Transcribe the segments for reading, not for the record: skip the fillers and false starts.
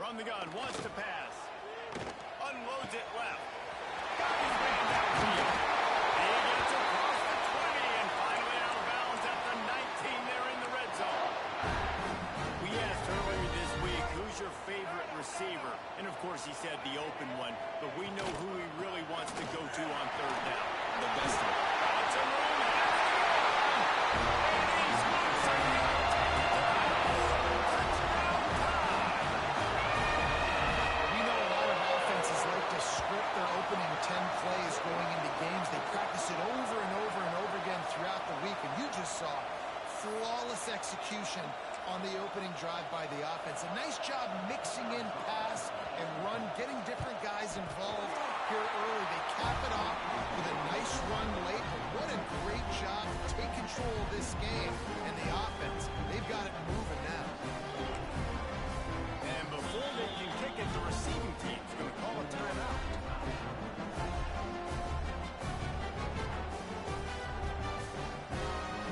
From the gun, wants to pass. Unloads it left. Got his man downfield. He gets across the 20 and finally out of bounds at the 19 there in the red zone. We asked earlier this week, who's your favorite receiver? And of course he said the open one, but we know who he really wants to go to on third down. The best one. It's a room. And he's losing it. Script their opening 10 plays going into games. They practice it over and over and over again throughout the week, and you just saw flawless execution on the opening drive by the offense. A nice job mixing in pass and run, getting different guys involved here early. They cap it off with a nice run late. What a great job to take control of this game. And the offense, they've got it moving now. And before they can kick it, the receiving team's going to call a timeout.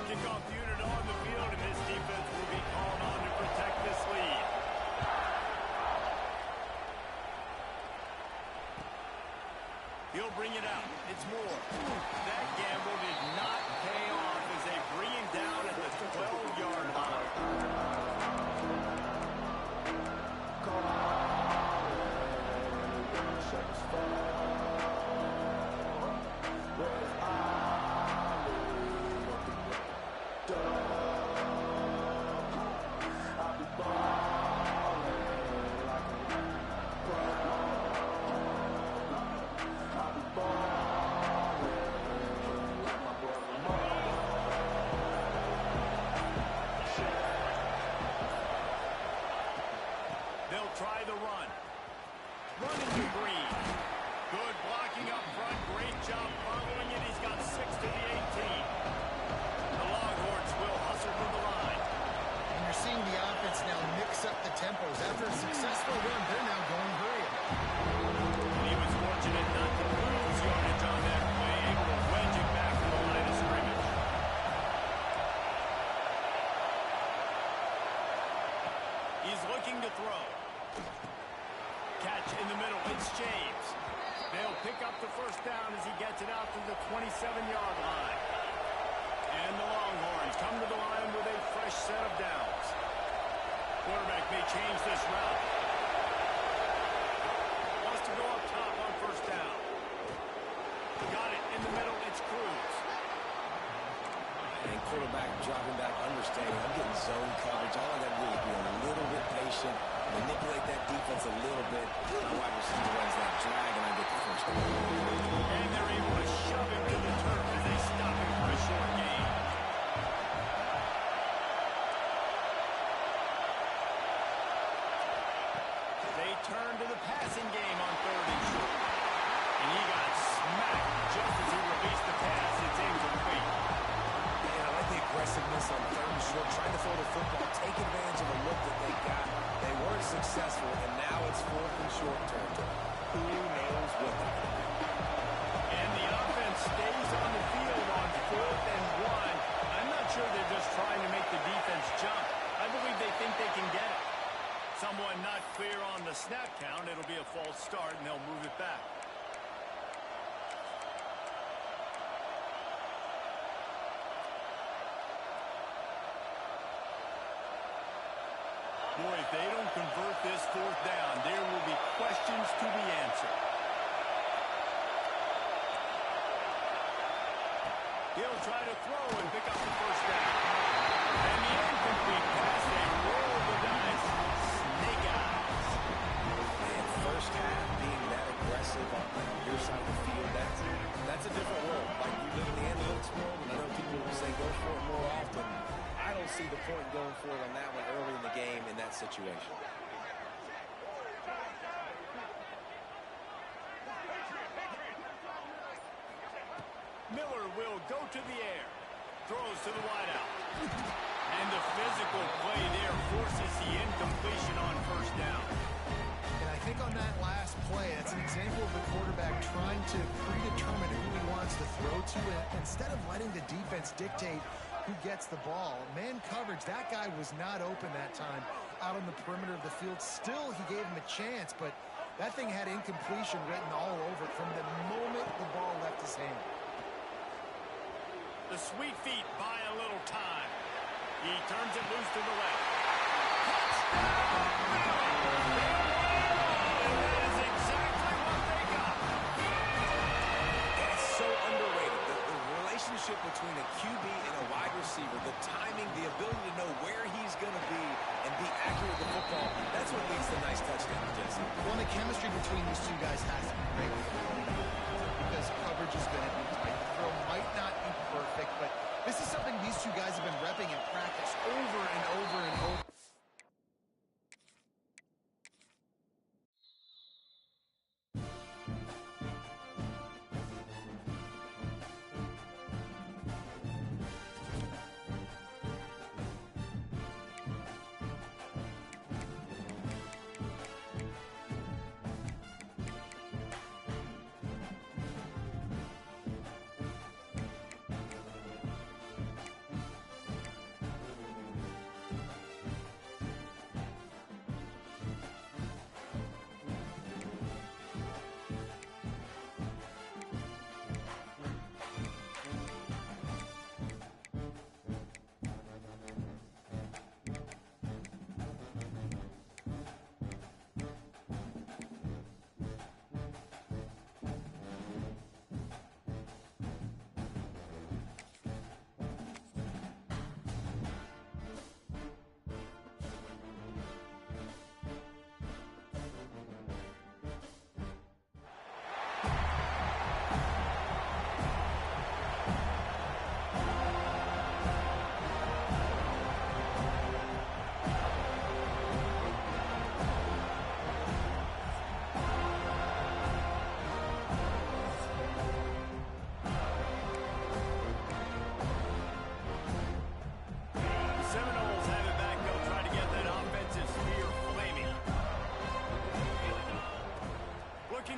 Kickoff unit on the field, and this defense will be called on to protect this lead. He'll bring it out. It's Moore. That gamble did not pay off as they bring him down at the 12-yard line. They'll try the run. Running to Green. Good blocking up front. Great job following it. He's got 6 to the 18. The Longhorns will hustle to the line. And you're seeing the offense now mix up the tempos. After a successful run, they're now going hurry. He was fortunate not to lose yardage on that play, able to wedge it back to the line of scrimmage. He's looking to throw. Catch in the middle. It's James. They'll pick up the first down as he gets it out to the 27-yard line. And the Longhorns come to the line with a fresh set of downs. Quarterback may change this route. Wants to go up top on first down. Got it in the middle. It's Cruz. And quarterback dropping back, understanding I'm getting zone coverage. All I got to do is be a little bit patient, manipulate that defense a little bit. My wide receiver runs that drag, and I get the first down. And they're able to shove him to the turf as they stop him for a short gain. They turn to the passing game on third and short. And he got smacked just as he released the pass. It's incomplete. And I like the aggressiveness on third and short, trying to throw the football, take advantage of a look that they got. They weren't successful, and now it's fourth and short territory. Who knows what they're going to do? And the offense stays on the field on 4th and 1. I'm not sure they're just trying to make the defense jump. I believe they think they can get it. Someone not clear on the snap count. It'll be a false start, and they'll move it back. Boy, if they don't convert this fourth down, there will be questions to be answered. He'll try to throw and pick up the first down. And the incomplete pass, they roll the dice. Snake eyes. And first half being that aggressive on your side of the field, that's a different world. Like, you live in the analytics world, and I know people will say go for it more often. I don't see the point going for it on that one early in the game in that situation. Miller will go to the air. Throws to the wideout. And the physical play there forces the incompletion on first down. And I think on that last play, that's an example of the quarterback trying to predetermine who he wants to throw to. And instead of letting the defense dictate who gets the ball, man coverage, that guy was not open that time. out on the perimeter of the field. Still, he gave him a chance, but that thing had incompletion written all over it from the moment the ball left his hand. The sweet feet buy a little time. He turns it loose to the left. And that is exactly what they got. It's so underrated. The relationship between a QB and a wide receiver, the timing, the ability to know where he's going to be and be accurate with the football, that's what leads to nice touchdowns, Jesse. Well, the chemistry between these two guys has to be great with the ball because coverage is going to be tight. The throw might not be perfect, but this is something these two guys have been repping in practice over and over and over.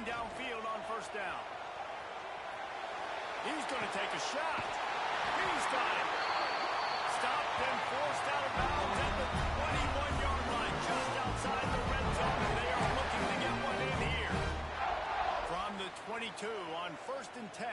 Downfield on first down. He's going to take a shot. He's got it. Stopped and forced out of bounds at the 21-yard line, just outside the red zone, and they are looking to get one in here. From the 22 on 1st and 10.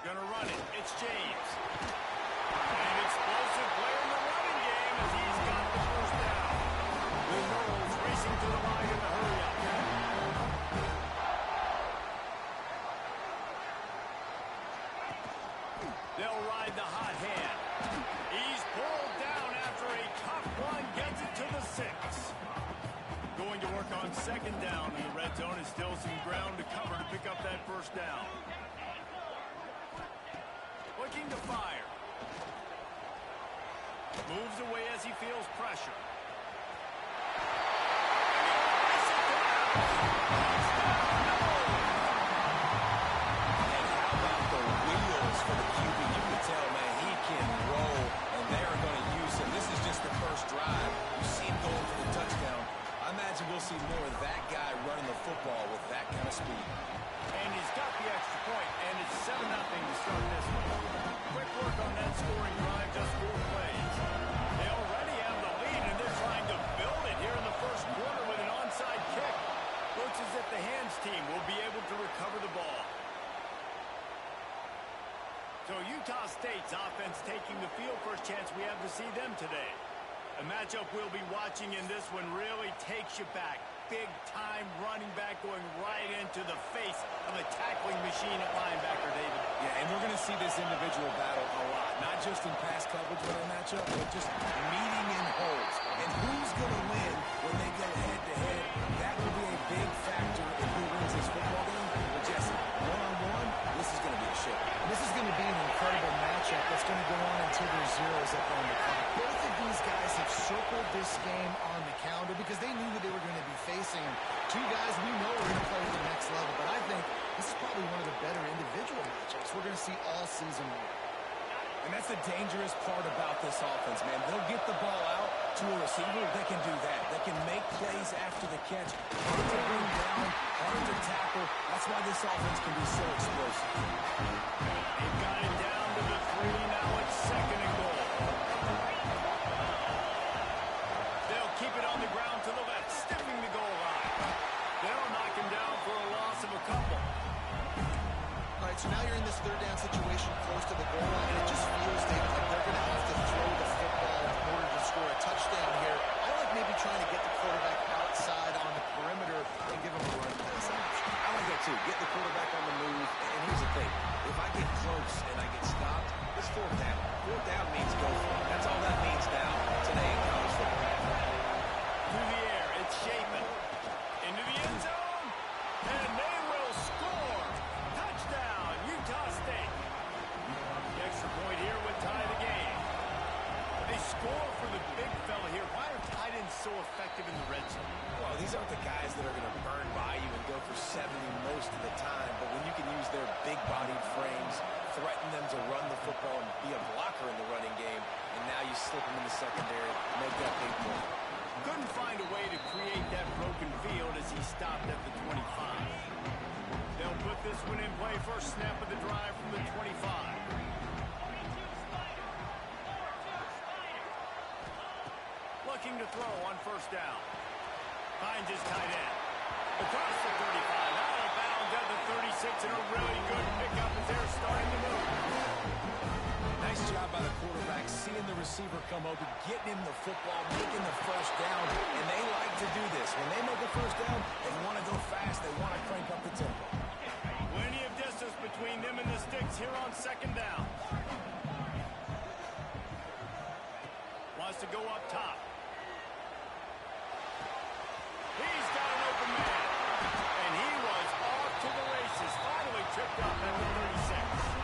Gonna run it. It's James. An explosive play in the running game as he's got the first down. The Knowles racing to the line in the hurry-up. They'll ride the hot hand. He's pulled down after a tough run. Gets it to the 6. Going to work on 2nd down in the red zone. Is still some ground to cover to pick up that first down. Looking to fire. Moves away as he feels pressure. And how about the wheels for the QB? You can tell, man, he can roll, and they're going to use him. This is just the first drive. You see him going for the touchdown. I imagine we'll see more of that guy running the football with that kind of speed. And he's got the extra point, and it's 7-0 to start this one. Quick work on that scoring drive, just 4 plays. They already have the lead, and they're trying to build it here in the first quarter with an onside kick. Looks as if the hands team will be able to recover the ball. So Utah State's offense taking the field. First chance we have to see them today. A matchup we'll be watching in this one really takes you back. Big-time running back going right into the face of a tackling machine at linebacker, David. Yeah, and we're going to see this individual battle a lot. Not just in pass coverage when they match up, but just meeting in holes. And who's going to win when they go head-to-head? That will be a big factor in who wins this football game. But, Jesse, one-on-one, this is going to be a show. This is going to be an incredible matchup that's going to go on until there's zeros up on the clock. Both of these guys have circled this game on the calendar because they knew who they were going to be facing. And two guys we know are going to play at the next level. But I think this is probably one of the better individual matchups we're going to see all season long. And that's the dangerous part about this offense, man. They'll get the ball out to a receiver. They can do that. They can make plays after the catch. Hard to bring down, hard to tackle. That's why this offense can be so explosive. They've got it down to the 3. Now it's 2nd and goal. They'll keep it on the ground to the left, stiffing the goal line. They'll knock him down for a loss of a couple. All right, so now you're in this 3rd down situation close to the goal line, and it just feels, David, like they're going to have to throw the football in order to score a touchdown here. I like maybe trying to get the quarterback outside on the perimeter and give him a run pass option. I like that too. Get the quarterback on the move. And here's the thing. If I get close and I get stopped, it's 4th down. 4th down means go for it. That's all that means now today in college football. Through the air, it's Shapen. Into the end zone, and they will score. Touchdown, Utah State. The extra point here would tie the game. They score for the big fella here. Why are tight ends so effective in the red zone? Well, these aren't the guys that are going to burn by you and go for 70 most of the time, but when you can use their big-bodied frames, threaten them to run the football and be a blocker in the running game, and now you slip them in the secondary, make that big point. Couldn't find a way to create that broken field as he stopped at the 25. They'll put this one in play. First snap of the drive from the 25. Looking to throw on 1st down. Finds his tight end. Across the 35. Out of bounds at the 36. And a really good pickup as they're starting to move. Nice job by the quarterback, seeing the receiver come open, getting him the football, making the 1st down, and they like to do this. When they make a 1st down, they want to go fast, they want to crank up the tempo. Plenty of distance between them and the sticks here on 2nd down. Wants to go up top. He's got an open man. And he was off to the races. Finally tripped up at the 36.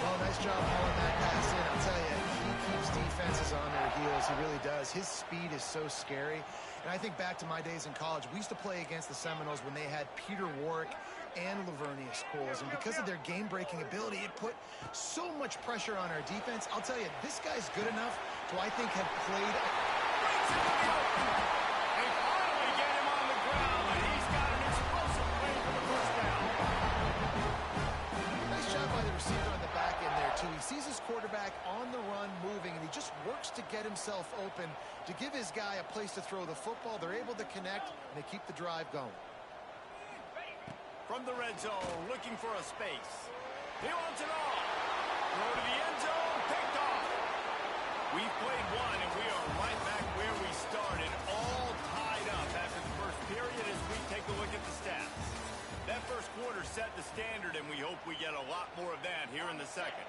Well, nice job hauling that pass in. I'll tell you, he keeps defenses on their heels. He really does. His speed is so scary. And I think back to my days in college. We used to play against the Seminoles when they had Peter Warwick and Lavernius Coles. And because of their game-breaking ability, it put so much pressure on our defense. I'll tell you, this guy's good enough to, I think, have played... They finally get him on the ground, and he's got an explosive play for the 1st down. Nice job by the receiver on the back end there, too. He sees his quarterback on the run moving, and he just works to get himself open to give his guy a place to throw the football. They're able to connect, and they keep the drive going. From the red zone, looking for a space. He wants it all. Throw to the end zone, picked off. We've played one, and we are right back where we started, all tied up after the 1st period as we take a look at the stats. That 1st quarter set the standard, and we hope we get a lot more of that here in the 2nd.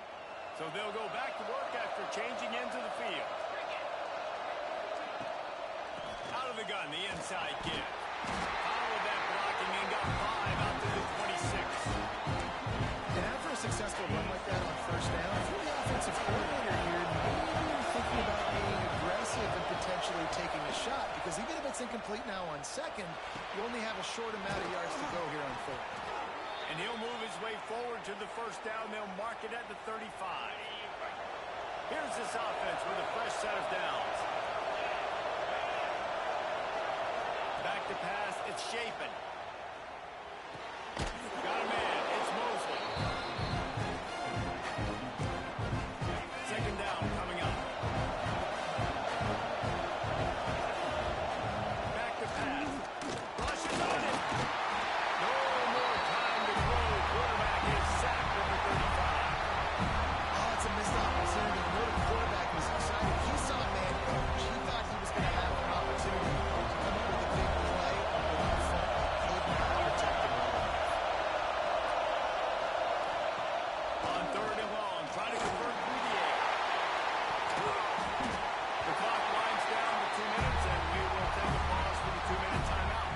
So they'll go back to work after changing into the field. Out of the gun, the inside give. Followed that blocking and got 5 out to the 26. And after a successful run like that on 1st down, if you're the offensive coordinator here, maybe you're thinking about being aggressive and potentially taking a shot, because even if it's incomplete now on 2nd, you only have a short amount of yards to go here on 3rd. And he'll move his way forward to the 1st down. They'll mark it at the 35. Here's this offense with a fresh set of downs. Back to pass, it's Shapen. Got a man, it's Mosley. 2nd down coming up. Back to pass. Rush is on it. No more time to throw. Quarterback is sacked at the 35. Oh, it's a missed opportunity. You know the quarterback was excited. He saw man coverage. He thought he was going to have an opportunity to come up with a big play, but up front, he could not protect the ball. On 3rd and long, trying to convert through the air. The clock winds down to 2 minutes, and we will take a pause for the 2-minute timeout.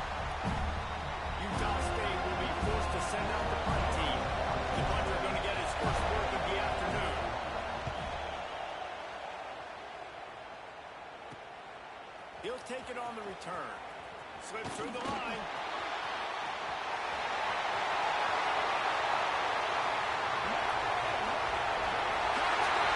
Utah State will be forced to send out the punt team. The punter going to get his first work of the afternoon. He'll take it on the return. Slips through the line. Touchdown!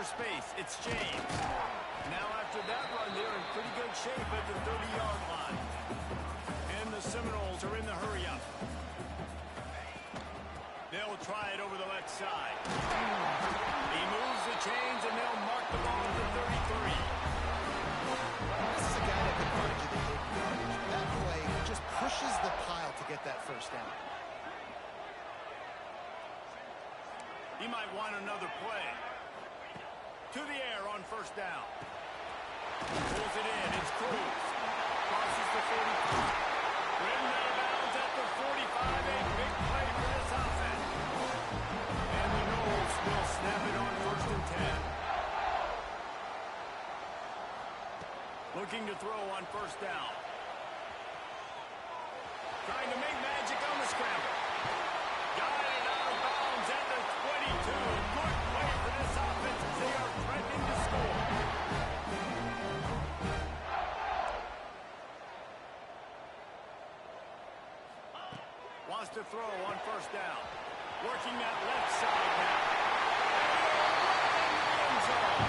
space. It's James. Now after that run, they're in pretty good shape at the 30-yard line. And the Seminoles are in the hurry-up. They'll try it over the left side. He moves the chains, and they'll mark the ball at the 33. This is a guy that can run to the hidden yardage. That play just pushes the pile to get that first down. He might want another play. To the air on first down. Pulls it in. It's Cruz. Crosses the 45. Ridden out of bounds at the 45. A big play for this offense. And the Noles will snap it on first and 10. Looking to throw on first down. Trying to make magic on the scramble. Got it out of bounds at the 22. Good play for this offense as they are threatening to score. Wants to throw on first down. Working that left side now. End zone.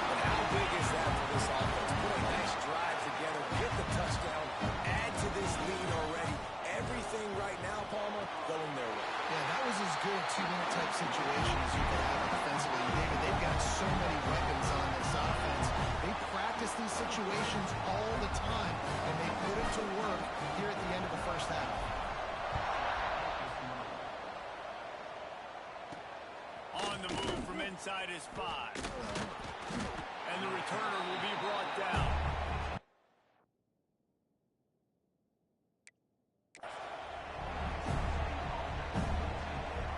But how big is that for this offense? Put a nice drive together, get the touchdown, add to this lead already. Everything right now, Palmer, going their way. Yeah, that was as good a two-minute type situation as you could have offensively. David, they've got so many weapons on this offense. They practice these situations all the time, and they put it to work here at the end of the first half. On the move from inside his 5. And the returner will be brought down.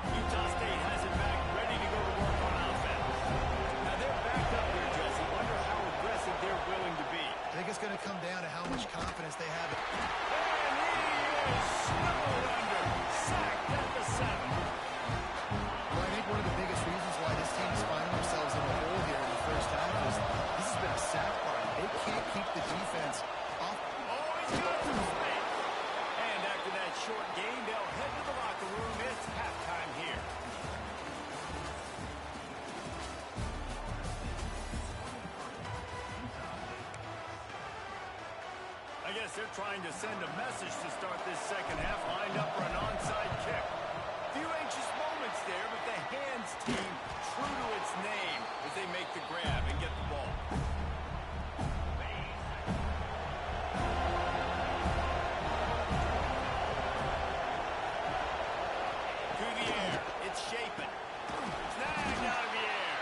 Utah State has it back, ready to go to work on offense. Now they're backed up here, Jesse. Wonder how aggressive they're willing to be. I think it's going to come down to how much confidence they have. And he is snowed under. Sacked at the 7. Well, I think one of the biggest reasons why this team is finding themselves in the hole here in the first half is this has been a sack party. They can't keep the defense off. Oh, he's got some space. And after that short gain, they'll head to the locker room. It's halftime here. I guess they're trying to send a message to start this second half, lined up for an onside kick. Few anxious moments there, but the hands team true to its name as they make the grab and get the ball. To the air, it's Shapen. Snagged out of the air.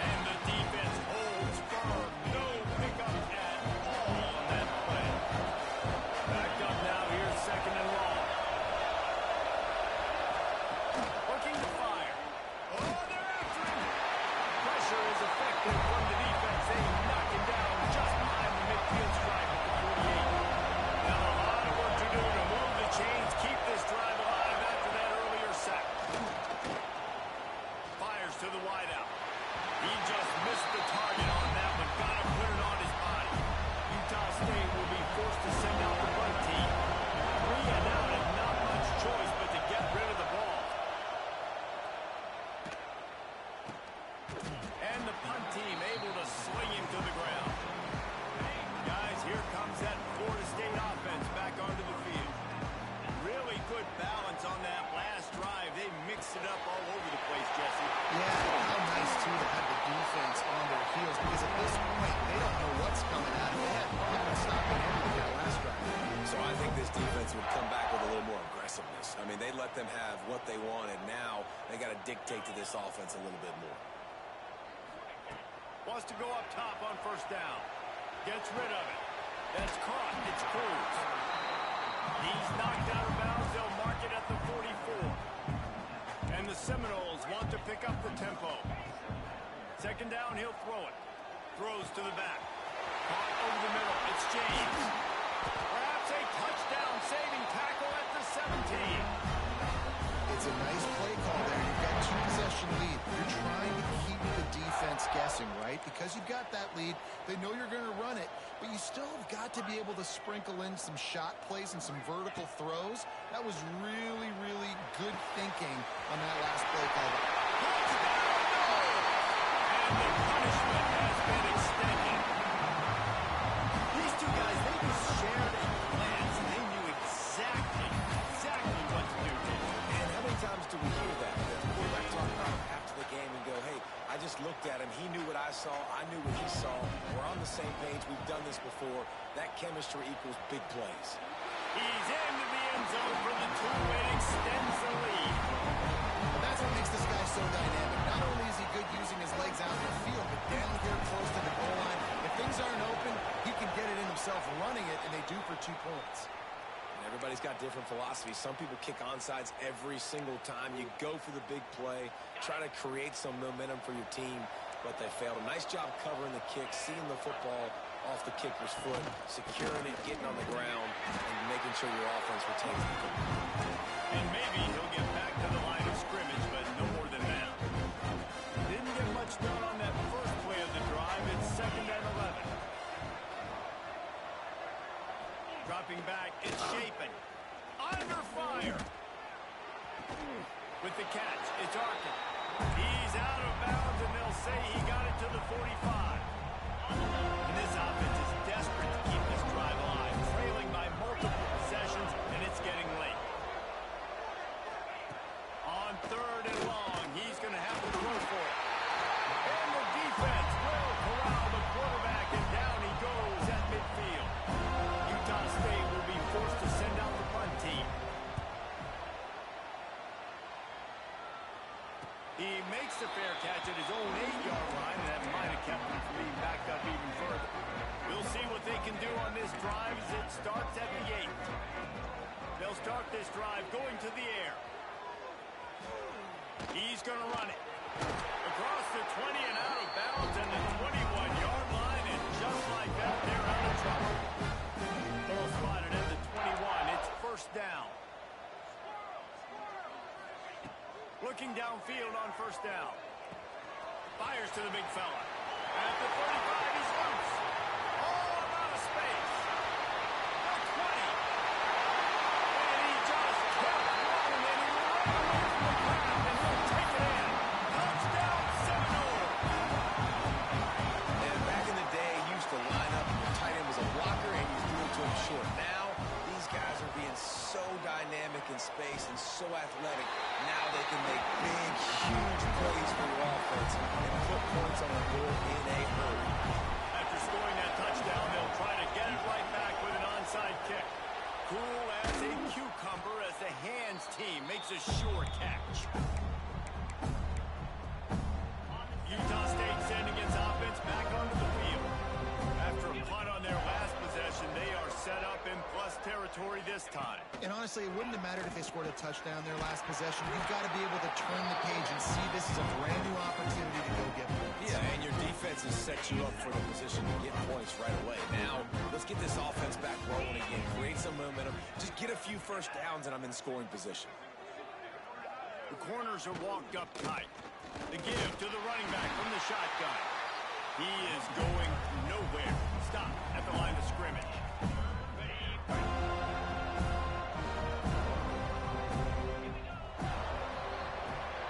And the defense holds firm. No pickup at all on that play. Backed up now, here's second and long. Looking to fire. Oh, they're after him. Pressure is effective from the defense. They knock him down just behind the midfield stripe at the 48. Now a lot of work to do to move the chains, keep this drive alive after that earlier sack. Fires to the wideout. He just missed the target on that one. Got to put it on his body. Utah State will be forced to send out the punt team. 3 and out and not much choice but to get rid of the ball. And the punt team able to sling him to the ground. Guys, here comes that Florida State offense back onto the field. Really good balance on that last drive. They mixed it up all over the place, Jesse. Yeah, how nice, too, to have the defense on their heels, because at this point, they don't know what's coming at them. They had problems stopping him with that last drive. So I think this defense would come back with a little more aggressiveness. I mean, they let them have what they wanted. Now they got to dictate to this offense a little bit more. Wants to go up top on first down. Gets rid of it. That's caught. It's Cruz. He's knocked out of bounds. They'll mark it at the 44. And the Seminoles want to pick up the tempo. Second down, he'll throw it. Throws to the back. Caught over the middle. It's James. Perhaps a touchdown-saving tackle at the 17. It's a nice play call there. You've got 2-possession lead. You're trying to keep the defense guessing, right? Because you've got that lead, they know you're going to run it, but you still have got to be able to sprinkle in some shot plays and some vertical throws. That was really, really good thinking on that last play call. And the punishment has been extended. These two guys, they just shared a glance, and they knew exactly what to do here. And how many times do we hear that? The quarterback talk about it after the game and go, hey, I just looked at him. He knew what I saw. I knew what he saw. We're on the same page. We've done this before. That chemistry equals big plays. He's into the end zone for the two and extends the lead. That's what makes this guy so dynamic. Not only is he good using his legs out in the field, but down here close to the goal line, if things aren't open, he can get it in himself running it, and they do for 2 points. And everybody's got different philosophies. Some people kick onside every single time. You go for the big play, try to create some momentum for your team, but they failed. A nice job covering the kick, seeing the football off the kicker's foot, securing it, getting on the ground, and making sure your offense retains the football. And maybe he'll get back to the line of scrimmage, but no more than that. Didn't get much done on that first play of the drive. It's 2nd and 11. Dropping back, it's Chapin. Under fire. With the catch, it's Arkin. He's out of bounds, and they'll say he got it to the 45. And this offense is desperate to keep this drive alive, trailing by multiple possessions, and it's getting late. On 3rd and long, he's going to have to throw for it. And the defense will corral the quarterback, and down he goes at midfield. Utah State will be forced to send out the punt team. He makes the fair catch at his own 8-yard line, and that might have kept him from being backed up even further. We'll see what they can do on this drive as it starts at the 8. They'll start this drive going to the air. He's going to run it. Across the 20 and out of bounds, and the 21-yard line, and just like that, they're out of trouble. Ball spotted at the 21. It's 1st down. Looking downfield on 1st down. Fires to the big fella. At the 35, he's loose. All out of space. The 20. And he just kept rolling, and he ran away from the ground, and he'll take it in. Touchdown, Seminole. And back in the day, you used to line up, and your tight end was a blocker, and you threw it to him short. Now, these guys are being so dynamic in space and so athletic. Now they can make big, huge plays for your offense and put points on the board in a hurry. After scoring that touchdown, they'll try to get it right back with an onside kick. Cool as a cucumber as the hands team makes a sure catch. Utah State sending its offense back onto the field. After a punt on their last possession, they are set up in plus territory this time. And honestly, it wouldn't have mattered if they scored a touchdown their last possession. You've got to be able to turn the page and see this as a brand new opportunity to go get points. Yeah, and your defense has set you up for the position to get points right away. Now, let's get this offense back rolling again. Create some momentum. Just get a few 1st downs, and I'm in scoring position. The corners are walked up tight. The give to the running back from the shotgun. He is going nowhere. Stop at the line of scrimmage.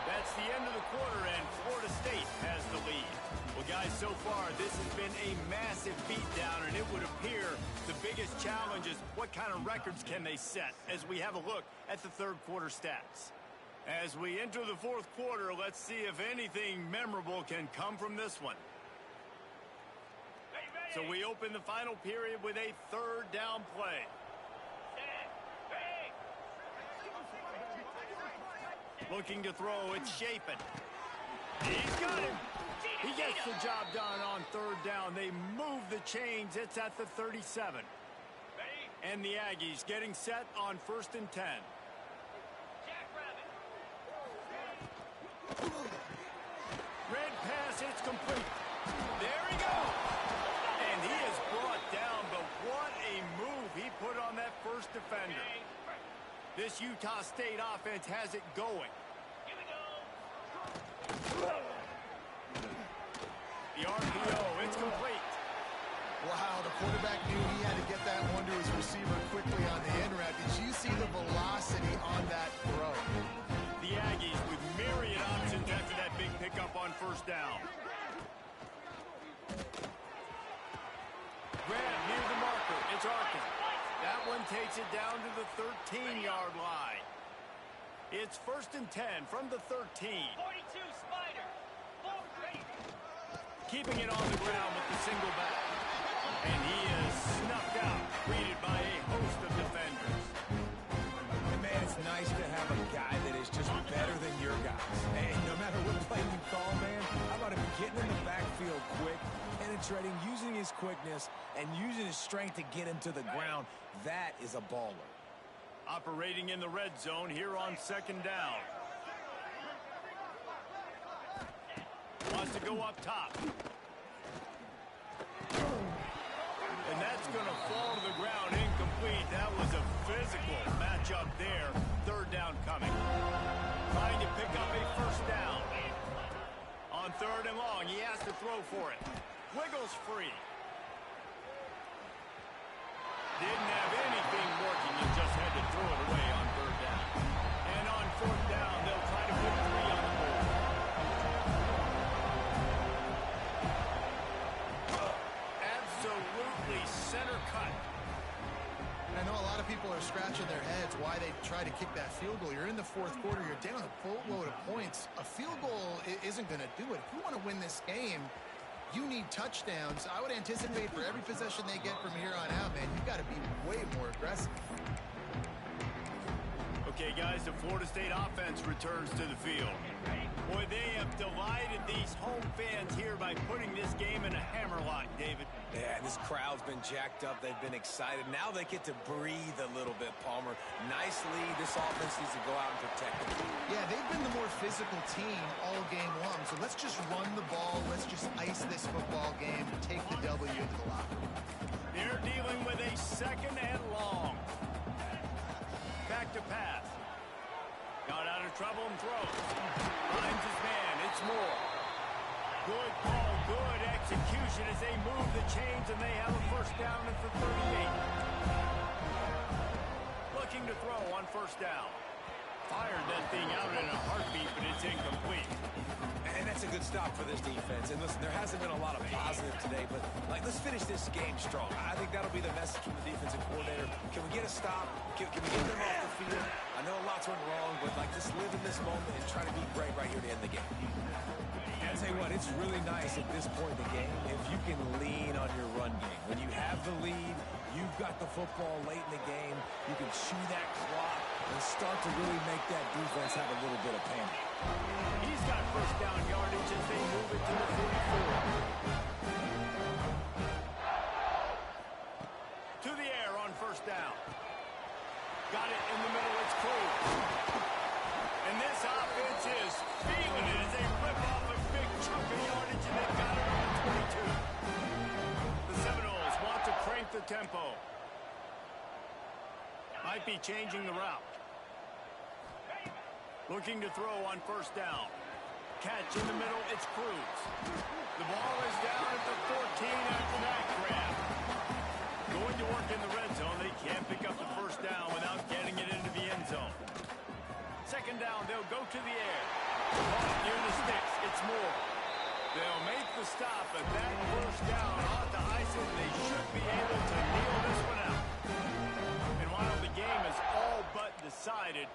That's the end of the quarter, and Florida State has the lead. Well, guys, so far, this has been a massive beatdown, and it would appear the biggest challenge is what kind of records can they set as we have a look at the 3rd quarter stats. As we enter the 4th quarter, let's see if anything memorable can come from this one. So we open the final period with a 3rd down play. Looking to throw, it's Chapin. He's got him. He gets the job done on 3rd down. They move the chains. It's at the 37. And the Aggies getting set on 1st and 10. Red pass, it's complete. There he goes. And he is brought down, but what a move he put on that first defender. This Utah State offense has it going. The RPO, it's complete. Well, Wow, the quarterback knew he had to get that one to his receiver quickly on the in route. Did you see the velocity on that throw? The Aggies with myriad options after that big pickup on first down. Grab near the marker. It's Arkin. That one takes it down to the 13-yard line. It's 1st and 10 from the 13. 42 Spider. Keeping it on the ground with the single back. And he is snuffed out, greeted by a host of defenders. And man, it's nice to have a guy that is just better than your guys. And no matter what play you call, man, how about him getting in the backfield quick, penetrating, using his quickness, and using his strength to get him to the ground. That is a baller. Operating in the red zone here on 2nd down. Wants to go up top. And that's going to fall to the ground incomplete. That was a physical matchup there. 3rd down coming. Trying to pick up a 1st down. On 3rd and long, he has to throw for it. Wiggles free. Didn't have anything working. He just had to throw it away on 3rd down. And on 4th down, they'll try to put 3 on the board. Absolutely center cut. I know a lot of people are scratching their heads why they try to kick that field goal. You're in the 4th quarter. You're down a boatload of points. A field goal isn't going to do it. If you want to win this game, you need touchdowns. I would anticipate for every possession they get from here on out, man, you've got to be way more aggressive. Okay, guys, the Florida State offense returns to the field. Boy, they have delighted these home fans here by putting this game in a hammerlock, David. Yeah, this crowd's been jacked up. They've been excited. Now they get to breathe a little bit, Palmer. Nice lead. This offense needs to go out and protect them. Yeah, they've been the more physical team all game long. So let's just run the ball. Let's just ice this football game and take the W into the locker room. They're dealing with a 2nd and long. Back to pass. Got out of trouble and throws. Finds his man. It's Moore. Good call, good execution as they move the chains and they have a 1st down at the 38. Looking to throw on 1st down. Fired that thing out in a heartbeat, but it's incomplete. And that's a good stop for this defense. And listen, there hasn't been a lot of positive today, but let's finish this game strong. I think that'll be the message from the defensive coordinator. Can we get a stop? Can we get them off the field? I know a lot's went wrong, but just live in this moment and try to be great right here to end the game. And I'll tell you what, it's really nice at this point in the game if you can lean on your run game. When you have the lead, you've got the football late in the game, you can chew that clock and start to really make that defense have a little bit of panic. He's got 1st down yardage as they move it to the 44. To the air on 1st down. Got it in the middle. It's Cruz. And this offense is feeling it as they rip off a big chunk of yardage, and they've got it on the 22. The Seminoles want to crank the tempo. Might be changing the route. Looking to throw on 1st down. Catch in the middle. It's Cruz. The ball is down at the 14 after that grab. Going to work in the red zone. They can't pick up the 1st down without getting it into the end zone. 2nd down, they'll go to the air. Ball near the sticks. It's Moore. They'll make the stop, but that 1st down ought to ice it. They should be able to kneel this one out. And while the game is all but decided,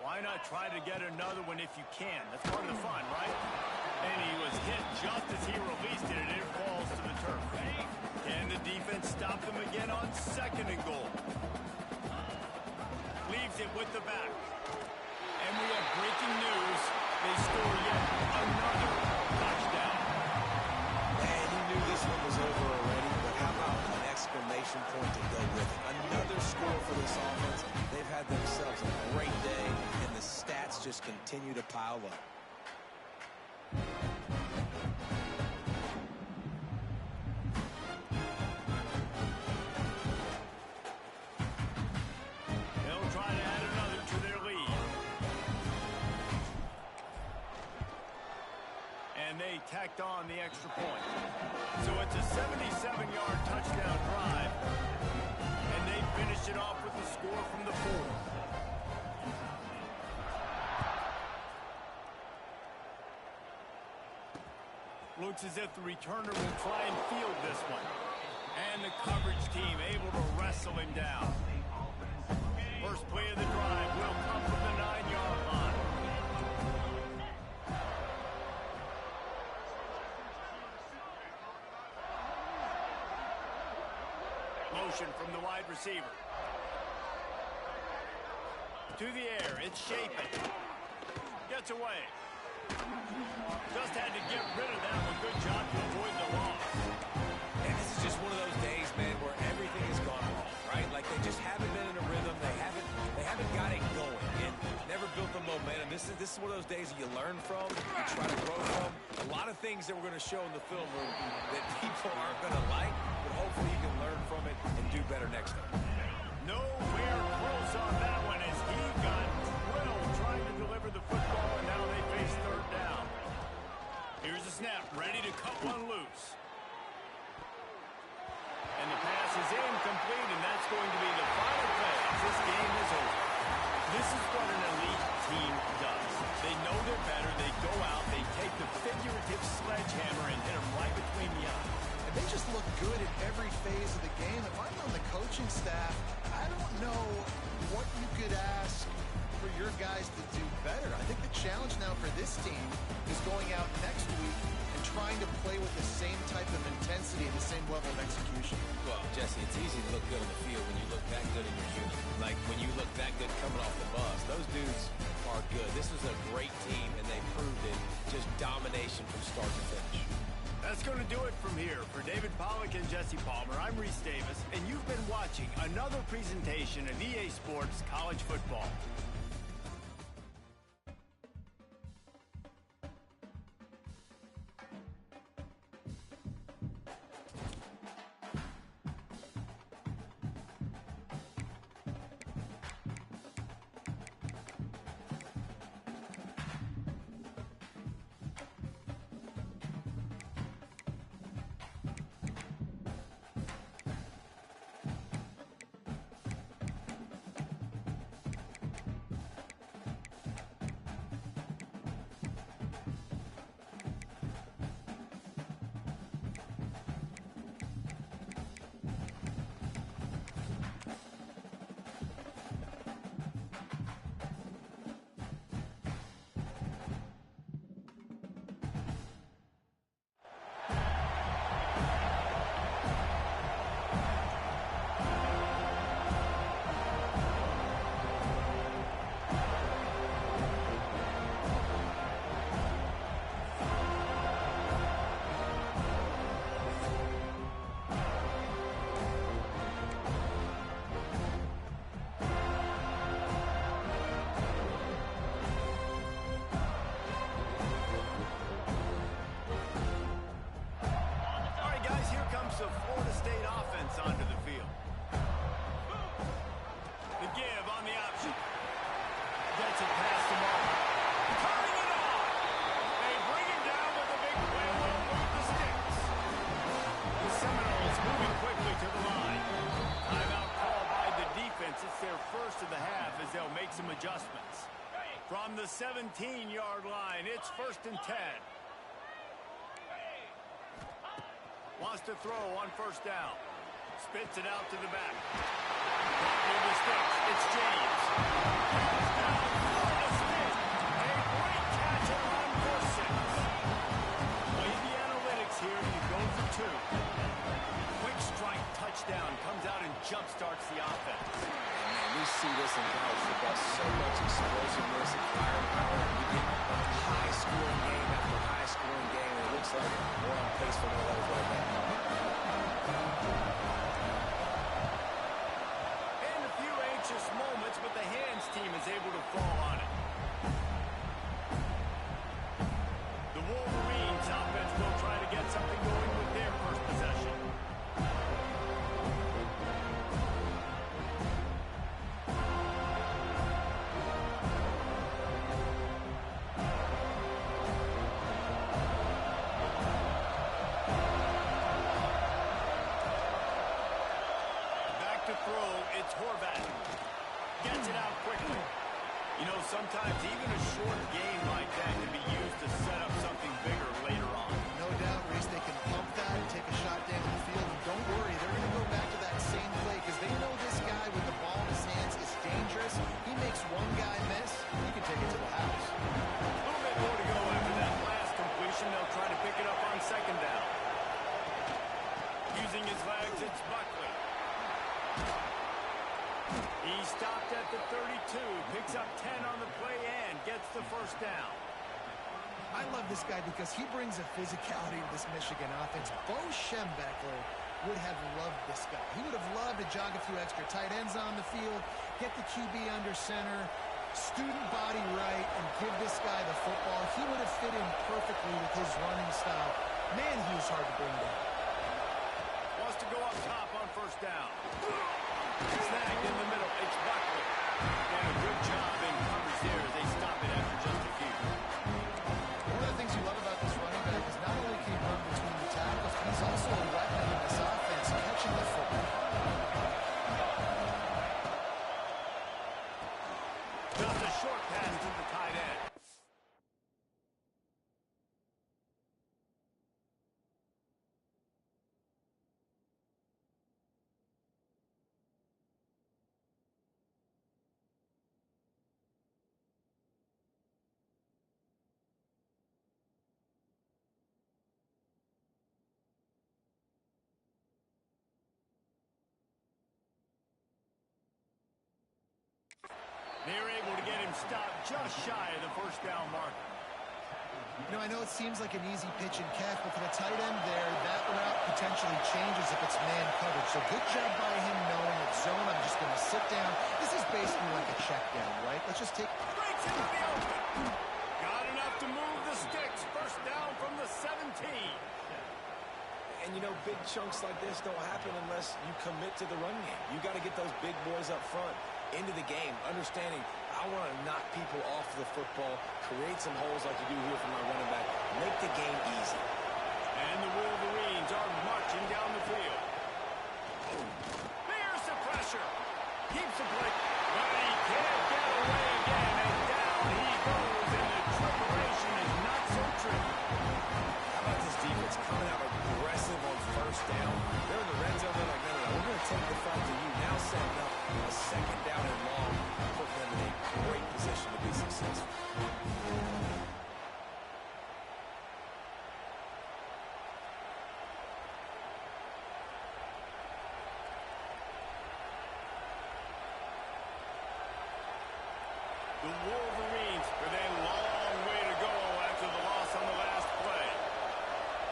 why not try to get another one if you can? That's part of the fun, right? And he was hit just as he released it, and it falls to the turf. Can the defense stop them again on 2nd and goal? Leaves it with the back. And we have breaking news. They score yet another touchdown. And you knew this one was over already, but how about an exclamation point to go with it? Another score for this offense. They've had themselves a great day, and the stats just continue to pile up. They'll try to add another to their lead. And they tacked on the extra point. So it's a 77-yard touchdown Looks as if the returner will try and field this one. And the coverage team able to wrestle him down. First play of the drive will come from the 9-yard line. Motion from the wide receiver. To the air, it's Shaping. Gets away. Just had to get rid of that one. Good job to avoid the loss. And this is just one of those days, man, where everything has gone wrong, right? Like they just haven't been in a rhythm. They haven't got it going and never built the momentum. This is one of those days that you learn from, you try to grow from. A lot of things that we're going to show in the film room that people aren't going to like, but hopefully you can learn from it and do better next time. Nowhere close on that one as he got drilled trying to deliver the football, and now they face third down. Here's a snap, ready to cut one loose. And the pass is incomplete, and that's going to be the final play. This game is over. This is what an elite team does. They know they're better. They go out. They take the figurative sledgehammer and hit them right between the eyes. And they just look good at every phase of the game. If I'm on the coaching staff, I don't know what you could ask for your guys to do better. I think the challenge now for this team is going out next week and trying to play with the same type of intensity and the same level of execution. Well, Jesse, it's easy to look good on the field when you look that good in your unit. Like when you look that good coming off the bus. Those dudes are good. This was a great team, and they proved it. Just domination from start to finish. That's going to do it from here. For David Pollack and Jesse Palmer, I'm Reese Davis, and you've been watching another presentation of EA Sports College Football. The Florida State offense onto the field. The give on the option. Gets it past the mark. Turning it on. They bring him down with a big play. Will move the sticks. The Seminoles moving quickly to the line. Timeout called by the defense. It's their first of the half as they'll make some adjustments. From the 17-yard line, it's 1st and 10. Wants to throw on 1st down. Spits it out to the back. With the sticks, it's James. Touchdown, Florida State. A great catch and run for 6. Play the analytics here. You go for 2. Quick strike touchdown. Comes out and jumpstarts the offense. Man, we see this in college football. So much explosiveness and firepower. We get high-scoring game after high-scoring game. And it looks like we're on pace for one of those right now. And a few anxious moments, but the hands team is able to fall on it. The Wolverines offense will try to get something going with their first possession. It's Horvat. Gets it out quickly. You know, sometimes even a short game like that can be used to set up something bigger later on. No doubt, Reese, they can pump that, take a shot down the field, and don't worry, they're going to go back to that same play because they know this guy with the ball in his hands is dangerous. He makes one guy miss, he can take it to the house. A little bit more to go after that last completion. They'll try to pick it up on second down. Using his legs, it's Buckley. He stopped at the 32, picks up 10 on the play and gets the first down. I love this guy because he brings a physicality to this Michigan offense. Bo Schembechler would have loved this guy. He would have loved to jog a few extra tight ends on the field, get the QB under center, student body right, and give this guy the football. He would have fit in perfectly with his running style. Man, he was hard to bring down. Wants to go up top on first down. Snagged in the middle. It's Buckley. And a good job in coverage there as they stop it after just a few. One of the things you love about this running back is not only can he run between the tackles, but he's also a weapon in this offense, catching the football. Just a short pass to the tight end. They're able to get him stopped just shy of the first down mark. You know, I know it seems like an easy pitch and catch, but for the tight end there, that route potentially changes if it's man coverage. So good job by him knowing it's zone. I'm just going to sit down. This is basically like a check down, right? Let's just take... Breaks into the open. Got enough to move the sticks. First down from the 17. And, you know, big chunks like this don't happen unless you commit to the run game. You got to get those big boys up front into the game, understanding I want to knock people off the football, create some holes like you do here for my running back, make the game easy. And the Wolverines are marching down the field. There's the pressure. Keeps the play. But he can't get away again. And down he goes. And the trickeration is not so tricky. How about this defense coming out aggressive on first down? They're in the red zone. They're like, no, we're going to take the fight to you. Now setting up a second down and long, putting them in a great position to be successful. The Wolverines with a long way to go after the loss on the last play.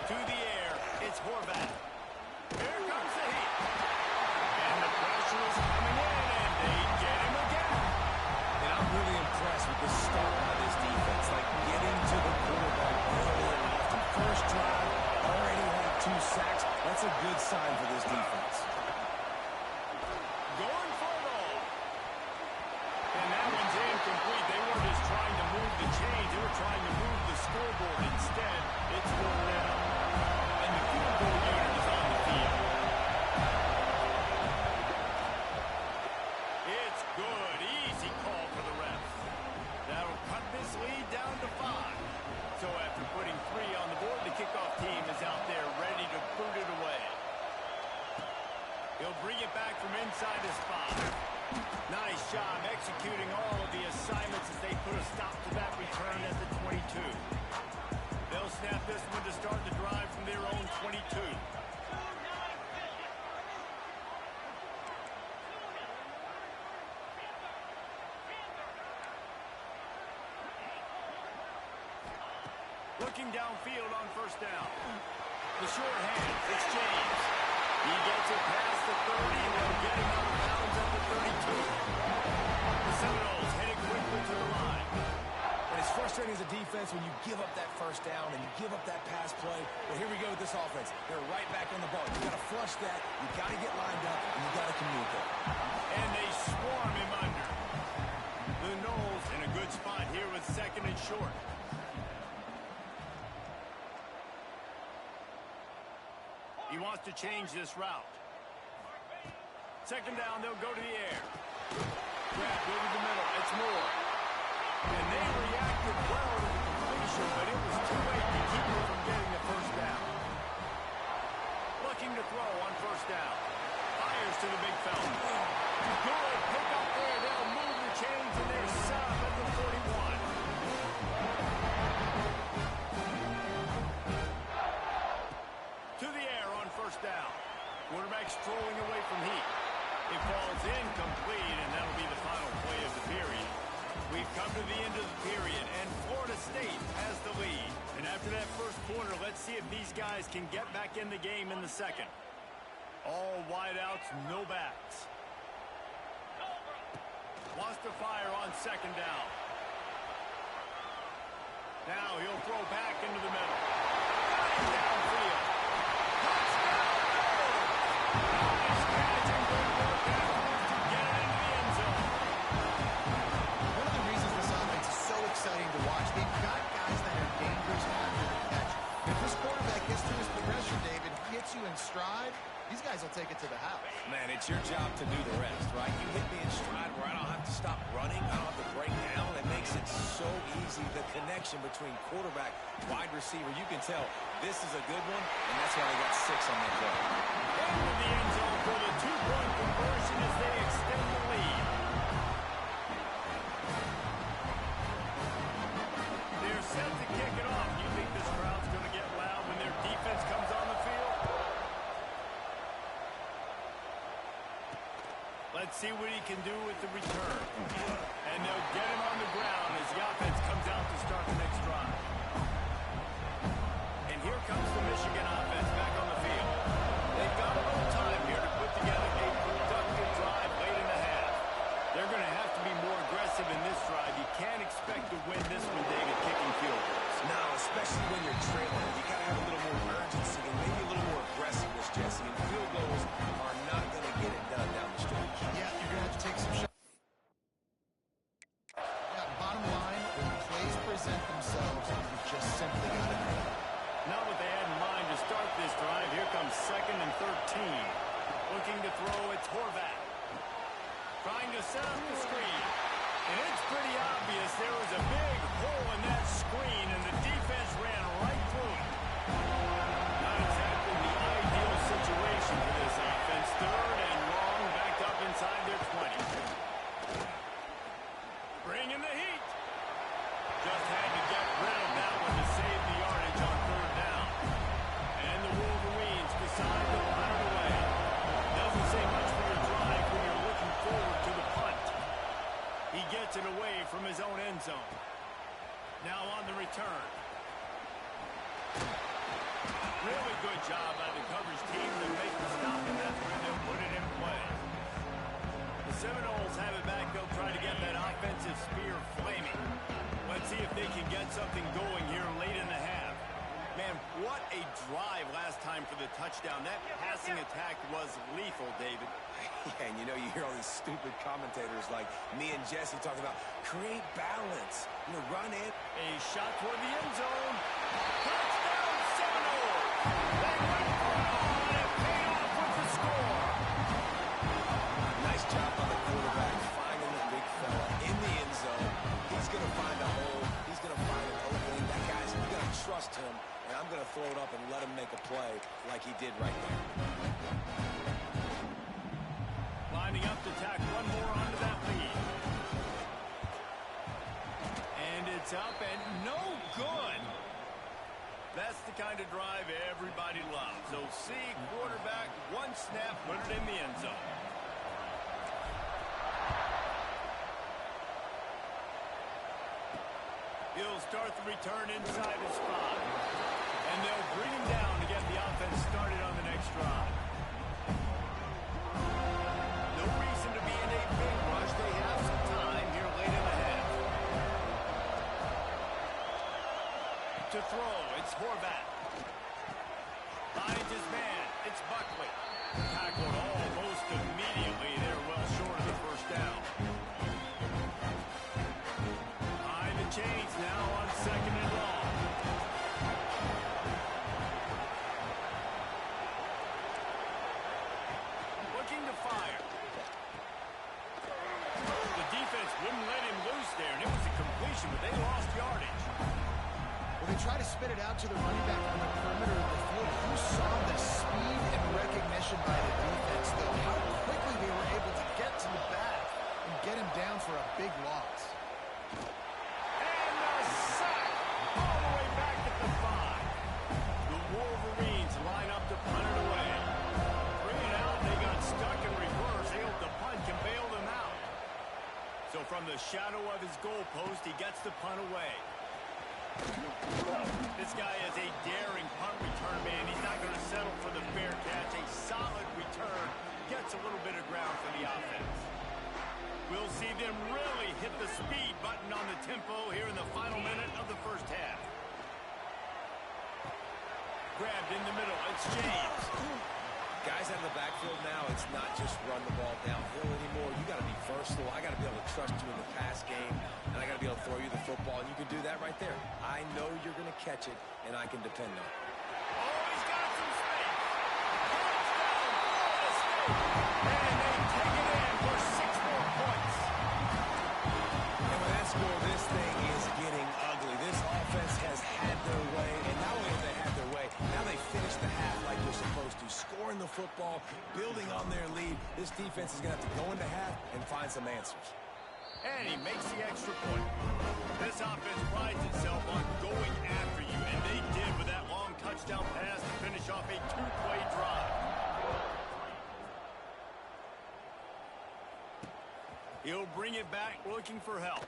To the air, it's Horvath. Here comes the heat. And the pressure is coming in, and they get him again. And I'm really impressed with the start by this defense, like getting to the quarterback early and often. First drive, already had 2 sacks. That's a good sign for this defense. Going for it all. And that one's incomplete. They weren't just trying to move the chains. They were trying to move the scoreboard. Instead, it's 4 down. And the field goal unit is on the field. It's good. Easy call for the refs. That'll cut this lead down to 5. So after putting 3 on the board, the kickoff team is out there ready to boot it away. He'll bring it back from inside his spot. Nice job executing all of the assignments as they put a stop to that return at the 22. They'll snap this one to start the drive from their own 22. Looking downfield on first down. The short hand, it's James. He gets it past the 30, and they'll get him out of bounds at the 32. The Seminoles heading quickly to the line. And it's frustrating as a defense when you give up that first down and you give up that pass play. But here we go with this offense. They're right back on the ball. You got to flush that. You got to get lined up, and you got to communicate. And they swarm him under. The Noles in a good spot here with second and short. He wants to change this route. Second down, they'll go to the air. Grabbed over the middle. It's Moore. And they reacted well to the completion, but it was too late to keep them from getting the first down. Looking to throw on first down. Fires to the big fella. Good pick up there. They'll move the chains, and they're set up at the 41. To the air on first down. Quarterback strolling away from heat. It falls incomplete, and that'll be the final play of the period. We've come to the end of the period, and Florida State has the lead. And after that first quarter, let's see if these guys can get back in the game in the second. All wideouts, no backs. Wants to fire on second down. Now he'll throw back into the middle. Downfield. Touchdown! Nice catch and good work afterwards to get it into the end zone. One of the reasons this offense is so exciting to watch, they've got guys that are dangerous after the catch. If this quarterback gets through his progression, David, hits you in stride, these guys will take it to the house. Man, it's your job to do the rest, right? You hit me in stride where I don't have to stop running. I don't have to break down. It makes it so easy. The connection between quarterback, wide receiver, you can tell this is a good one, and that's why they got 6 on that play. Into the end zone for the 2-point conversion as they extend the lead. They're set to kick it off. Do you think this crowd's going to get loud when their defense comes on the field? Let's see what he can do with the return. And they'll get him on the ground as the offense comes out to start the next drive. And here comes the Michigan offense back on the field. They've got a little time here to put together a productive drive late in the half. They're going to have to be more aggressive in this drive. You can't expect to win this one, David, kicking field goals. No, especially when you're trailing. You got to have a little more urgency and maybe a little more aggressiveness, Jesse. And field goals are not going to get it done down the stretch. Yeah, you're going to have to take some shots. Yeah, bottom line, when plays present themselves, you just simply got to make it. Not what they had in mind to start this drive. Here comes 2nd and 13. Looking to throw, it's Horvath. Trying to set up the screen. And it's pretty obvious there was a big hole in that screen, and the defense ran right through it. Not exactly the ideal situation for this offense. 3rd and long, backed up inside their 20. Bring in the heat. Just had to get rid of that one to save the yardage on 3rd down. And the Wolverines decide to punt it away. Doesn't say much for your drive when you're looking forward to the punt. He gets it away from his own end zone. Now on the return. Really good job by the coverage team to make the stop, and that's where they'll put it in play. The Seminoles have it back. They'll try to get that offensive spear flaming. Let's see if they can get something going here late in the half. Man, what a drive last time for the touchdown. That passing attack was lethal, David. Yeah, and you know, you hear all these stupid commentators like me and Jesse talking about create balance. You know, run it. A shot toward the end zone. Touchdown, Seminoles! They went for it all, and it paid off with the score. Nice job by the quarterback finding the big fella in the end zone. He's going to find a hole. He's going to find an opening. That guy's going to trust him, and I'm going to throw it up and let him make a play like he did right there. Lining up to tack one more onto that lead. And it's up and no good. That's the kind of drive everybody loves. So see, quarterback, one snap, put it in the end zone. He'll start the return inside his spot. And they'll bring him down to get the offense started on the next drive. No reason to be in a big rush. They have some time here late in the half. To throw, it's Horvath. Finds his man, it's Buckley. Tackled almost immediately. They're well short of the first down. Behind the chains now on 2nd and long. Looking to fire. The defense wouldn't let him loose there, and it was a complete separation, but they lost yardage. Well, they try to spit it out to the running back on the perimeter of the field. You saw the speed and recognition by the defense, though. How quickly they were able to get to the back and get him down for a big loss. And a sack all the way back at the 5. The Wolverines line up to punt it away. Bring it out. They got stuck in reverse. They hope the punt can bail them out. So from the shadow of his goalpost, he gets the punt away. This guy is a daring punt return man. He's not going to settle for the fair catch. A solid return. Gets a little bit of ground for the offense. We'll see them really hit the speed button on the tempo here in the final minute of the first half. Grabbed in the middle. It's James. Guys out of the backfield now, it's not just run the ball downhill anymore. You got to be versatile. I got to be able to trust you in the pass game, and I got to be able to throw you the football, and you can do that right there. I know you're going to catch it, and I can depend on it. Oh, he's got some space. Touchdown, Florida State. And they take it in for 6 more points. And with that score, this thing is getting ugly. This offense has had their way, and not only have they had their way, now they finish the half like they're supposed to, scoring the football, building on their lead. This defense is going to have to go into half and find some answers. And he makes the extra point. This offense prides itself on going after you, and they did with that long touchdown pass to finish off a 2-play drive. He'll bring it back looking for help.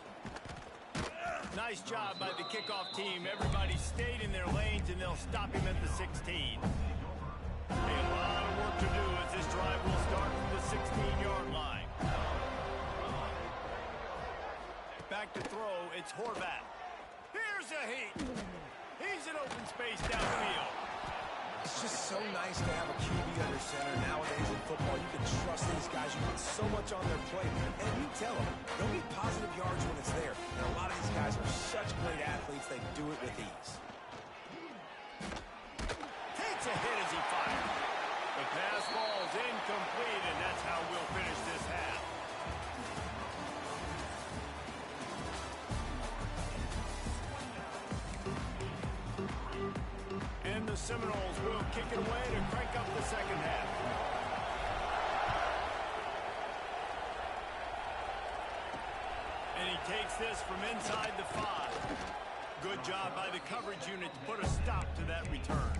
Nice job by the kickoff team. Everybody stayed in their lanes, and they'll stop him at the 16. A lot of work to do as this drive will start from the 16-yard line. Back to throw, it's Horvat. Here's a heat. He's in open space downfield. It's just so nice to have a QB under center. Nowadays in football, you can trust these guys. You put so much on their plate. And you tell them, they'll get positive yards when it's there. And a lot of these guys are such great athletes, they do it with ease. Takes a hit as he fires. The pass ball's incomplete, and that's how we'll finish this half. And the Seminoles will kick it away to crank up the second half. And he takes this from inside the 5. Good job by the coverage unit to put a stop to that return.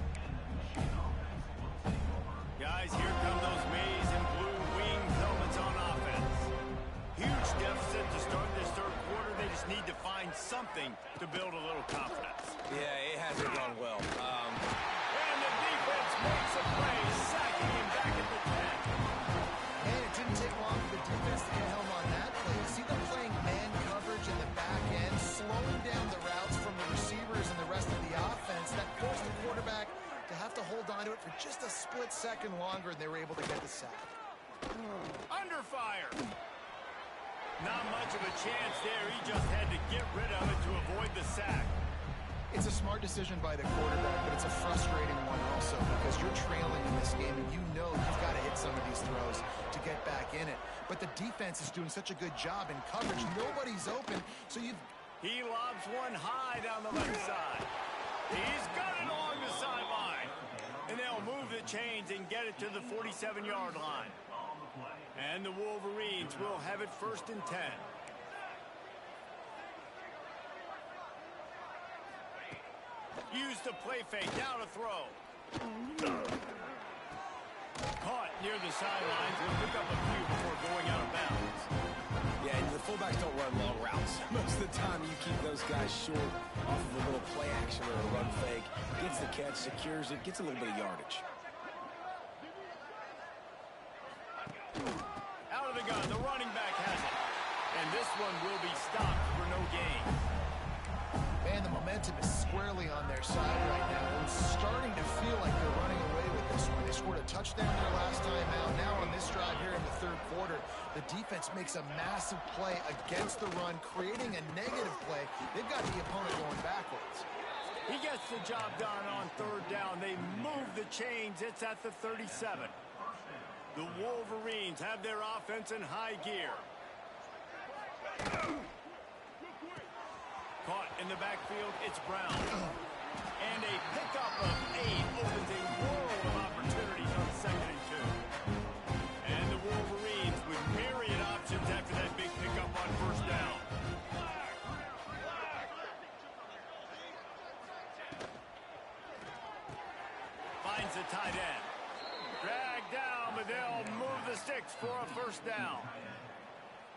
Guys, here come those maize and blue winged helmets on offense. Huge deficit to start this third quarter. They just need to find something to build a little confidence. Yeah, it hasn't gone well. And the defense makes a play, sacking him back at the 10. And it didn't take long for the defense to get home on that play. You see them playing man coverage in the back end, slowing down the routes from the receivers and the rest of the offense. That forced the quarterback to have to hold on to it for just a split second longer, and they were able to get the sack. Under fire. Not much of a chance there. He just had to get rid of it to avoid the sack. It's a smart decision by the quarterback, but it's a frustrating one also because you're trailing in this game and you know you've got to hit some of these throws to get back in it. But the defense is doing such a good job in coverage. Nobody's open, so you've... He lobs one high down the left side. He's got it along the sideline. And they'll move the chains and get it to the 47-yard line. And the Wolverines will have it 1st and 10. Use the play fake, now to throw. Caught near the sidelines. He'll pick up a few before going out of bounds. Yeah, the fullbacks don't run long routes. Most of the time, you keep those guys short off of a little play action or a run fake. Gets the catch, secures it, gets a little bit of yardage. Out of the gun, the running back has it. And this one will be stopped for no gain. Man, the momentum is squarely on their side right now. It's starting to feel like they're running away with this one. They scored a touchdown their last time out. Now on this drive here in the third quarter, the defense makes a massive play against the run, creating a negative play. They've got the opponent going backwards. He gets the job done on third down. They move the chains. It's at the 37. The Wolverines have their offense in high gear. Caught in the backfield, it's Brown. And a pickup of 8 opens a world of opportunities on 2nd and 2. And the Wolverines with myriad options after that big pickup on 1st down. Finds the tight end. Dragged down, but they'll move the sticks for a 1st down.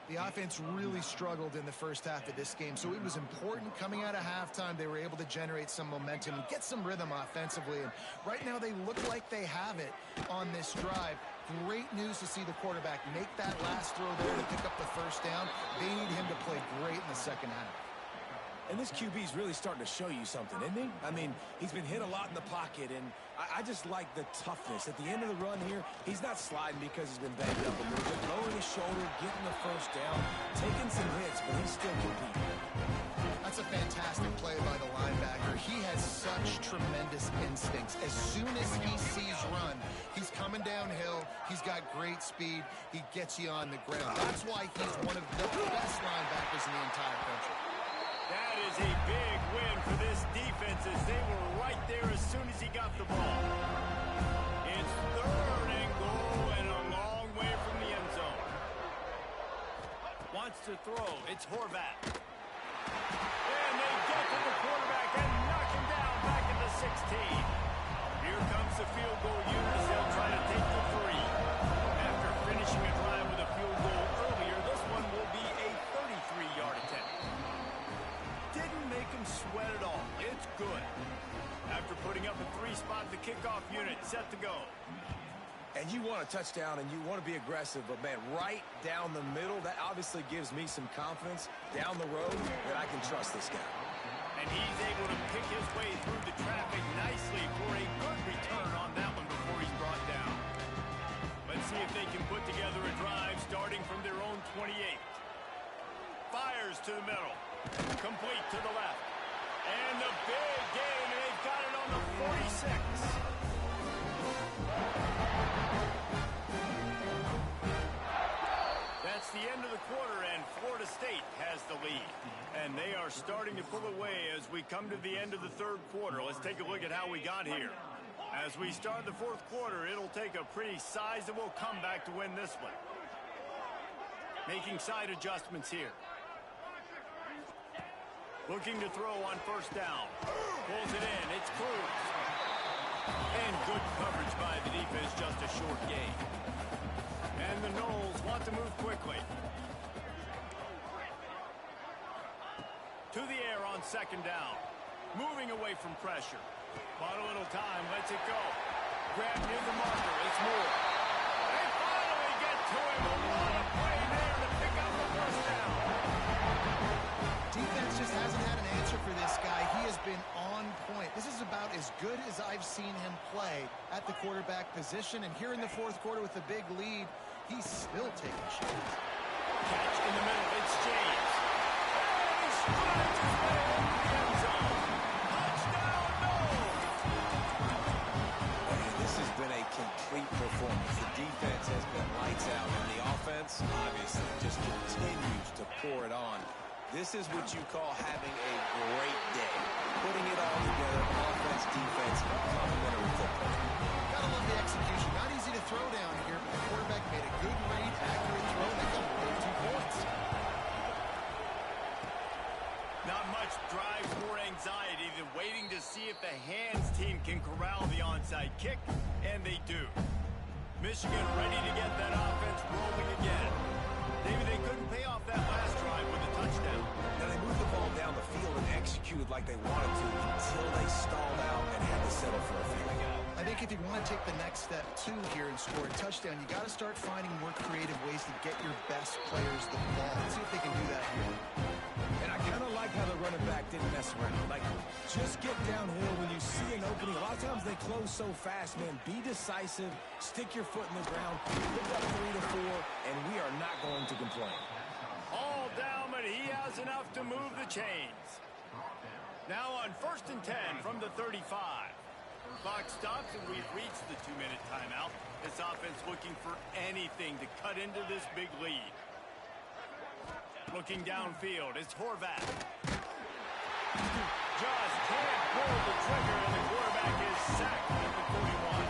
The offense really struggled in the first half of this game, so it was important coming out of halftime. They were able to generate some momentum and get some rhythm offensively. And right now they look like they have it on this drive. Great news to see the quarterback make that last throw there to pick up the 1st down. They need him to play great in the second half. And this QB is really starting to show you something, isn't he? I mean, he's been hit a lot in the pocket, and I just like the toughness. At the end of the run here, he's not sliding because he's been banged up a little bit. Lowering his shoulder, getting the 1st down, taking some hits, but he's still competing. That's a fantastic play by the linebacker. He has such tremendous instincts. As soon as he sees run, he's coming downhill. He's got great speed. He gets you on the ground. That's why he's one of the best linebackers in the entire country. That is a big win for this defense as they were right there as soon as he got the ball. It's 3rd and goal and a long way from the end zone. Wants to throw. It's Horvat. And they get to the quarterback and knock him down back at the 16. Here comes the field goal unit as they'll try to take the 3. After finishing a drive with a field goal earlier, this one will be a 33-yard attempt. Didn't make him sweat at all. It's good. After putting up a 3 spot, the kickoff unit set to go. And you want a touchdown and you want to be aggressive, but man, right down the middle, that obviously gives me some confidence down the road that I can trust this guy. And he's able to pick his way through the traffic nicely for a good return on that one before he's brought down. Let's see if they can put together a drive starting from their own 28. Fires to the middle. Complete to the left. And the big game, and they've got it on the 46. That's the end of the quarter, and Florida State has the lead. And they are starting to pull away as we come to the end of the 3rd quarter. Let's take a look at how we got here. As we start the 4th quarter, it'll take a pretty sizable comeback to win this one. Making side adjustments here. Looking to throw on 1st down. Pulls it in. It's Cruz. And good coverage by the defense, just a short gain. And the Noles want to move quickly. To the air on 2nd down. Moving away from pressure. Bought a little time. Lets it go. Grab near the marker. It's Moore. They finally get to him. What a play there to pick up the 1st down. Defense just hasn't had an answer for this guy. He has been on point. This is about as good as I've seen him play at the quarterback position. And here in the 4th quarter with a big lead, he's still taking shots. Catch in the middle. It's James. And he strides his way into the end zone. Touchdown, Noles! And this has been a complete performance. The defense has been lights out, and the offense obviously just continues to pour it on. This is what you call having a great day. Putting it all together, offense, defense, complementary football. Gotta love the execution. Not easy to throw down here, but the quarterback made a good read, accurate throw, and they come away with 2 points. Not much drives more anxiety than waiting to see if the hands team can corral the onside kick, and they do. Michigan ready to get that offense rolling again. Maybe they couldn't pay off that last drive with a touchdown. Now they moved the ball down the field and executed like they wanted to until they stalled out and had to settle for a field goal. I think if you want to take the next step, too, here and score a touchdown, you got to start finding more creative ways to get your best players the ball. Let's see if they can do that here. And I kind of like how the running back didn't mess around. Like, just get downhill when you see an opening. A lot of times they close so fast, man. Be decisive. Stick your foot in the ground. Pick up 3 to 4, and we are not going to complain. All down, but he has enough to move the chains. Now on 1st and 10 from the 35. Clock stops, and we've reached the 2-minute timeout. This offense looking for anything to cut into this big lead. Looking downfield, it's Horvat. Just can't pull the trigger, and the quarterback is sacked at the 41.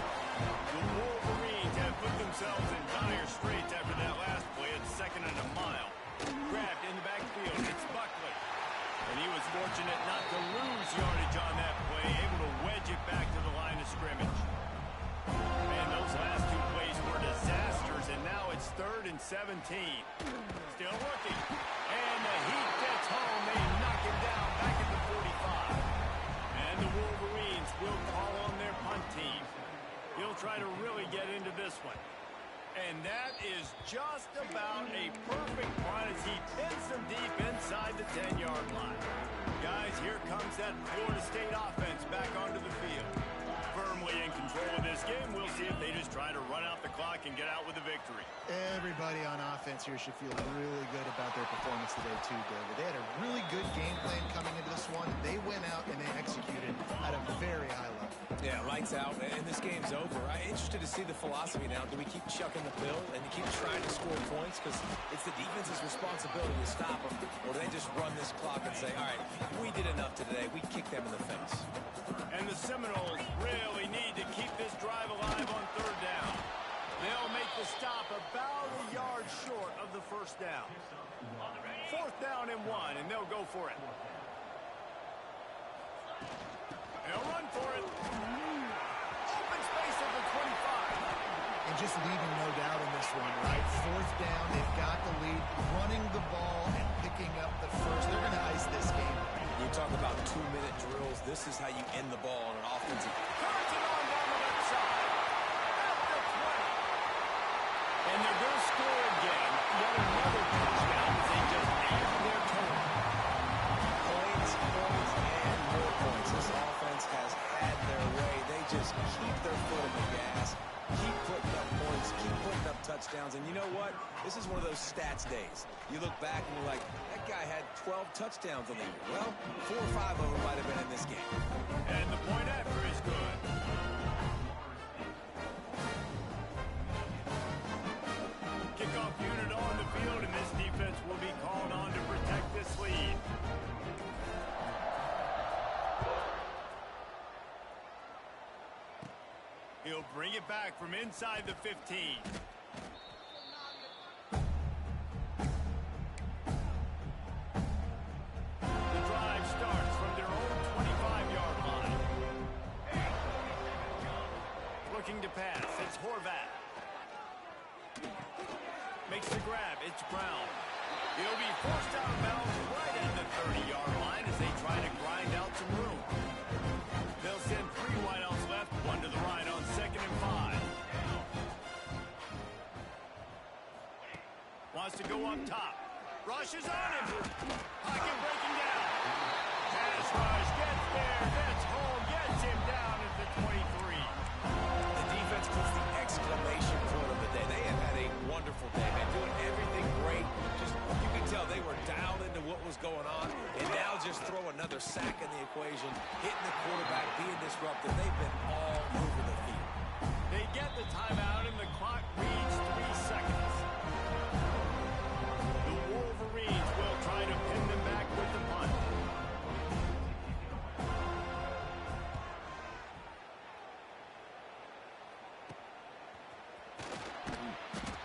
The Wolverines have put themselves in dire straits after that last play at 2nd and a mile. Grabbed in the backfield. It's Buckley. And he was fortunate not to lose yardage on that play, able to wedge it back to the line of scrimmage. Man, those last two plays were disasters, and now it's 3rd and 17. Still looking. And the heat gets home. They knock him down back at the 45. And the Wolverines will call on their punt team. He'll try to really get into this one. And that is just about a perfect punt as he pins them deep inside the 10-yard line. Guys, here comes that Florida State offense back onto the field. Firmly in control of this game. We'll see if they just try to run out the clock and get out with a victory. Everybody on offense here should feel really good about their performance today too, David. They had a really good game plan coming into this one. They went out and they executed at a very high level. Yeah, lights out, and this game's over. I'm interested to see the philosophy now. Do we keep chucking the pill and keep trying to score points? Because it's the defense's responsibility to stop them. Or do they just run this clock and say, all right, we did enough today. We kicked them in the face. And the Seminoles really need to keep this drive alive on 3rd down. They'll make the stop about a yard short of the 1st down. 4th down and 1, and they'll go for it. They'll run for it. Open space at the 25. And just leaving no doubt in this one, right? 4th down, they've got the lead, running the ball and picking up the first. They're going to ice this game. You talk about 2-minute drills. This is how you end the ball on an offensive. Curves it on down the left side. At the 20. And they're going to score again. Yet another touchdown as they just add their total. Points, and more points. This offense has had their way. They just keep their foot on the gas, keep putting up points, keep putting up touchdowns. And you know what? This is one of those stats days. You look back and you're like, that guy had 12 touchdowns on the year. Well, 4 or 5 of them might have been in this game. And the point after is good. Kickoff unit on the field, and this defense will be called on to protect this lead. He'll bring it back from inside the 15. The drive starts from their own 25-yard line. Looking to pass. It's Horvath. Makes the grab. It's Brown. He'll be forced out of bounds right at the 30-yard line as they try to grind out some room. They'll send 3 wideouts left, 1 to the right on 2nd and 5. Wants to go up top. Rushes on him. Pocket breaking down. Pass rush gets there. Gets home. Gets him down at the 23. The defense puts the exclamation point of the day. They have had a wonderful day, man. Doing everything great. Just, you can tell they were dialed into what was going on. And now just throw another sack in the equation. Hitting the quarterback, being disruptive. They've been all over the field. They get the timeout and the clock reads 3 seconds. The Wolverines will try to pin them back with the punt.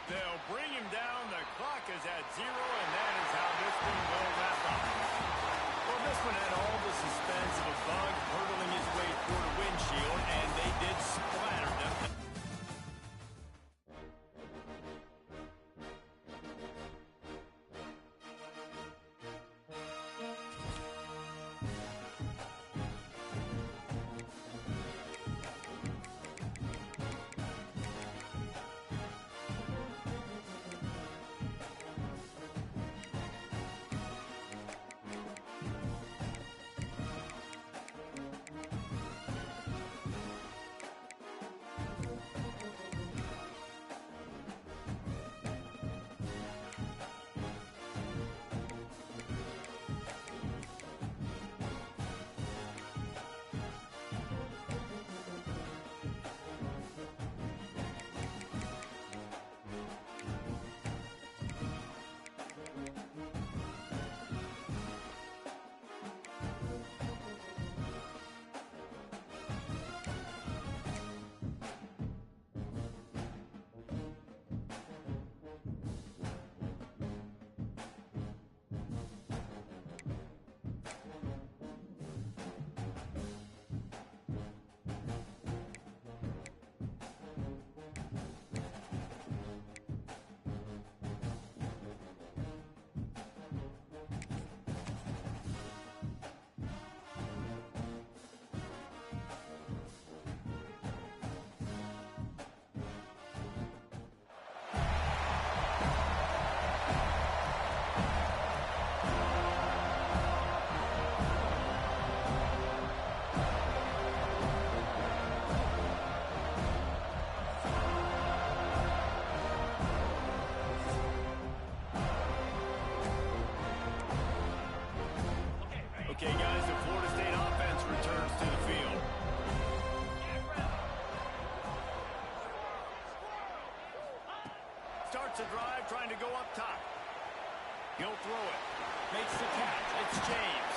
They'll bring him down. The clock is at 0, and that is how this one will wrap up. Well, this one had all the suspense of a bug hurtling his way toward a windshield, and they did splatter them. drive, trying to go up top. He'll throw it. Makes the catch. It's James.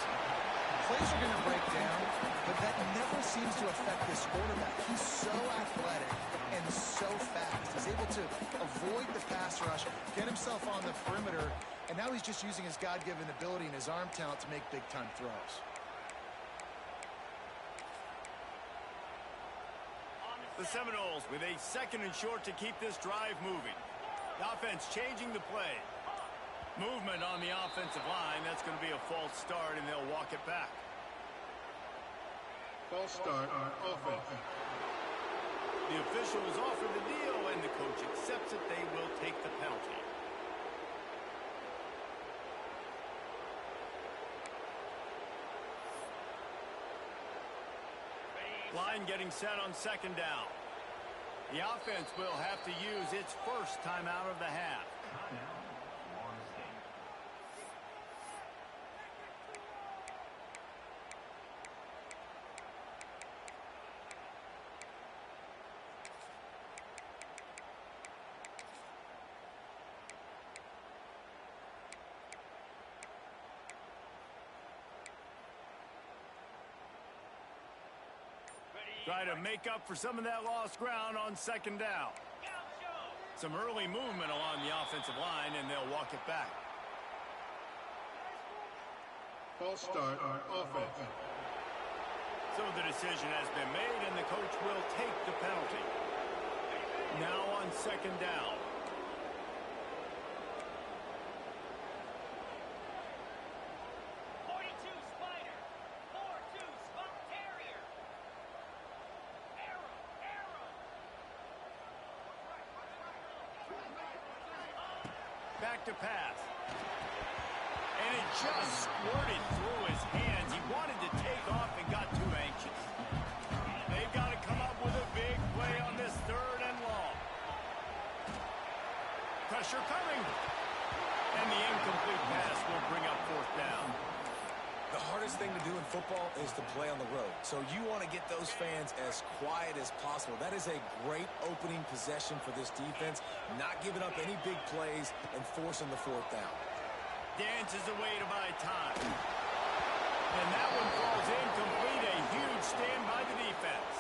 Plays are going to break down, but that never seems to affect this quarterback. He's so athletic and so fast. He's able to avoid the pass rush, get himself on the perimeter, and now he's just using his God-given ability and his arm talent to make big-time throws. The Seminoles with a 2nd and short to keep this drive moving. The offense changing the play. Movement on the offensive line. That's going to be a false start, and they'll walk it back. False start on offense. The official is offered the deal, and the coach accepts it. They will take the penalty. Line getting set on 2nd down. The offense will have to use its first timeout of the half. Try to make up for some of that lost ground on 2nd down. Some early movement along the offensive line, and they'll walk it back. False start on offense. So the decision has been made, and the coach will take the penalty. Now on 2nd down. Back to pass. And it just squirted through his hands. He wanted to take off and got too anxious. They've got to come up with a big play on this 3rd and long. Pressure coming. And the incomplete pass will bring up 4th down. The hardest thing to do in football is to play on the road. So you want to get those fans as quiet as possible. That is a great opening possession for this defense. Not giving up any big plays and forcing the 4th down. Dances away to buy time. And that one falls incomplete. A huge stand by the defense.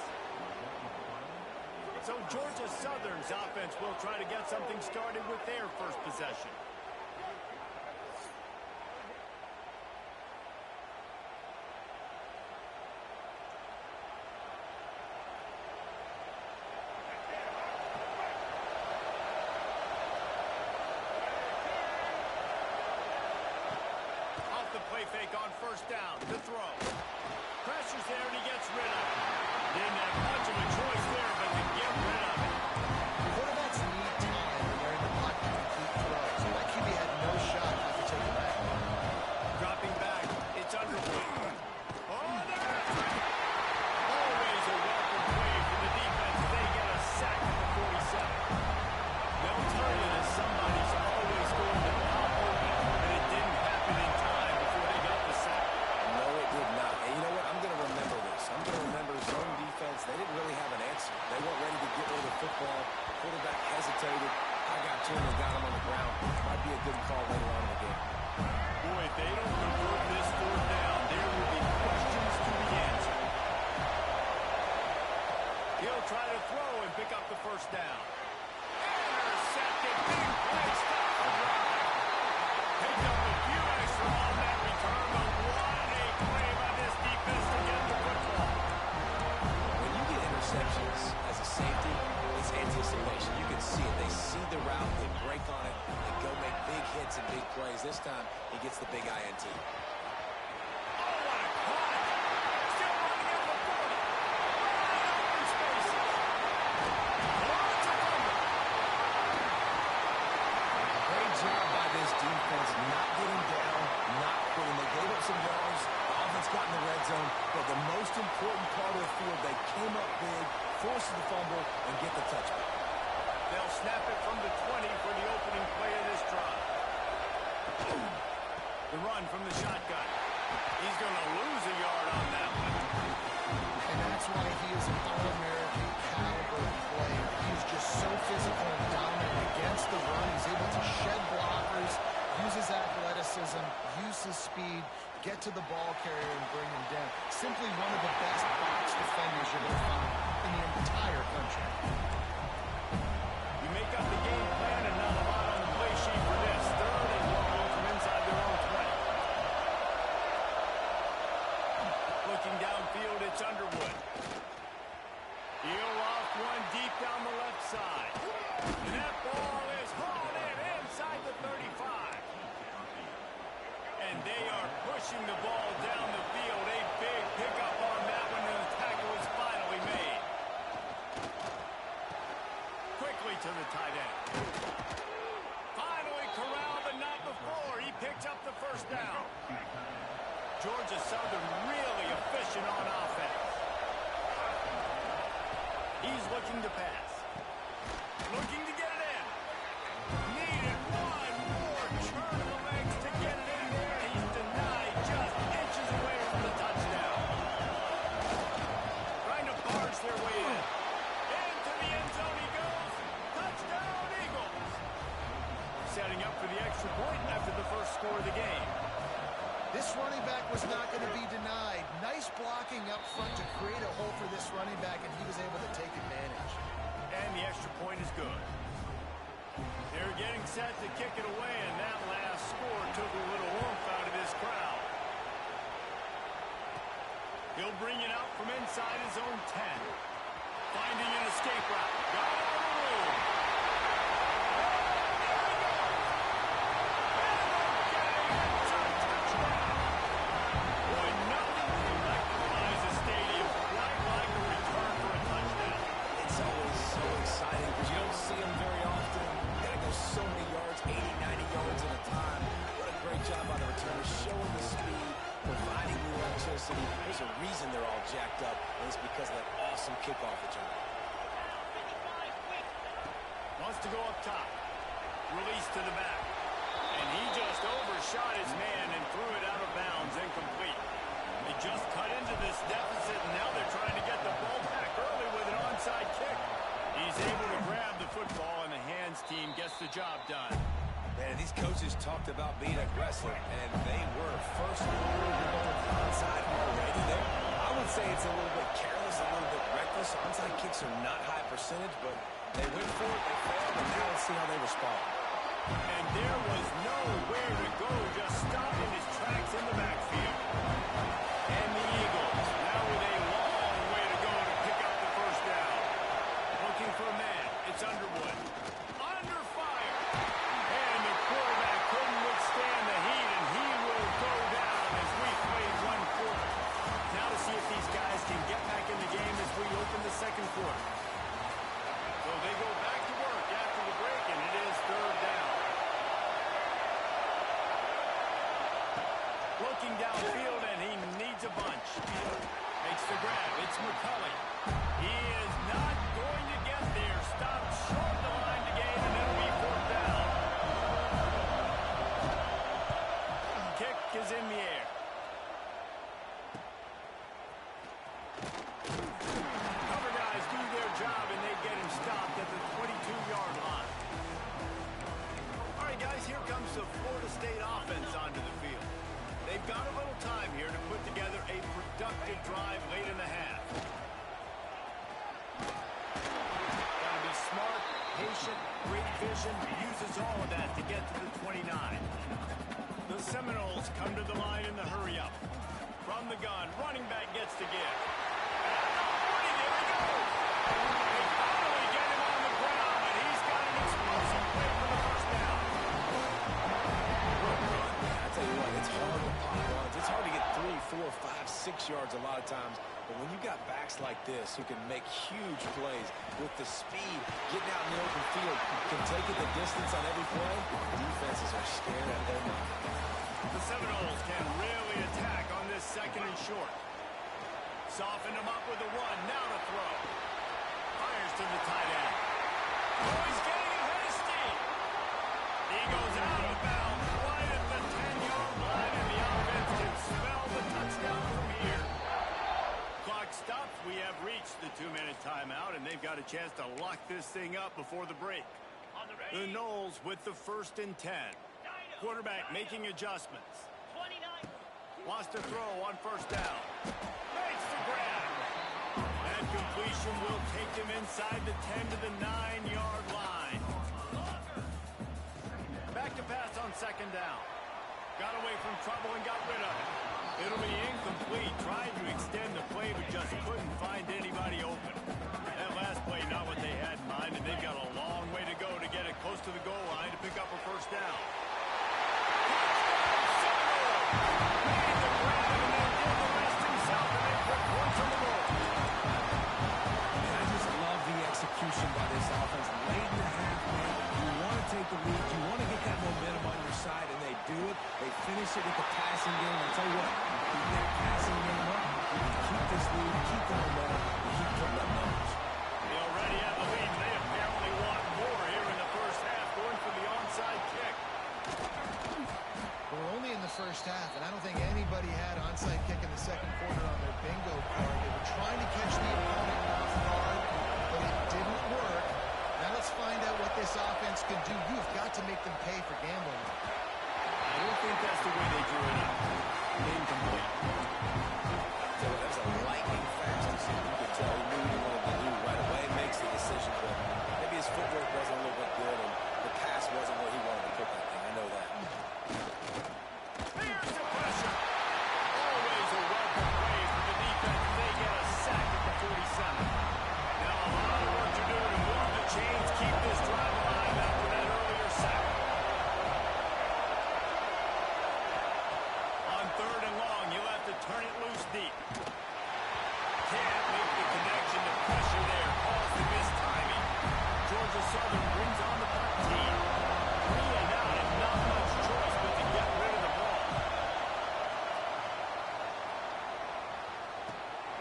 So Georgia Southern's offense will try to get something started with their first possession. Fake on 1st down. The throw. Pressure's there, and he gets rid of it. Didn't have much of a choice there, but to get rid of it. Quarterbacks need time when they're in the pocket to complete throws. So that QB had no shot after taking that. Dropping back. It's underway. Oh, there it is. Always a welcome play for the defense. They get a sack at the 47. They'll tell you that somebody's always going to pop open, but it didn't happen in time before they got the sack. No, it did not. And you know what? I'm going to remember this. I'm going to remember zone defense. They didn't really have an answer. They weren't ready to get rid of the football. Quarterback hesitated. I got to him and got him on the ground. Might be a good call later on in the game. Boy, if they don't convert this 4th down, there will be questions to be answered. He'll try to throw and pick up the 1st down. Intercepted. Big play. Stop the drive. Picked up a few extra on that return, but what a play by this defense to get the football. When you get interceptions as a safety, it's anticipation. You can see it. They see the route, they break on it, they go make big hits and big plays. This time, he gets the big INT. Oh, what a clutch. Still running at the 40. Wide open spaces. Lots of fumble. Great job by this defense, not getting down, not quitting. They gave up some yards. The offense got in the red zone, but the most important part of the field, they came up big, forced the fumble, and get the touchback. They'll snap it from the 20 for the opening play of this drive. The run from the shotgun. He's going to lose a yard on that one. And that's why he is an All-American caliber of play. He's just so physical and dominant against the run. He's able to shed blockers, use his athleticism, use his speed, get to the ball carrier and bring him down. Simply one of the best box defenders you're going to find in the entire country. You make up the game plan and not a lot on the play sheet for this. Third and long from inside their own 20. Looking downfield, it's Underwood. He'll off one deep down the left side. And that ball is hauled in inside the 35. And they are pushing the ball down the field. A big pickup on that one, and the tackle is finally made. Quickly to the tight end. Finally corralled, but not before. He picked up the first down. Georgia Southern really efficient on offense. He's looking to pass. Looking to get it in. Needed one more turn of the legs to get it in there. He's denied, just inches away from the touchdown. Trying to barge their way in. Into the end zone he goes. Touchdown, Eagles. Setting up for the extra point after the first score of the game. This running back was not going to be denied. Nice blocking up front to create a hole for this running back, and he was able to take advantage. And the extra point is good. They're getting set to kick it away, and that last score took a little oomph out of this crowd. He'll bring it out from inside his own 10. Finding an escape route. Got it on the room. There's a reason they're all jacked up, and it's because of that awesome kickoff return. Wants to go up top. Release to the back. And he just overshot his man and threw it out of bounds, incomplete. They just cut into this deficit, and now they're trying to get the ball back early with an onside kick. He's able to grab the football, and the hands team gets the job done. Man, these coaches talked about being aggressive, and they were first onside already there. I would say it's a little bit careless, a little bit reckless. Onside kicks are not high percentage, but they went for it, they failed, and now let's see how they respond. And there was nowhere to go, just stopped in his tracks in the backfield. And the Eagles, now with a long way to go to pick up the first down. Looking for a man, it's Underwood. Under fire. And the quarterback couldn't withstand the heat, and he will go down as we play one quarter. Now to see if these guys can get back in the game as we open the second quarter. So they go back to work after the break, and it is third down. Looking downfield, and he needs a bunch. Makes the grab. It's McCulley. He is not going to get there. Stopped short the line to gain, and it'll be fourth down. Kick is in the air. Cover guys do their job, and they get him stopped at the 22-yard line. All right, guys, here comes the Florida State offense onto the field. They've got a little time here to put together a productive drive late in the half. Got to be smart, patient, great vision, uses all of that to get to the 29. The Seminoles come to the line in the hurry-up. From the gun, running back gets to give. There he goes. They finally get him on the ground, and he's got an explosive play for the first down. I tell you what, it's hard to pop runs. It's hard to get 3, 4, 5, 6 yards a lot of times. But when you got backs like this who can make huge plays with the speed, getting out in the open field, can take it the distance on every play, defenses are scared out of their mind. The Seminoles can really attack on this second and short. Soften him up with a run. Now to throw. Fires to the tight end. Oh, he's getting ahead of steam. He goes out of bounds right at the 10-yard line, and the offense can spell the touchdown from here. Clock stops. We have reached the 2-minute timeout, and they've got got a chance to lock this thing up before the break. The Knowles with the 1st and 10. Quarterback making adjustments. 29. Wants to throw on 1st down. Makes the grab. That completion will take him inside the 10 to the 9-yard line. Back to pass on 2nd down. Got away from trouble and got rid of it. It'll be incomplete. Tried to extend the play, but just couldn't find anybody open. That last play, not what they had in mind, and they've got a long way to go to get it close to the goal line to pick up a 1st down. Made the grab and then did the rest himself, and they put points on the board. I just love the execution by this offense. Late in the half, man, you want to take the lead, you want to get that momentum on your side, and they do it. They finish it with the passing game. I'll tell you what, keep that passing game up, you can keep this lead, keep the momentum, and keep putting up numbers. They already have the lead, and they apparently want more here in the 1st half, going for the onside kick. We're only in the 1st half, and I don't think anybody had onside kick in the 2nd quarter on their bingo card. They were trying to catch the opponent off guard, but it didn't work. Now let's find out what this offense can do. You've got to make them pay for gambling. I don't think that's the way they drew it up. Incomplete. So that's a lightning fast decision. You could tell he knew he wanted to do right away. Makes the decision, but maybe his footwork wasn't a little bit good, and the pass wasn't where he wanted to put that thing. I know that. Here's the pressure. Always a welcome praise for the defense. They get a sack at the 47. Now a lot of work to do to move the chains, keep this drive alive after that earlier sack. On 3rd and long, you'll have to turn it loose deep. Can't make the connection to pressure there. Calls the missed timing. Georgia Southern brings on the punt team. 3 and out and not much choice but to get rid of the ball.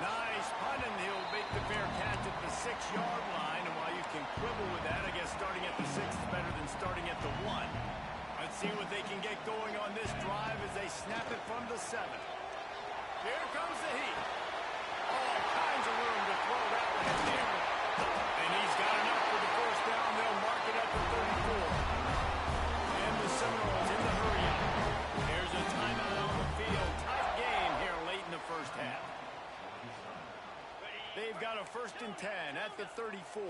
Nice punt, and he'll make the fair catch at the 6-yard line. And while you can quibble with that, I guess starting at the 6 is better than starting at the 1. Let's see what they can get going on this drive as they snap it from the 7. Here comes the heat. All kinds of room to throw that one in there. And he's got enough for the 1st down. They'll mark it at the 34. And the Seminoles in the hurry-up. Here's a timeout on the field. Tight game here late in the 1st half. They've got a 1st and 10 at the 34.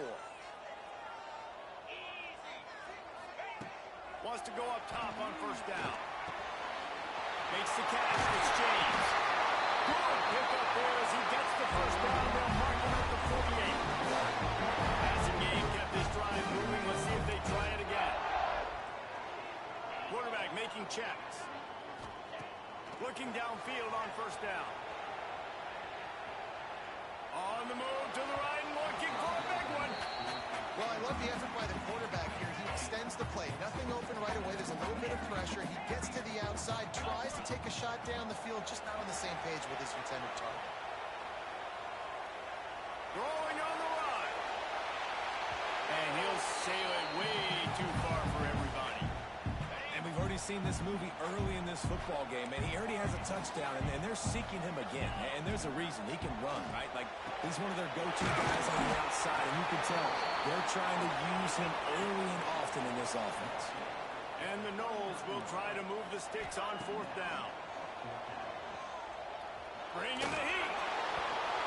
Wants to go up top on 1st down. Makes the catch. It's James. Good pick up there as he gets the 1st down. They'll mark him at the 48. Passing game kept this drive moving. Let's see if they try it again. Quarterback making checks. Looking downfield on 1st down. On the move to the right and looking for a big one. Well, I love the effort by the quarterback here. He extends the play. Nothing open right away. There's a little bit of pressure. He gets to the outside, tries to take a shot down the field, just not on the same page with his intended target. Throwing on the run. And he'll sail it way too far for everybody. And we've already seen this movie early in this football game, and he already has a touchdown, and they're seeking him again. And there's a reason. He can run, right? Like, he's one of their go-to guys on the outside, and you can tell they're trying to use him early and often in this offense. And the Knowles will try to move the sticks on 4th down. Bring in the heat.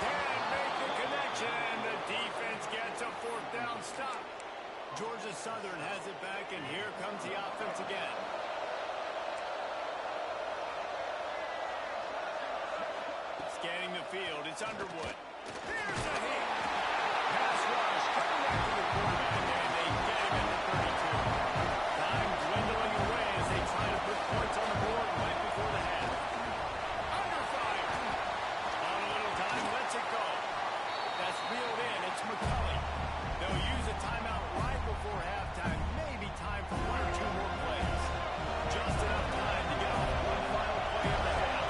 Can't make the connection, and the defense gets a 4th down stop. Georgia Southern has it back, and here comes the offense again. Scanning the field, it's Underwood. Here's a hit. Pass rush, coming after the quarterback, and they get him at the 32. Time dwindling away as they try to put points on the board right before the half. Under fire. On a little time, lets it go. That's reeled in, it's McCulley. They'll use a timeout right before halftime. Maybe time for 1 or 2 more plays. Just enough time to get off one final play of the half.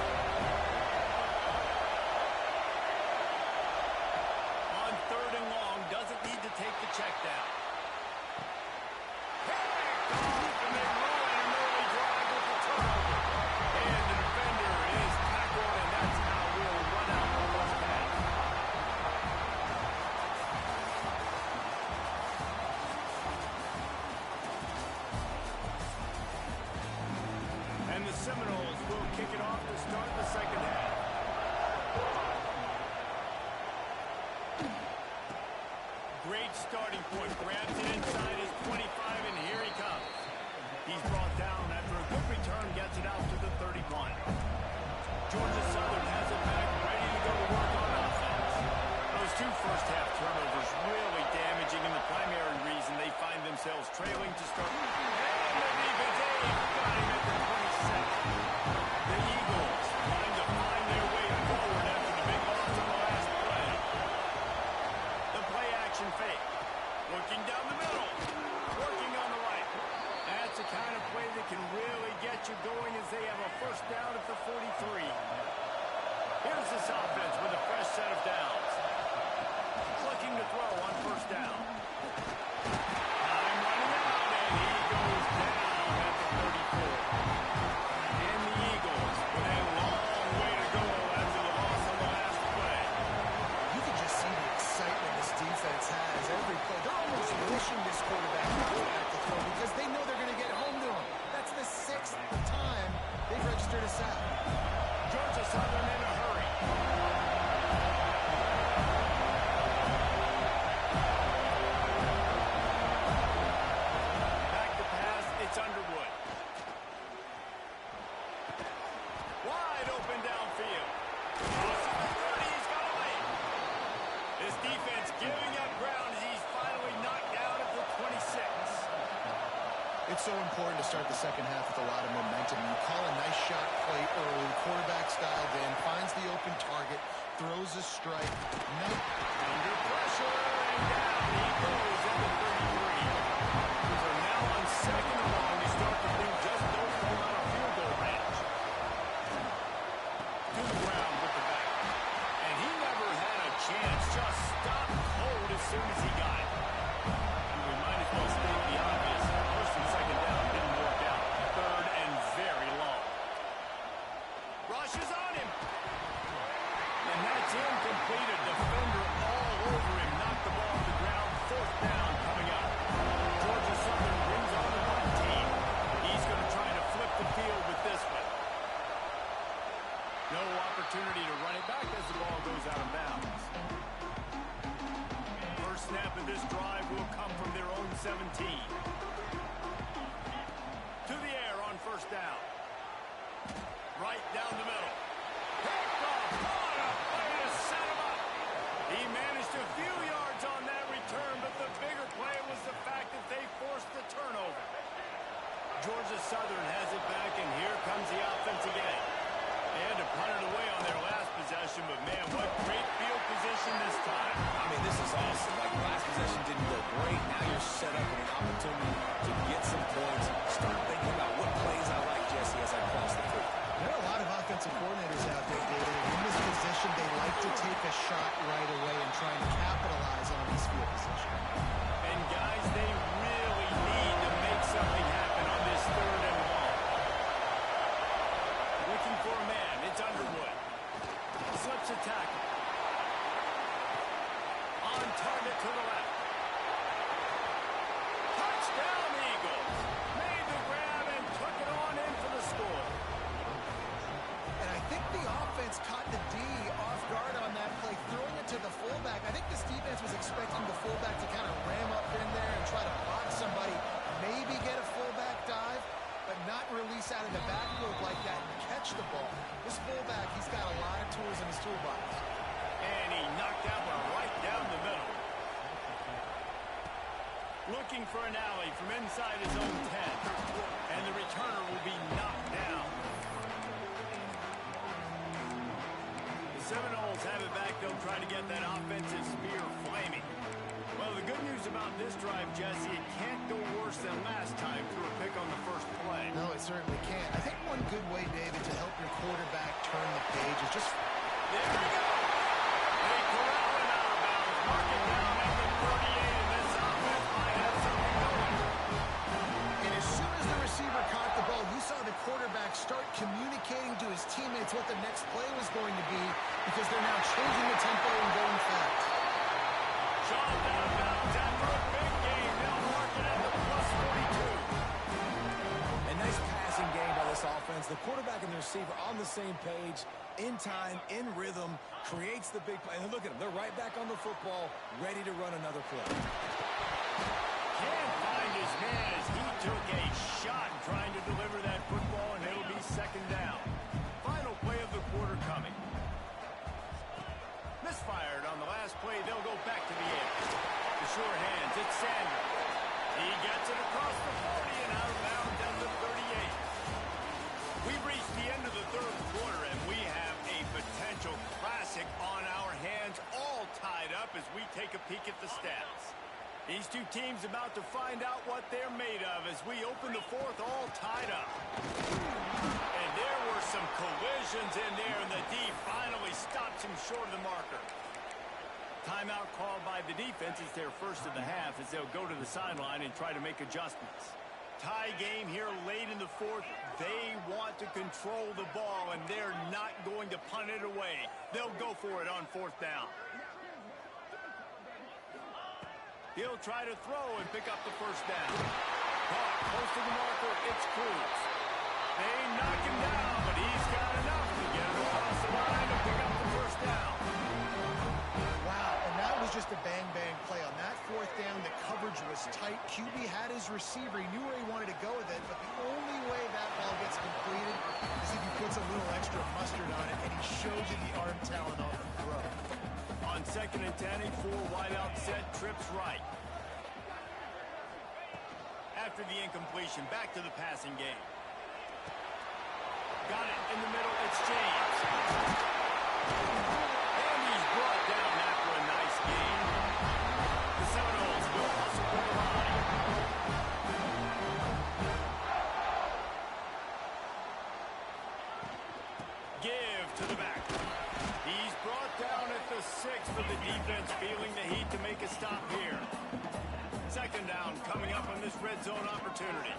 kick it off to start the second half. Great starting point. Grabs it inside his 25, and here he comes. He's brought down after a good return, gets it out to the 31. Georgia Southern has it back, ready to go to work on offense. Those two first-half turnovers really damaging, and the primary reason they find themselves trailing to start. And the defense, got him at the 22nd. The Eagles trying to find their way forward after the big loss on the last play. The play-action fake. Looking down the middle. Working on the right. That's the kind of play that can really get you going as they have a first down at the 43. Here's this offense with a fresh set of downs. Looking to throw on first down. Time running out, and he goes down at the 34. And the Eagles with a long way to go after the loss on the last play. You can just see the excitement this defense has every play. They're almost wishing this quarterback goes back to throw because they know they're going to get home to him. That's the 6th time they've registered a sack. Georgia Southern in a hurry. Back to pass, it's Underwood. Wide open downfield. Crosses the 30, he's got away. This defense giving up ground as he's finally knocked down at the 26. It's so important to start the second half with a lot of momentum. You call a nice shot play early, quarterback styled in, finds the open target, throws a strike. Under pressure, and down he goes at the 33. So now on second and long, they start to think just don't come out of field goal range. To the ground with the back. And he never had a chance, just stopped cold as soon as he got it. And we might as well state the obvious. First and second down didn't work out. Third and very long. Rushes on him. And that's incomplete. A defender all over him. Knocked the ball off the ground. Fourth down coming up. Georgia Southern brings on the punt team. He's going to try to flip the field with this one. No opportunity to run it back as the ball goes out of bounds. First snap of this drive will come from their own 17. To the air on first down. Right down the middle. Picked off. What a play to set him up. He managed a few yards on that return, but the bigger play was the fact that they forced the turnover. Georgia Southern has it back, and here comes the offense again. They had to punt it away on their last possession, but man, what great field position this time. I mean, this is awesome. Like, last possession didn't go great. Now you're set up with an opportunity to get some points. Start thinking about what plays I like, Jesse, as I cross the field. There are a lot of offensive coordinators out there, David. In this position, they like to take a shot right away and try and capitalize on this field position. And guys, they really need to make something happen on this third and long. Looking for a man. It's Underwood. Slips a tackle. On target to the left. Touchdown, Eagles. Made the grab and took it on in for the score. And I think the offense caught the D off guard on that play, throwing it to the fullback. I think this defense was expecting the fullback to kind of ram up in there and try to block somebody, maybe get a fullback dive, but not release out of the backfield like that and catch the ball. This fullback, he's got a lot of tools in his toolbox. And he knocked that one right down the middle. Looking for an alley from inside his own 10. And the returner will be knocked down. The Seminoles have it back. They'll try to get that offensive spear flaming. Well, the good news about this drive, Jesse, it can't go worse than last time through a pick on the first play. No, it certainly can't. I think one good way, David, to help your quarterback turn the page is just... There we go. They corral him out of bounds. Mark it down at the 38, and this offense might have something going. And as soon as the receiver caught the ball, you saw the quarterback start communicating to his teammates what the next play was going to be because they're now changing the tempo and going fast. Shoved out of bounds after a big game. They'll mark it at the +42. A nice passing game by this offense. the quarterback and the receiver on the same page, in time, in rhythm, creates the big play. And look at them. They're right back on the football, ready to run another play. Can't find his man as he took a shot trying to deliver that football, and it'll be second down. Final play of the quarter coming. Misfired on the last play. They'll go back to the edge. The sure hands. It's Sanders. He gets it across the 40 and out of bounds down to 38. We've reached the end of the third quarter, and we have a potential classic on our hands, all tied up as we take a peek at the stats. These two teams about to find out what they're made of as we open the fourth, all tied up. And there were some collisions in there, and the D finally stops him short of the marker. Timeout called by the defense is their first of the half as they'll go to the sideline and try to make adjustments. Tie game here late in the fourth. They want to control the ball, and they're not going to punt it away. They'll go for it on fourth down. He'll try to throw and pick up the first down. Caught close to the marker. It's Cruz. They knock him down, but he's got enough to get him across the line and pick up the first down. Wow, and that was just a bang-bang play. On that fourth down, the coverage was tight. QB had his receiver. He knew where he wanted to go with it, but the only way that ball gets completed is if he puts a little extra mustard on it, and he shows you the arm talent on the throw. On second and 10, a four-wide-out set, trips right. After the incompletion, back to the passing game. Got it in the middle, it's James. And he's brought down after a nice game. The Seminoles will hustle for the line. Give to the back. He's brought down at the 6 for the defense, feeling the heat to make a stop here. Second down coming up on this red zone opportunity.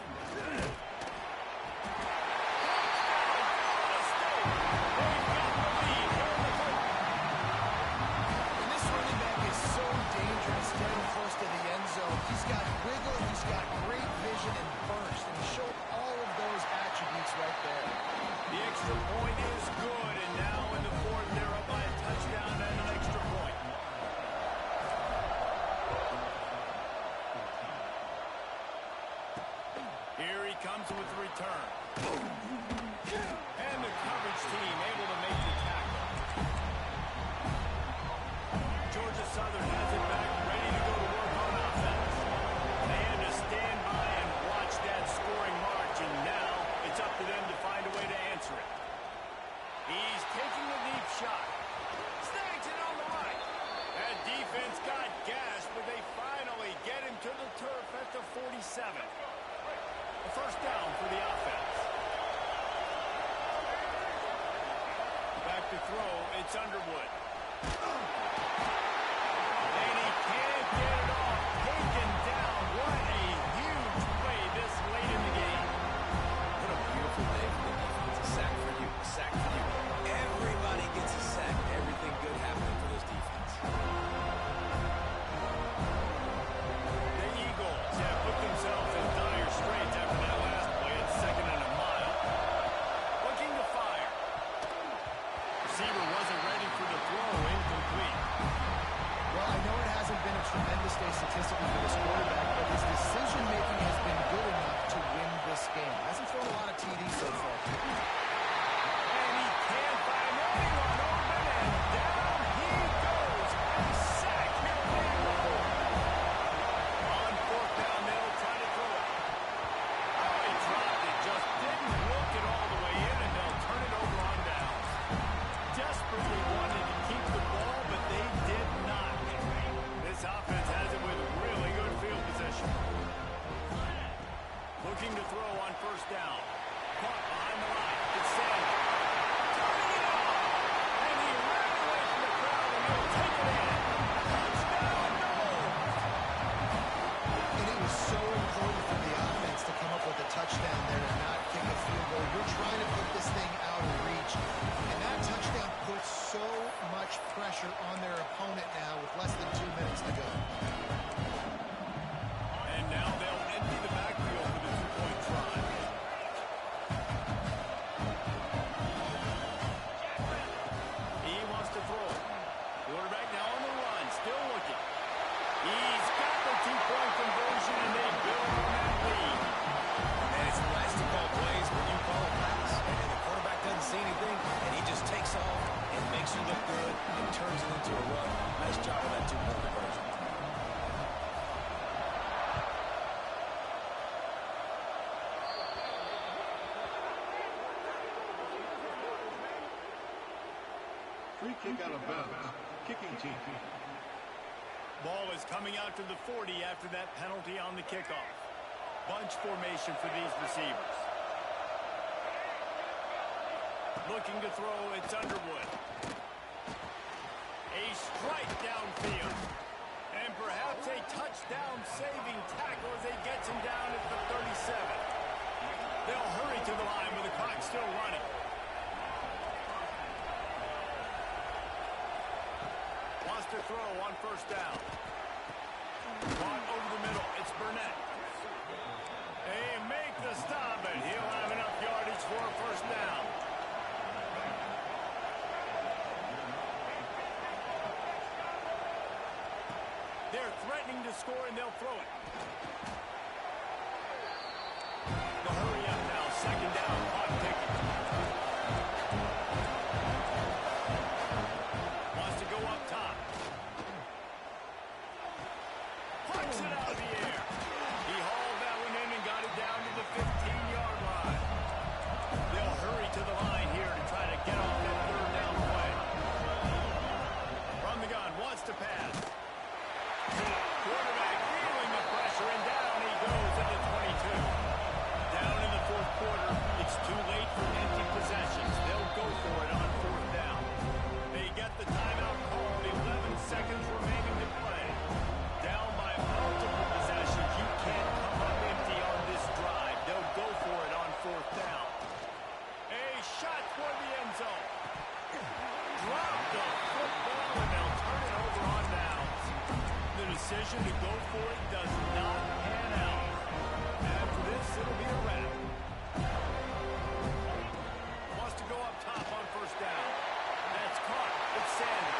And this running back is so dangerous getting close to the end zone. He's got wiggle, he's got great vision and burst, and he showed all of those attributes right there. The extra point is good, and now in the fourth, they're up by a touchdown and an extra point. Here he comes with the return. And the coverage team able to make the tackle. Georgia Southern has it back, ready to go to work on offense. They had to stand by and watch that scoring march, and now it's up to them to find a way to answer it. He's taking a deep shot. Snags it on the right. That defense got gas, but they finally get him to the turf at the 47. A first down for the offense. Back to throw, it's Underwood. And he can't get it off. Taken down. What a huge play this late in the game. What a beautiful day for the defense. A sack for you. A sack for you. Everybody gets a sack. Everything good happening for this defense. The Eagles have put themselves in dire straits after that last play. It's second and a mile. Looking to fire. Receiver wasn't ready for the throw. Incomplete. Well, I know it hasn't been a tremendous day statistically for this quarterback, but his decision-making has been good enough to win this game. Hasn't thrown a lot of TDs so far. And he can't find anyone open, and down he goes. A sack here late in the fourth. On fourth down, they'll try to throw it. Oh, he dropped it. Just didn't look it all the way in, and they'll turn it over on downs. Desperately wanted to keep the ball, but they did not. This offense has it with really good field position. Looking to throw on first down. Caught behind the line. It's Sanders. Turning it on. And he ran away from the crowd, and he'll take it in. Touchdown, Noles. And it was so important for the offense to come up with a touchdown there and not kick a field goal. You're trying to put this thing out of reach. And that touchdown puts so much pressure on their opponent now with less than 2 minutes to go. And now they'll empty the backfield for the two-point try. Free kick out of bounds. Kicking team. Ball is coming out to the 40 after that penalty on the kickoff. Bunch formation for these receivers. Looking to throw, it's Underwood. A strike downfield. And perhaps a touchdown-saving tackle as he gets him down at the 37. They'll hurry to the line with the clock still running. Wants to throw on first down. Brought over the middle. It's Burnett. They make the stop, and he'll have enough yardage for a first down. They're threatening to score, and they'll throw it. The hurry up now. Second down. Clock ticking. Wants to go up top. Punch it out of the air. He hauled that one in and got it down to the 15-yard line. They'll hurry to the line here to try to get off that third down play. From the gun, wants to pass. Quarterback feeling the pressure, and down he goes at the 22. Down in the fourth quarter, it's too late for empty possessions. They'll go for it on fourth down. They get the timeout called, 11 seconds remaining to play. Down by multiple possessions, you can't come up empty on this drive. They'll go for it on fourth down. A shot toward the end zone. Drop the football, and they'll turn it over on downs. The decision to go for it does not pan out. After this, it'll be a wrap. Wants to go up top on first down. That's caught. It's Sanders.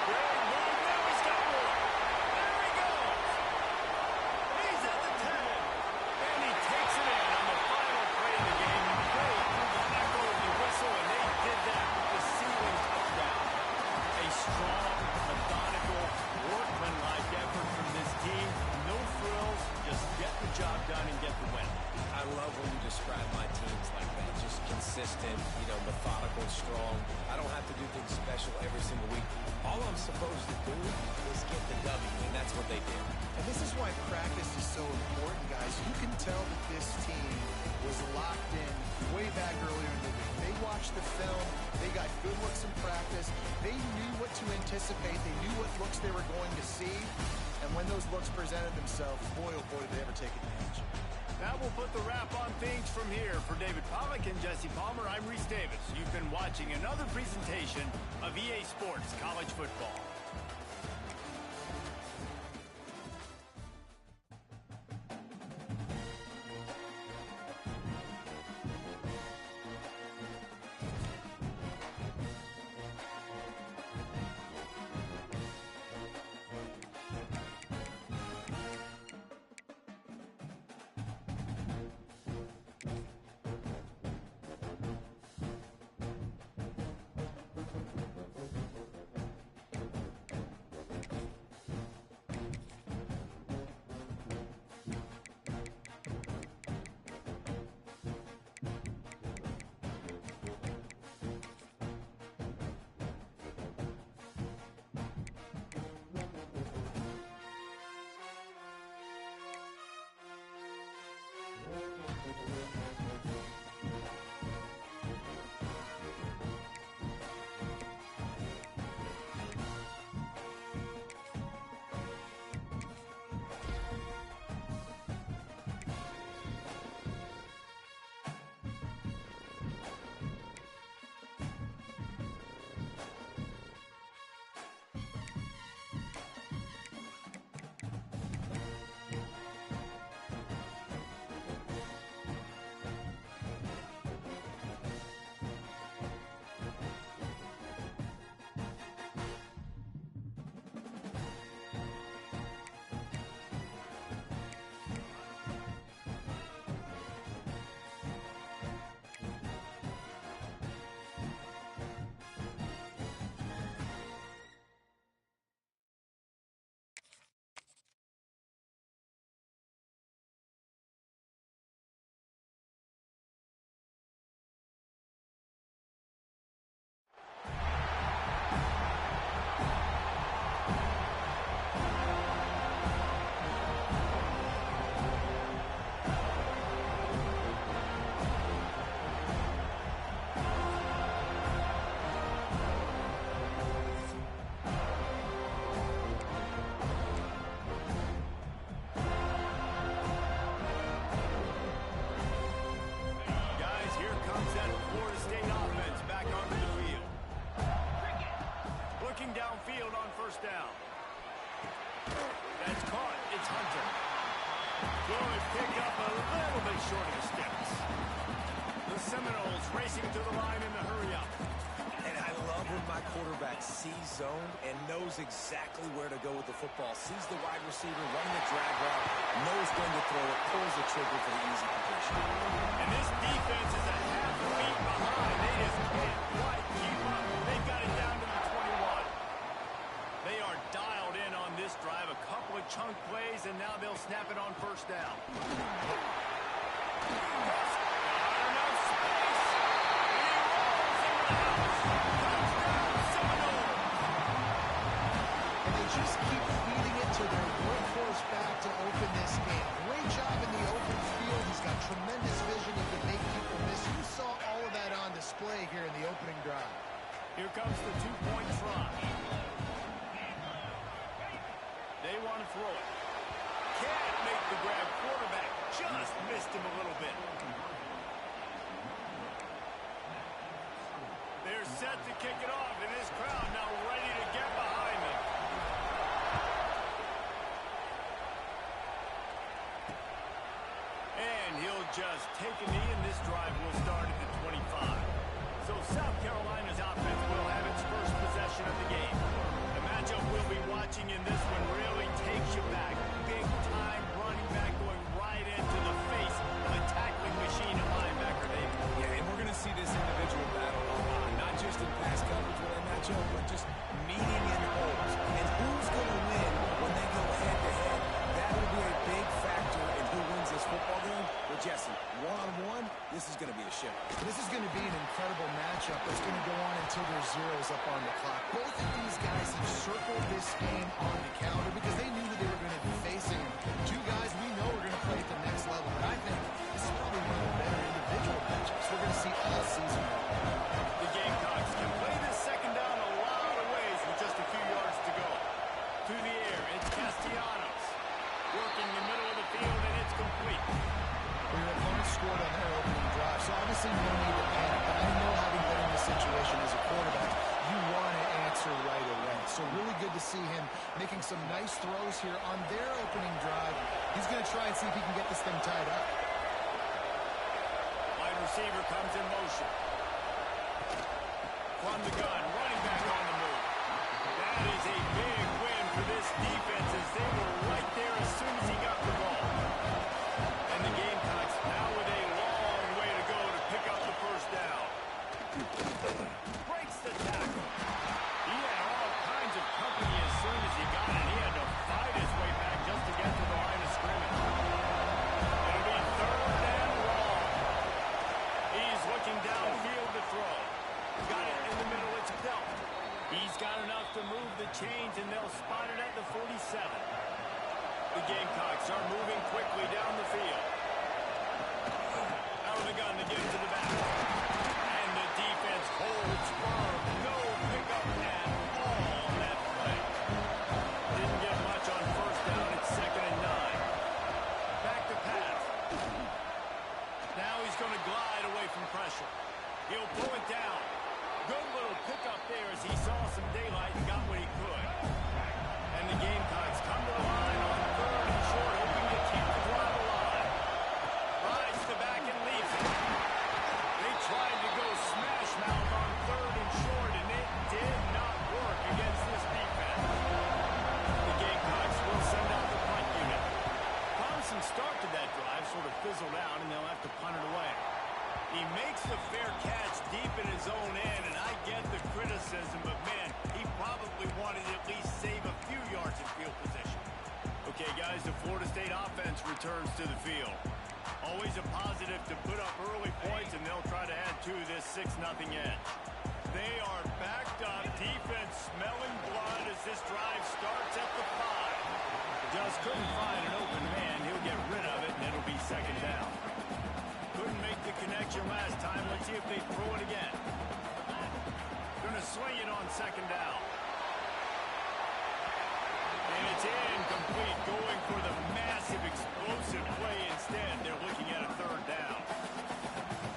Great move. Now he's got more. There he goes. He's at the 10. And he takes it in on the final play of the game. Great through the echo of the whistle, and they did that with the ceiling touchdown. A strong, methodical, workmanlike effort from this team. No frills, just get the job done and get the win. I love when you describe my teams like that. Just consistent, methodical, strong. I don't have to do things special every single week. All I'm supposed to do is get the W, and that's what they did. And this is why practice is so important, guys. You can tell that this team was locked in way back earlier in the week. They watched the film. They got good looks in practice. They knew what to anticipate. They knew what looks they were going to see. And when those looks presented themselves, boy, oh boy, did they ever take advantage. That will put the wrap on things from here. For David Pollack and Jesse Palmer, I'm Reese Davis. You've been watching another presentation of EA Sports College Football. pick up a little bit short of the sticks. The Seminoles racing to the line in the hurry-up. And I love when my quarterback sees zone and knows exactly where to go with the football. Sees the wide receiver running the drag route, knows when to throw it, pulls the trigger for the easy completion. And this defense is a half a beat behind. They just can't quite keep up. They've got it down to the 21. They are dialed in on this drive. A couple of chunk plays, and now they'll snap it on first down. Just keep feeding it to their workhorse back to open this game. Great job in the open field. He's got tremendous vision. He can make people miss. You saw all of that on display here in the opening drive. Here comes the two-point try. They want to throw it. Can't make the grab. Quarterback just missed him a little bit. They're set to kick it off, and this crowd now ready to get behind them. And he'll just take a knee, and this drive will start at the 25. So South Carolina's offense will have its first possession of the game. The matchup we'll be watching in this one really takes you back. Big-time running back going right into the face of a tackling machine, a linebacker, David. Yeah, and we're going to see this individual battle a lot, not just in pass coverage when they match up, but just meeting in holes. And who's going to win when they go head-to-head? That will be a big factor in who wins this football game. But Jesse, one-on-one, this is going to be a show. This is going to be an incredible matchup that's going to go on until there's zeros up on the clock. Both of these guys have circled this game on the calendar because they knew that they were going to be facing him. Two guys we know are going to play at the next level. But I think this is probably one of the better individual matchups we're going to see all season. The Gamecocks can play this second down a lot of ways with just a few yards to go. To the air, it's Castellanos. Working the middle of the field, and it's complete. Well, your opponent scored on their opening drive, so obviously no need to panic. But I know, having been in this situation as a quarterback, you want to answer right away. So really good to see him making some nice throws here on their opening drive. He's going to try and see if he can get this thing tied up. Wide receiver comes in motion. From the gun, running back on the move. That is a big win for this defense as they were right there as soon as he got the ball. And the Gamecocks now with a long way to go to pick up the first down. Breaks the tackle. He had all kinds of company as soon as he got it. He had to fight his way back just to get to the line of scrimmage. It'll be third and long. He's looking downfield to throw. Got it in the middle. It's Belt. He's got enough to move the chains, and they'll spot it at the 47. The Gamecocks are moving quickly down the field. Out of the gun to get to the back. And the defense holds firm. No pickup at all on that play. Didn't get much on first down. It's 2nd and 9. Back to pass. Now he's going to glide away from pressure. He'll pull it down. Good little pickup there as he saw some daylight and got what he could. And the Gamecocks come to the line on 3rd and short, hoping to keep the drive alive. Rides the back and leaves it. They tried to go smash mouth on 3rd and short, and it did not work against this defense. The Gamecocks will send out the punt unit. Promising start to that drive, sort of fizzled out, and they'll have to punt it away. He makes the fair catch deep in his own end, and I get the criticism, but man, he probably wanted to at least save a few yards in field position. Okay, guys, the Florida State offense returns to the field. Always a positive to put up early points, and they'll try to add to this 6-0 edge. They are backed up, defense smelling blood as this drive starts at the 5. Just couldn't find an open man. He'll get rid of it, and it'll be 2nd down. Couldn't make the connection last time. Let's see if they throw it again. Going to swing it on 2nd down. And it's incomplete, going for the massive explosive play instead. They're looking at a 3rd down.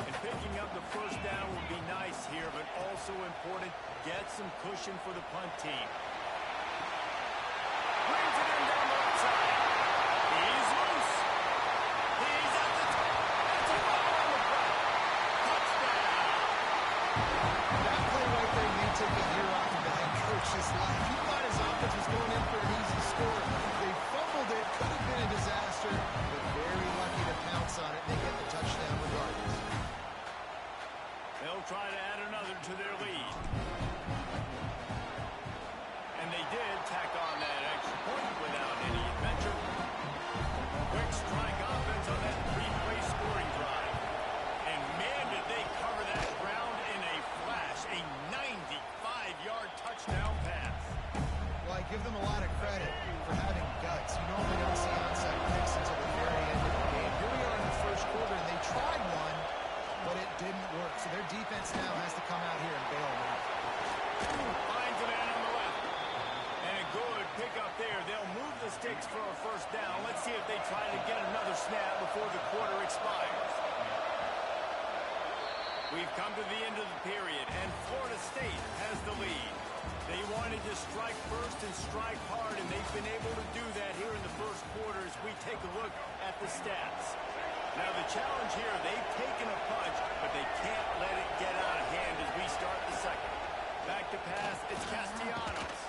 And picking up the first down would be nice here, but also important, get some cushion for the punt team. Brings it in down the right side. He's loose. take a year off of the head coach's life. He thought his offense was going in for an easy score. They fumbled it. Could have been a disaster, but very lucky to pounce on it. They get the touchdown regardless. They'll try to add another to their lead. And they did tack on that extra point without any adventure. Quick strike offense on that three-play scoring drive. And man, did they cover that ground in a flash. A 95-yard touchdown pass. Well, I give them a lot of credit for having guts. You normally don't see onside kicks until the very end of the game. Here we are in the first quarter, and they tried one, but it didn't work. So their defense now has to come out here and bail them out. Finds a man on the left. And a good pickup there. They'll move the sticks for a first down. Let's see if they try to get another snap before the quarter expires. We've come to the end of the period, and Florida State has the lead. They wanted to strike first and strike hard, and they've been able to do that here in the first quarter as we take a look at the stats. Now the challenge here, they've taken a punch, but they can't let it get out of hand as we start the second. Back to pass, it's Castellanos.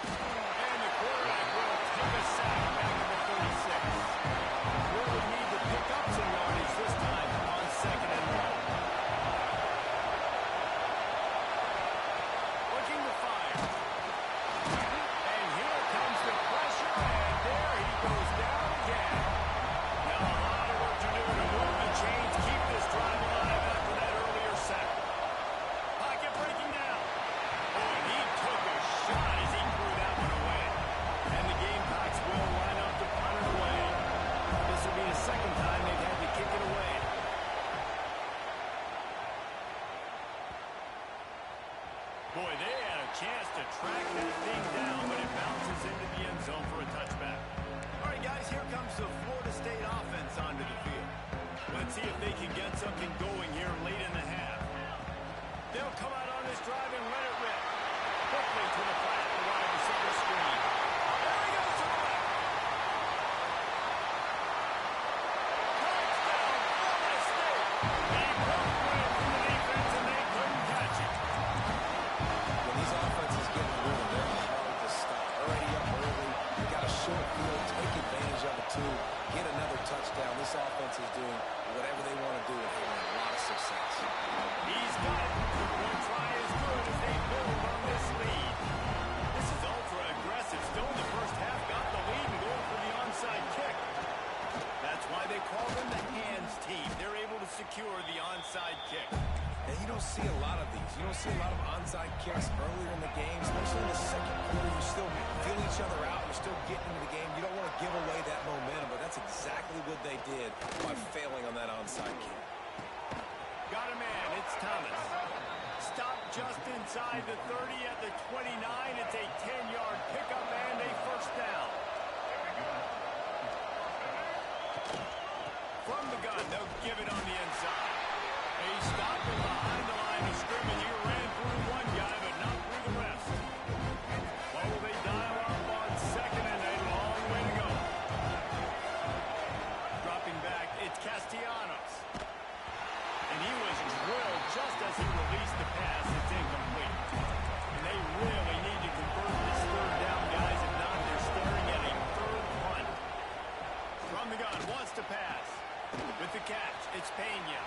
And the quarterback will take a sack back to the 36. Will need to pick up some yardage this time on 2nd and 1. Looking to fire. And here comes the pressure, and there he goes down again. Now a lot of work to do to move the chains, keep this drive alive after that earlier sack. Pocket breaking down. Oh, and he took a shot as he threw that one away. And the Gamecocks will line up to punt it away. This will be the second time they've had to kick it away. Boy, they had a chance to track that thing down, but it bounces into the end zone for a touchback. All right, guys, here comes the Florida State offense onto the field. Let's see if they can get something going here late in the half. They'll come out on this drive and let it rip. Quickly to the flat, the wide receiver screen. There he goes to the left. Touchdown, Florida State. They broke away from the defense, and they couldn't catch it. When these offenses get in rhythm, they're hard to stop. Already up early, you got a short field, take advantage of it too, get another touchdown. This offense is doing whatever they want to do and having a lot of success. He's got it. One try is good as they build on this lead. This is ultra aggressive. Still in the first half, got the lead and going for the onside kick. That's why they call them the hands team. They're able to secure the onside kick. And you don't see a lot of these. You don't see a lot of onside kicks earlier in the game, especially in the second quarter. You still feel each other out. You're still getting into the game. You don't want to give away that momentum, but that's exactly what they did by failing on that onside kick. Got a man. It's Thomas. Stopped just inside the 30 at the 29. It's a 10-yard pickup and a first down. From the gun, they'll give it on the inside. He stopped it behind the line of scrimmage. He ran through one guy, but not through the rest. What will they dial up on second and a long way to go? Dropping back, it's Castellanos. And he was drilled just as he released the pass. It's incomplete. And they really need to convert this third down, guys. If not, they're staring at a third punt. From the gun, wants to pass. With the catch, it's Pena.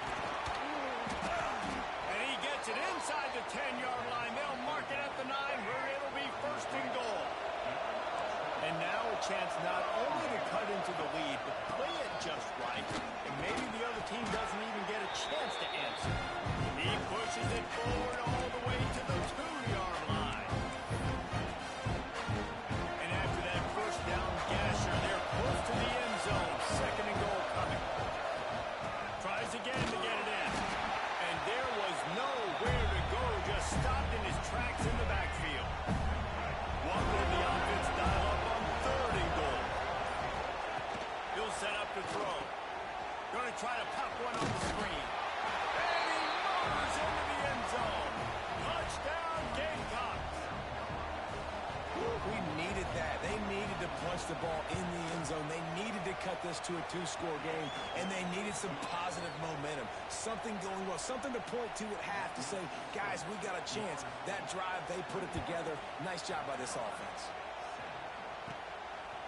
And he gets it inside the 10-yard line. They'll mark it at the 9, where it'll be first and goal. And now a chance not only to cut into the lead, but play it just right. And maybe the other team doesn't even get a chance to answer. He pushes it forward all the way to the 2-yard line. And after that first down gasher, they're close to the end zone. Second and goal coming. Tries again to get it in. And there was nowhere to go. Just stopped in his tracks in the backfield. What will the offense dial up on third and goal? He'll set up to throw. Going to try to pop one on the screen. that. They needed to punch the ball in the end zone. They needed to cut this to a 2-score game, and they needed some positive momentum. Something going well, something to point to at half to say, guys, we got a chance. That drive, they put it together. Nice job by this offense.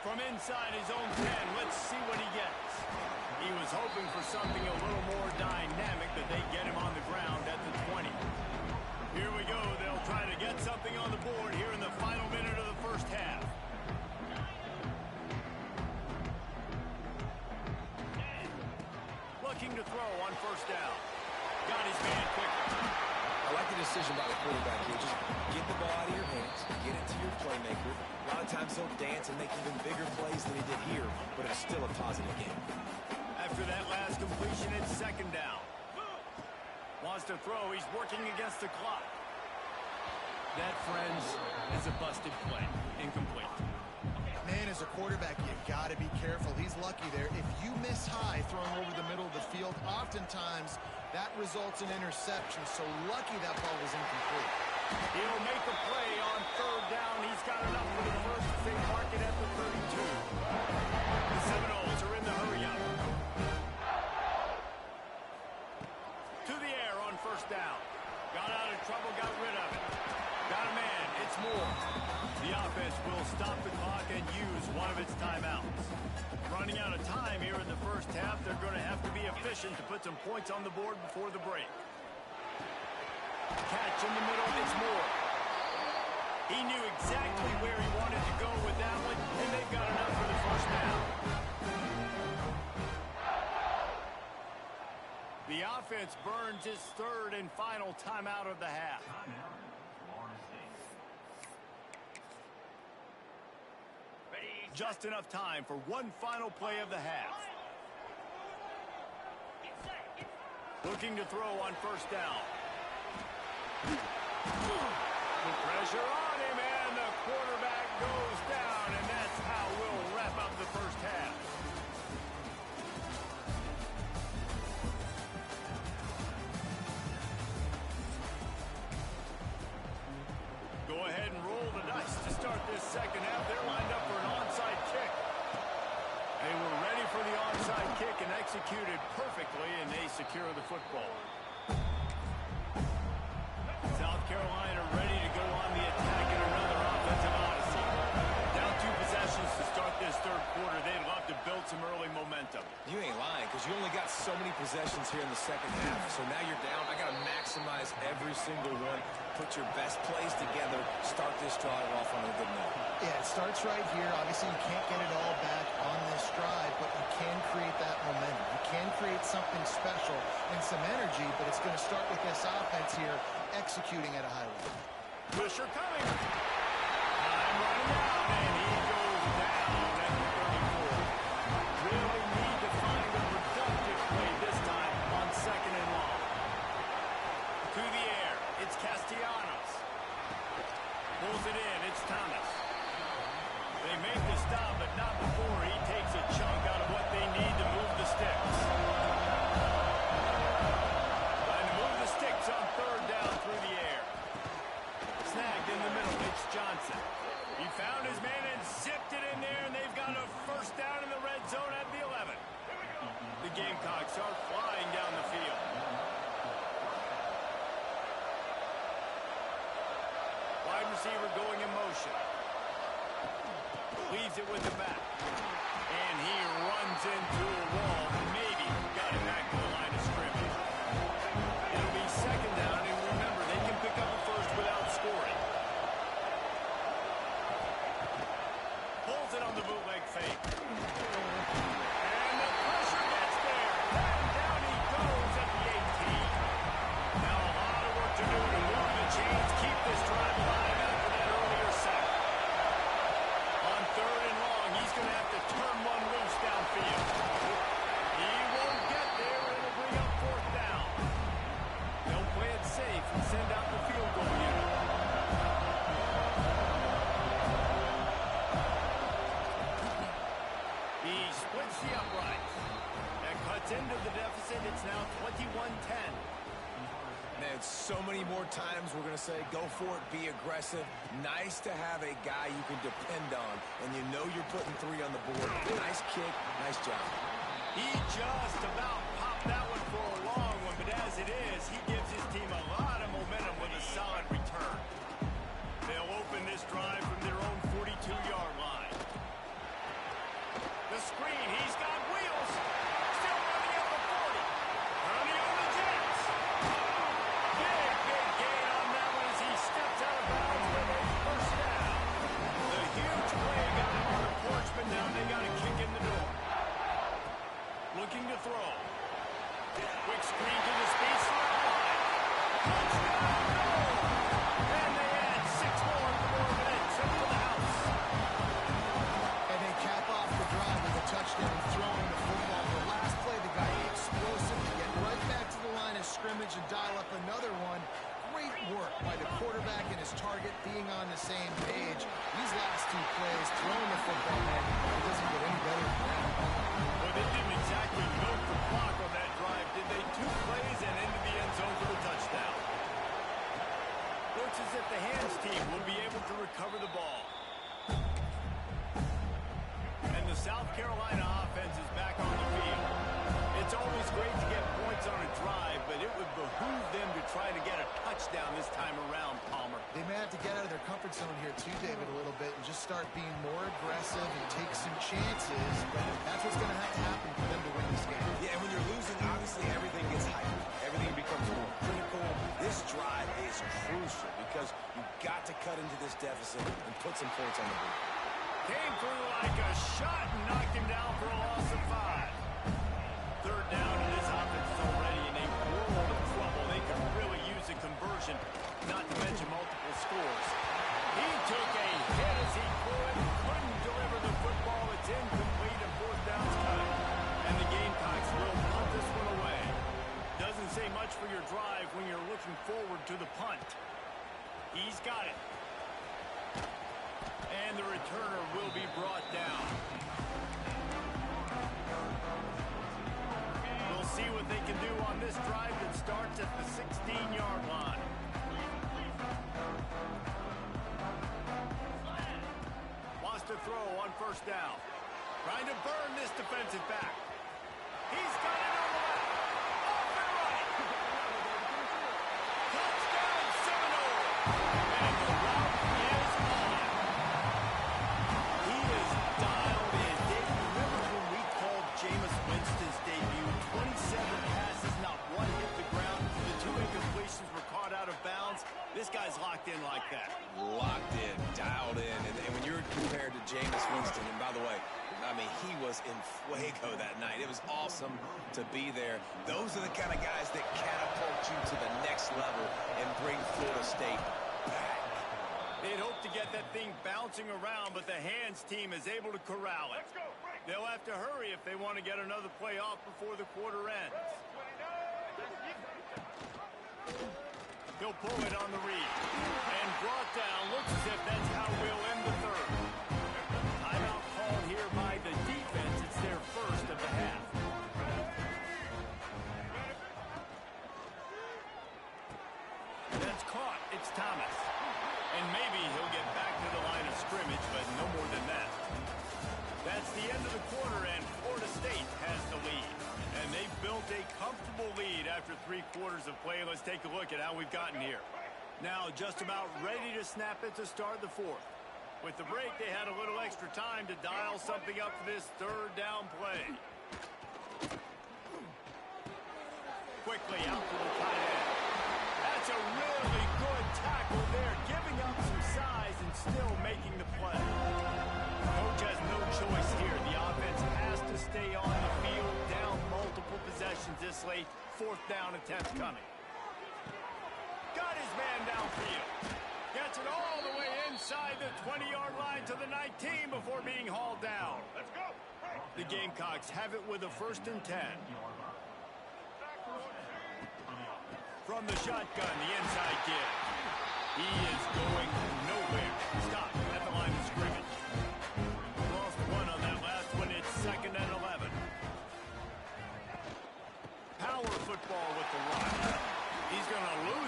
From inside his own 10, let's see what he gets. He was hoping for something a little more dynamic, but they get him on the ground at the 20. Here we go. They'll try to get something on the board here in the final minute of the first half. Looking to throw on first down. Got his man quickly. I like the decision by the quarterback here. Just get the ball out of your hands, get it to your playmaker. A lot of times he'll dance and make even bigger plays than he did here, but it's still a positive game. After that last completion, it's second down. Wants to throw. He's working against the clock. That, friends, is a busted play. Incomplete. Man, as a quarterback, you got to be careful. He's lucky there. If you miss high throwing over the middle of the field, oftentimes that results in interception. So lucky that ball was incomplete. He'll make a play on third down. He's got enough for the first as they mark it at the 32. The Seminoles are in the hurry-up. To the air on first down. Got out of trouble, got rid of it. Got a man, it's Moore. The offense will stop the clock and use one of its timeouts. Running out of time here in the first half, they're going to have to be efficient to put some points on the board before the break. Catch in the middle, it's Moore. He knew exactly where he wanted to go with that one, and they've got enough for the first down. The offense burns his third and final timeout of the half. Just enough time for one final play of the half. Looking to throw on first down. The pressure on him, and the quarterback goes down, and that's how we'll wrap up the first half. Go ahead and roll the dice to start this second half. They're lined up for an onside kick. They were ready for the onside kick and executed perfectly, and they secure the football. South Carolina ready to go on the attack in another offensive odyssey. Down 2 possessions to start this third quarter. They'd love to build some early momentum. You ain't lying, because you only got so many possessions here in the second half. So now you're down. I got to maximize every single one. Put your best plays together. Start this drive off on a good note. Yeah, it starts right here. Obviously, you can't get it all back on this drive, but you can create that momentum. You can create something special and some energy, but it's going to start with this offense here executing at a high level. Pressure coming. Time running out, and he goes down at the 34. Really need to find a productive play this time on second and long. To the air, it's Castellanos. Pulls it in, it's Thomas. They make the stop, but not before he takes a chunk out of what they need to move the sticks. Trying to move the sticks on third down through the air. Snagged in the middle, it's Johnson. He found his man and zipped it in there, and they've got a first down in the red zone at the 11. The Gamecocks are flying down the field. Wide receiver going in motion. Leaves it with the back. And he runs into a wall. Maybe got it back to the line of scrimmage. It'll be second down, and remember, they can pick up a first without scoring. Pulls it on the bootleg fake. And the pressure gets there. And down he goes at the 18. Now a lot of work to do to move the chains, keep this drive alive after that earlier sack. On third and long, he's going to have to turn one loose downfield. He won't get there. It'll bring up fourth down. And so many more times we're going to say, go for it, be aggressive. Nice to have a guy you can depend on, and you know you're putting 3 on the board. Nice kick, nice job. He just about popped that one for a long one, but as it is, he gives his team a lot of momentum with a solid return. They'll open this drive from their own 42-yard line. The screen, he's got wheels. Still running up the 40. Running on the Jets. Big gain on that one as he steps out of bounds with a first down. The huge play got him on the porch, but now they got a kick in the door. Looking to throw. Quick screen to the speed slot line. Touchdown, goal! And they add 6 more before that trip to the house. And they cap off the drive with a touchdown throwing the football. The last play, the guy explosive to get right back to the line of scrimmage and dial up another one. Great work by the quarterback and his target being on the same page. These last 2 plays, throwing the football, man, it doesn't get any better than that. Well, they didn't exactly milk the clock on that drive, did they? 2 plays and into the end zone for the touchdown. Looks as if the hands team will be able to recover the ball. And the South Carolina offense is back on the field. It's always great to get points on a drive, but it would behoove them to try to get a touchdown this time around, Palmer. They may have to get out of their comfort zone here too, David, a little bit and just start being more aggressive and take some chances. But that's what's going to have to happen for them to win this game. Yeah, and when you're losing, obviously everything gets heightened. Everything becomes more critical. This drive is crucial because you've got to cut into this deficit and put some points on the board. Came through like a shot and knocked him down for a loss of 5. Third down, and this offense is already in a world of trouble. They could really use a conversion, not to mention multiple scores. He took a hit as he couldn't deliver the football. It's incomplete, and 4th down's cut. And the Gamecocks will punt this one away. Doesn't say much for your drive when you're looking forward to the punt. He's got it. And the returner will be brought down. We'll see what they can do on this drive that starts at the 16-yard line. Wants to throw on 1st down. Trying to burn this defensive back. He's got it on the left. Off and right. Touchdown, Seminole. And the route is on. He is dialed in. Dave, remember when we called Jameis Winston's debut? 27 passes, not one hit the ground. The 2 incompletions were caught out of bounds. This guy's locked in like that. Locked in, dialed in. And when you're compared to Jameis Winston, and by the way, I mean, he was in fuego that night. It was awesome to be there. Those are the kind of guys that catapult you to the next level and bring Florida State back. They'd hope to get that thing bouncing around, but the hands team is able to corral it. They'll have to hurry if they want to get another play off before the quarter ends. He'll pull it on the read. And brought down. Looks as if that's how we'll end the 3rd. Timeout called here by the defense. It's their first of the half. That's caught. It's Thomas. And maybe he'll get back to the line of scrimmage, but no more than that. That's the end of the quarter, and Florida State has the lead. And they've built a comfortable lead after 3 quarters of play. Let's take a look at how we've gotten here. Now just about ready to snap it to start the 4th. With the break, they had a little extra time to dial something up for this 3rd down play. Quickly out to the tight end. That's a really good tackle there, giving up some size and still making the play. Coach has no choice here. The offense has to stay on the field, down multiple possessions this late. 4th down attempt coming. Got his man downfield. Gets it all the way inside the 20-yard line to the 19 before being hauled down. Let's go. The Gamecocks have it with a 1st and 10. From the shotgun, the inside kid. He is going nowhere. Stop at the line of scrimmage. Lost 1 on that last one. It's 2nd and 11. Power football with the run. He's going to lose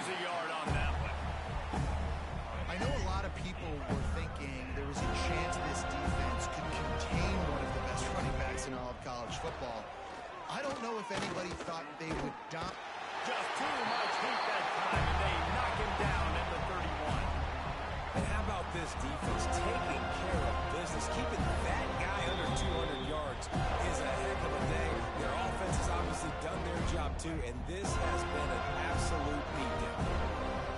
football. I don't know if anybody thought they would dominate. Just too much heat that time, and they knock him down at the 31. And how about this defense taking care of business? Keeping that guy under 200 yards is a heck of a day. Their offense has obviously done their job too, and this has been an absolute beatdown.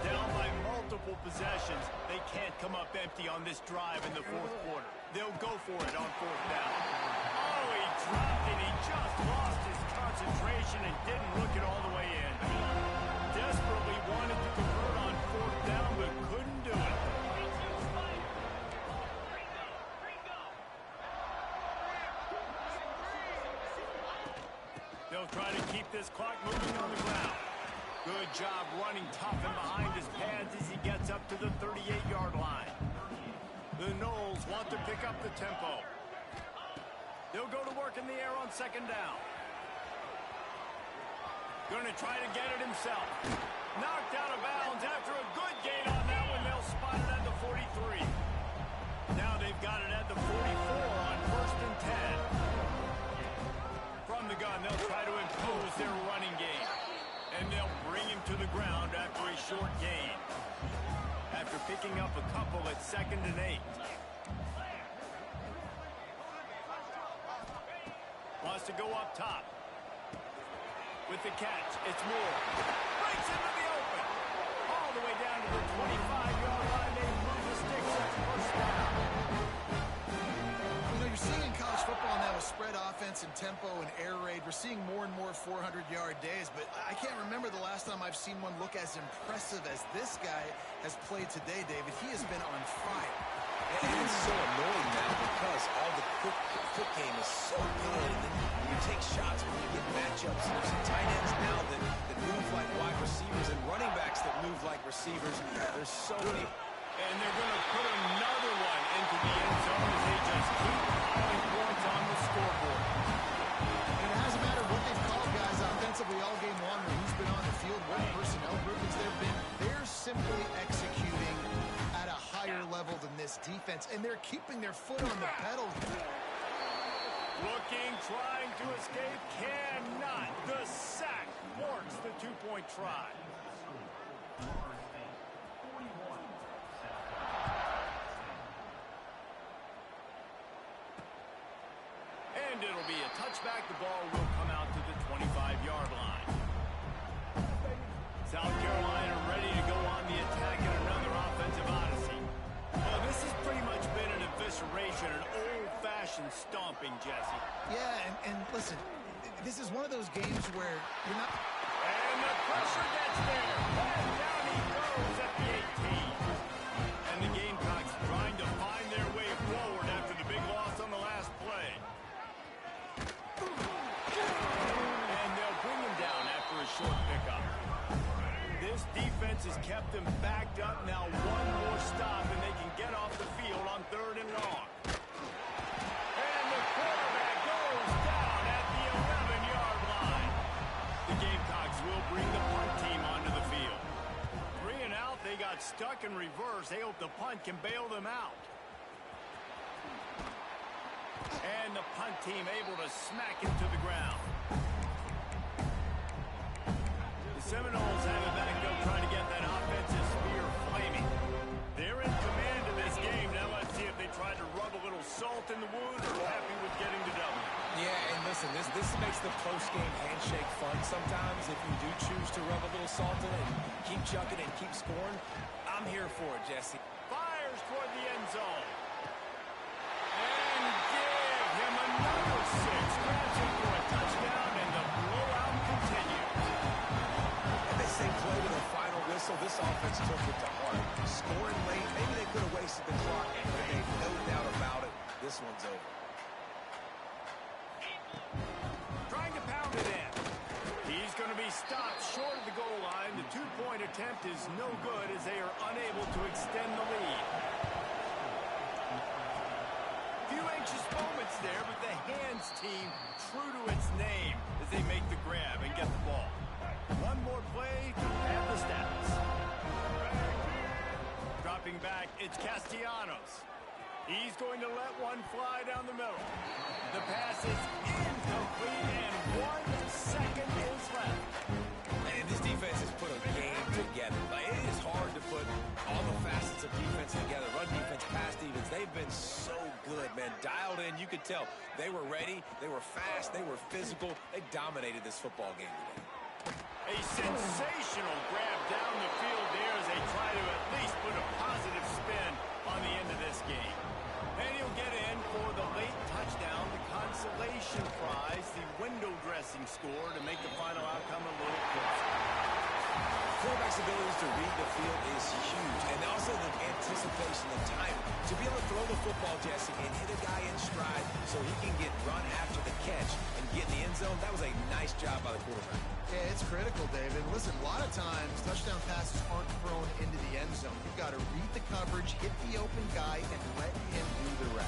Down by multiple possessions, they can't come up empty on this drive in the fourth quarter. They'll go for it on fourth down. Oh, he dropped it. He just lost his concentration and didn't look it all the way in. Desperately wanted to convert on fourth down, but couldn't do it. They'll try to keep this clock moving on the ground. Good job running tough and behind his pads as he gets up to the 38-yard line. The Knowles want to pick up the tempo. They'll go to work in the air on second down. Going to try to get it himself. Knocked out of bounds after a good gain on that one. They'll spot it at the 43. Now they've got it at the 44 on first and 10. From the gun, they'll try to impose their running game. And they'll bring him to the ground after a short gain. After picking up a couple at 2nd and 8. Wants to go up top. With the catch, it's Moore. Breaks into the open. All the way down to the 25-yard line. They move the sticks at first down. You know, you're seeing in college football now with spread offense and tempo and air raid. We're seeing more and more 400-yard days, but I can't remember the last time I've seen one look as impressive as this guy has played today, David. He has been on fire. And it's so annoying now because all the quick game is so good. And then you take shots when you get matchups. And there's some tight ends now that move like wide receivers and running backs that move like receivers. There's so many. And they're going to put another one into the end zone as they just keep piling points on the scoreboard. And it hasn't mattered what they've called, guys, offensively all game long, or who's been on the field, what personnel groupings there have been. They're simply executing at a higher level than this defense, and they're keeping their foot on the pedal. Looking, trying to escape, cannot. The sack works the two-point try. And it'll be a touchback. The ball will come out to the 25-yard line. South Carolina ready to go on the attack in another offensive odyssey. Well, this has pretty much been an evisceration, an old-fashioned stomping, Jesse. Yeah, and listen, this is one of those games where you're not... And the pressure gets there. And down he goes at the 18. And the Gamecocks trying to find their way forward after the big loss on the last play. And they'll bring him down after a short pickup. This defense has kept them backed up. Now one more stop, and they can get off the field on 3rd and long. And the quarterback goes down at the 11-yard line. The Gamecocks will bring the punt team onto the field. 3 and out, they got stuck in reverse. They hope the punt can bail them out. And the punt team able to smack him to the ground. The Seminoles have it back up trying to get that offensive spear flaming. They're in command of this game. Now let's see if they try to rub a little salt in the wound or happy with getting the W. Yeah, and listen, this makes the post-game handshake fun sometimes. If you do choose to rub a little salt in it and keep chucking and keep scoring, I'm here for it, Jesse. Fires toward the end zone. And give him another 6. Grabs him for a touchdown, and the blowout continues. And they say play to the final whistle. This offense took it to heart. Scoring late, maybe they could have wasted the clock, but they no doubt about it. This one's over. Trying to pound it in. He's going to be stopped short of the goal line. The two-point attempt is no good as they are unable to extend the lead. Few anxious moments there, but the hands team true to its name as they make the grab and get the ball. One more play to add the stats. Dropping back, it's Castellanos. He's going to let one fly down the middle. The pass is in. complete, and 1 second is left. And this defense has put a game together. Like, it is hard to put all the facets of defense together. Run defense, pass defense. They've been so good, man. Dialed in. You could tell they were ready. They were fast. They were physical. They dominated this football game today. A sensational grab down the field there as they try to at least put a positive spin on the end of this game. And he'll get in for the late touchdown, the consolation prize, the window dressing score to make the final outcome a little closer. Quarterback's abilities to read the field is huge, and also the anticipation, the timing. To be able to throw the football, Jesse, and hit a guy in stride so he can get run after the catch and get in the end zone, that was a nice job by the quarterback. Yeah, it's critical, David. Listen, a lot of times, touchdown passes aren't thrown into the end zone. You've got to read the coverage, hit the open guy, and let him do the rest.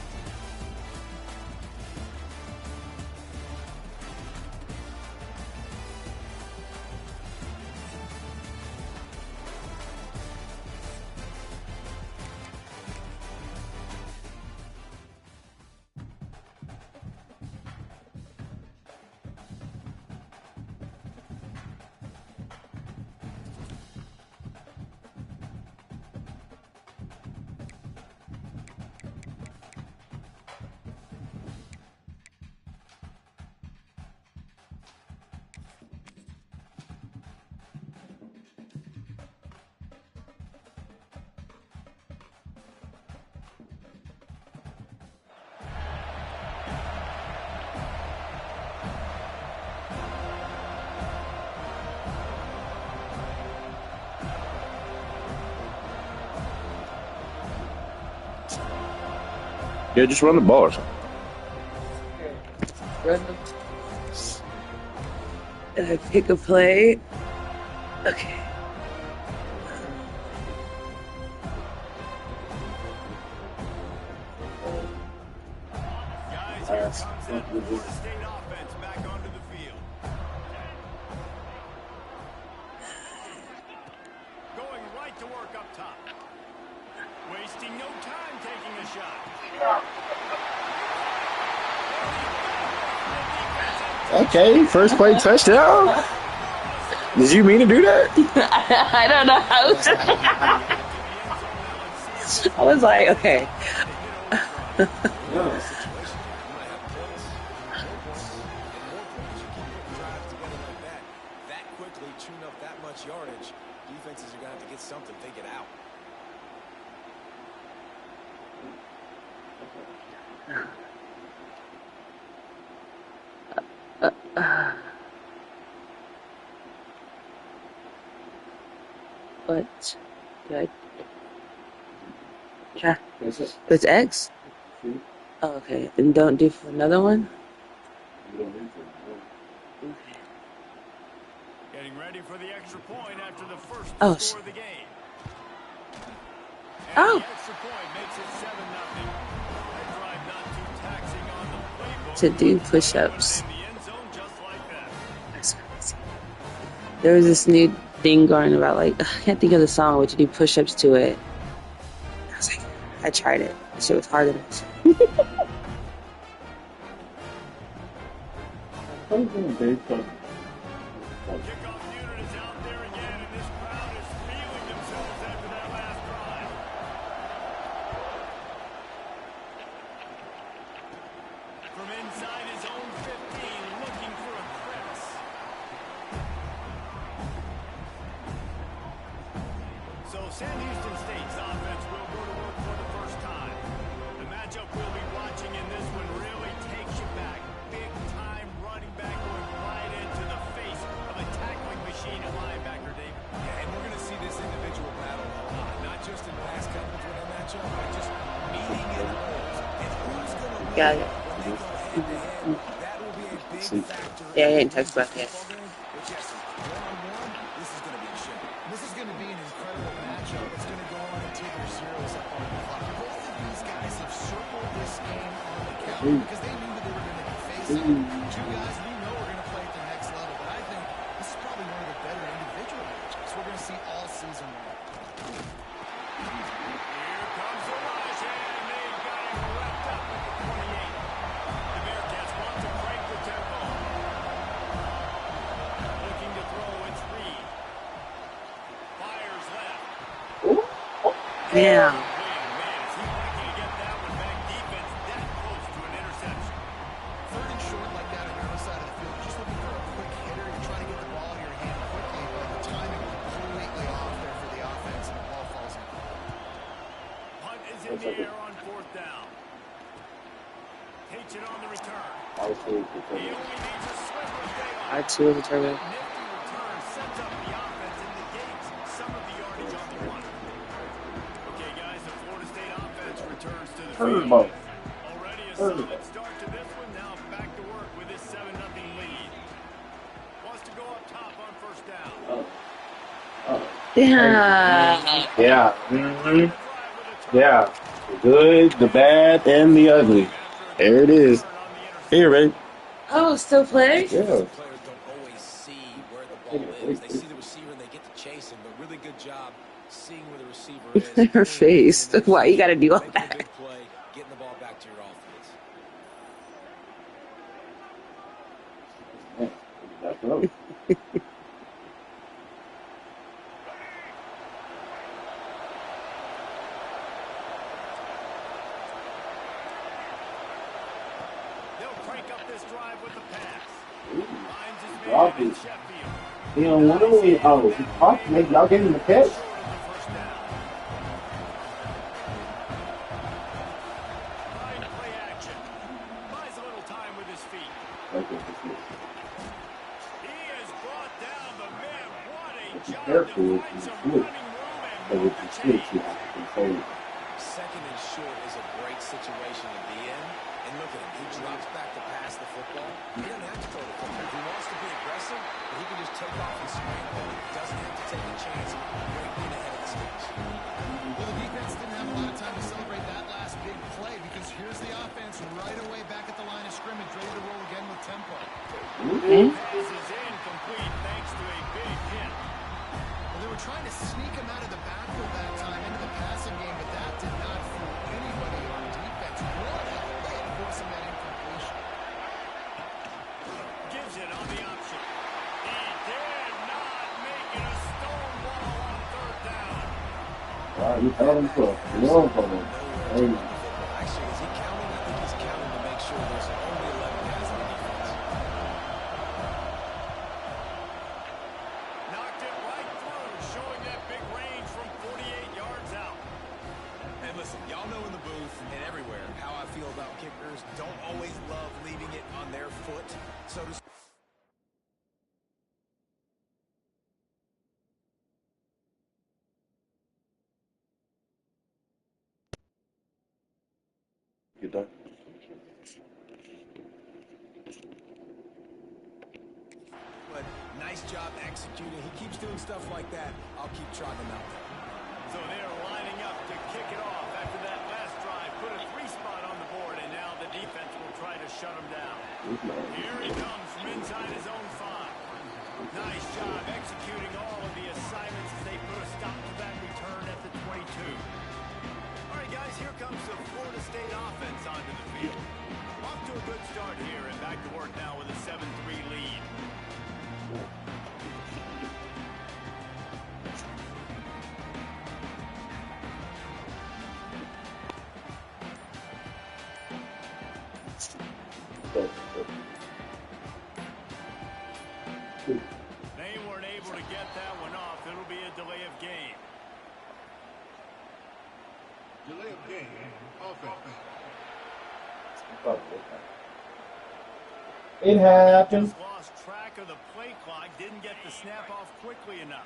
Yeah, just run the ball or something. Run them. And I pick a play. Okay. Guys, here comes that Florida State offense back onto the field. Going right to work up top. Wasting no time taking a shot. Okay, first play touchdown. Did you mean to do that? I don't know how to. I was like, okay. That quickly tune up that much yardage. Defenses are going to have to get something figured out. What? Good. Yeah. It's X? Oh, okay. And don't do for another one? Okay. Getting ready for the extra point after the first Oh, score of the game. And Oh. the extra point makes it 7-0. That drive not too taxing on the playbook. To do push-ups. In the end zone just like that. That's crazy. There was this new thing going about, like, I can't think of the song, but you do push-ups to it. I was like, I tried it. That shit was harder than this. Kickoff unit is out there again, and this crowd is feeling themselves after that last drive. From inside his own 15, looking for a crevice. So Sam Houston State's offense will go to work for the first time. The matchup we'll be watching in this one really takes you back. Big-time running back going right into the face of a tackling machine at linebacker, Dave. Yeah, and we're going to see this individual battle a lot, not just in pass coverage with a matchup, but just meeting in holes. And who's going to win Got it. when they go head-to-head? That will be a big factor. Yeah, I didn't text back yet. But Jesse, one-on-one, this is going to be a show. This is going to be an incredible matchup. It's going to go on and take your zeros up on the clock. Both of these guys have circled this game on the calendar because they knew that they were going to be facing two guys we know are going to play at the next level. But I think this is probably one of the better individual matchups we're going to see all season long. Here comes the rush, and they've got him wrapped up at the 28. The Bearcats want to break the tempo Yeah. Man, is he lucky to get that one back? Defense that close to an interception. Third and short like that on your other side of the field. You're just looking for a quick hitter. You're trying to get the ball in your hand quickly, but the timing completely off there for the offense, and the ball falls in. Punt is in the air on fourth down. Takes it on the return. He only needs a sliver of daylight. R2 is a turbo. Nifty return sets up the offense and negates some of the yardage on the run. Okay, guys, the Florida State offense returns to the field. Already a solid start to this one. Now back to work with this 7-0 lead. Wants to go up top on first down. Yeah. Yeah. Yeah. The good, the bad, and the ugly. There it is. Here, right? Oh, still play? Yeah. Players don't always see where the ball is. They see the receiver and they get to chase him, but really good job seeing where the receiver is. Her face. Why you gotta do all Making a that? big play, getting the ball back to your offense. That's right. They'll crank up this drive with the pass. Finds his Drop man in it. Sheffield. You know, what do we? Oh, he caught. Maybe y'all gave him the catch. Short of the first down. Fine play action. Buys a little time with his feet. He has brought down the man. What a job Careful to with find the some switch. running room and So move with the the switch, you chains. have to control it. Second and short is a great situation to be in. And look at him. He drops back to pass the football. He doesn't have to throw the football. He wants to be aggressive, but he can just take off and scramble. He doesn't have to take a chance right in ahead of the sticks. Well, the defense didn't have a lot of time to celebrate that last big play because here's the offense right away back at the line of scrimmage, ready to roll again with tempo. Pass is incomplete thanks to a big hit. Well, they were trying to sneak him out of the backfield that time into the passing game, but that did not fool anybody on defense. What a hit forcing that incompletion. Gives it on the option. He did not make it a stone wall on third down. All right, you tell him to. You know him for him. Hey, Actually, is he counting? I think he's counting to make sure there's only 11 guys on the defense. Knocked it right through, showing that big range from 48 yards out. And listen, y'all know in the booth and everywhere how I feel about kickers. Don't always love leaving it on their foot, so to speak. you done? But nice job executing. He keeps doing stuff like that. I'll keep trotting him out there. So they're lining up to kick it off after that last drive. Put a 3-spot on the board, and now the defense will try to shut him down. Here he comes from inside his own 5. Nice job executing all of the assignments as they put a stop to that return at the 22. All right, guys, here comes the Florida State offense onto the field. Off to a good start here and back to work now with a 7-3 lead. They weren't able to get that one off. It'll be a delay of game. Delay of game. Offense. It happened. Just lost track of the play clock. Didn't get the snap off quickly enough.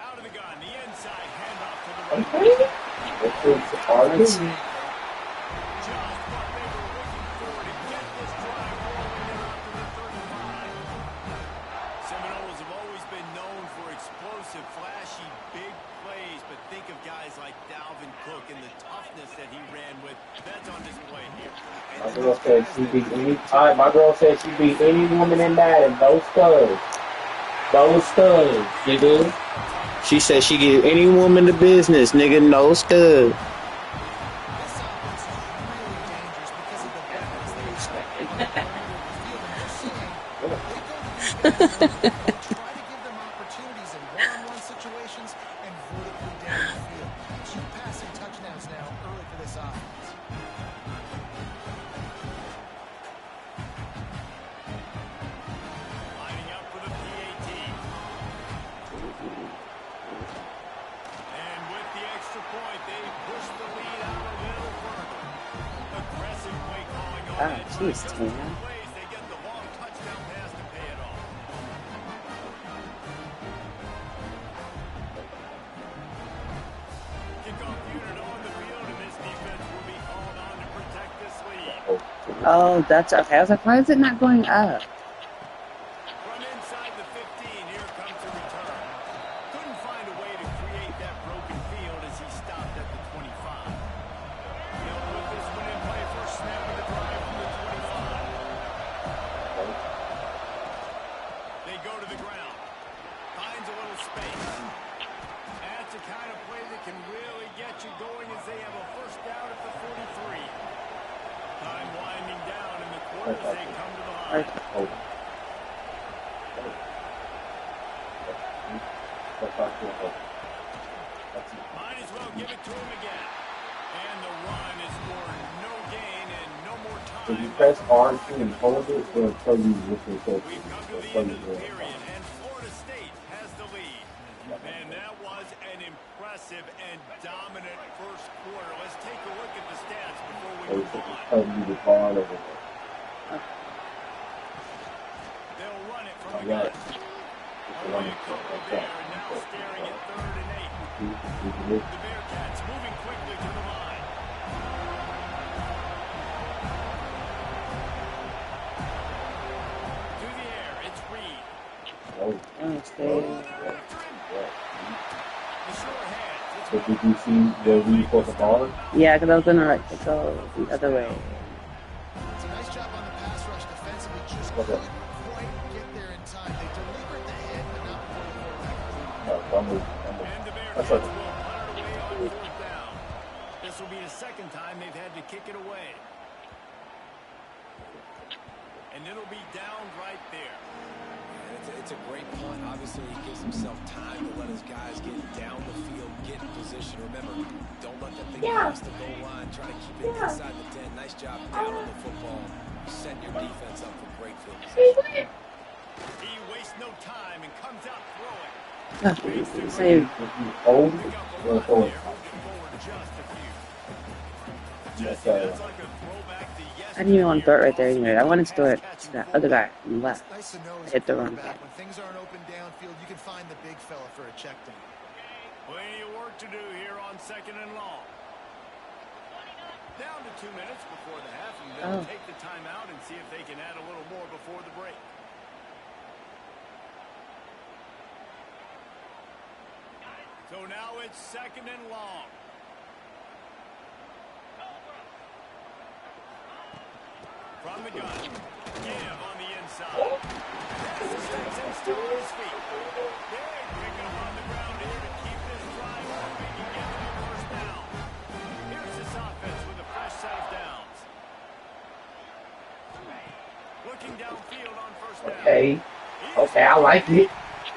Out of the gun, the inside handoff to the right. Just what they were looking for to get this drive rolling and out to the 35. Seminoles have always been known for explosive, flashy, big plays, but think of guys like Dalvin Cook and the toughness that he ran with. That's on display here. My girl said she beat any. My girl said she beat any woman in Madden. Those studs. Those studs, nigga. She said she give any woman the business, nigga. No stud. This offense is really dangerous because of the balance they expect. They go through the field and you're seeing they go through the God, jeez, Tina. Plays, they get the long touchdown pass to pay it off. Kickoff unit on the field, and this defense will be called on to protect this lead. Oh, that's okay. I was like, why is it not going up? From inside the 15, here comes the return. Couldn't find a way to create that broken field as he stopped at the 25. He'll put this one in play for a snap of the drive from the 25. They go to the ground. Finds a little space. That's the kind of play that can really get you going as they have a first down at the 43. Time winding down in the quarter as they come to the line. Might as well give it to him again. And the run is for no gain and no more time. If you press R2 and hold it, it'll tell you what you're supposed We've come to the to end of the period, and Florida State has the lead. And that was an impressive and dominant first quarter. Let's take a look at the stats before we move on. Tell you the ball over there. They'll run it from the gun. Only a couple there, and now staring at 3rd and 8. The Bearcats moving quickly to the line. To the air, it's Reed. The sure hands. So did you see where we put the ball? Yeah, because I was gonna go the other way. It's a nice job on the pass rush defensively. Just couldn't quite get there in time. They delivered the hit, but not before the quarterback. And the That's Bearcats okay. will punt it away on 4th down. This will be the second time they've had to kick it away. And it'll be down right there. It's a great punt. Obviously, he gives himself time to let his guys get down the field, get in position. Remember, don't let that thing cross the goal line. Try to keep it inside the 10. Nice job down on the football. Setting your defense up for great field position. He wastes no time and comes out throwing. Save. Hold Pick it, up a go lot forward. there, moving forward just a few. Yes, Jesse, that's like a throwback to I didn't even want to throw it right there yesteryear. anyway. I wanted to throw it to that other guy on the left. Nice to know as a Hit the run quarterback, back. when things aren't open downfield, you can find the big fella for a check down. Plenty of work to do here on 2nd and long. Down to 2 minutes before the half, and they'll take the timeout and see if they can add a little more before the break. So now it's 2nd and long. From the gun. Give on the inside. Pass steps in, still on his feet. Big picking up on the ground here to keep this drive moving and get to the first down. Here's this offense with a fresh set of downs. Looking downfield on first down. Okay. Okay, I like it.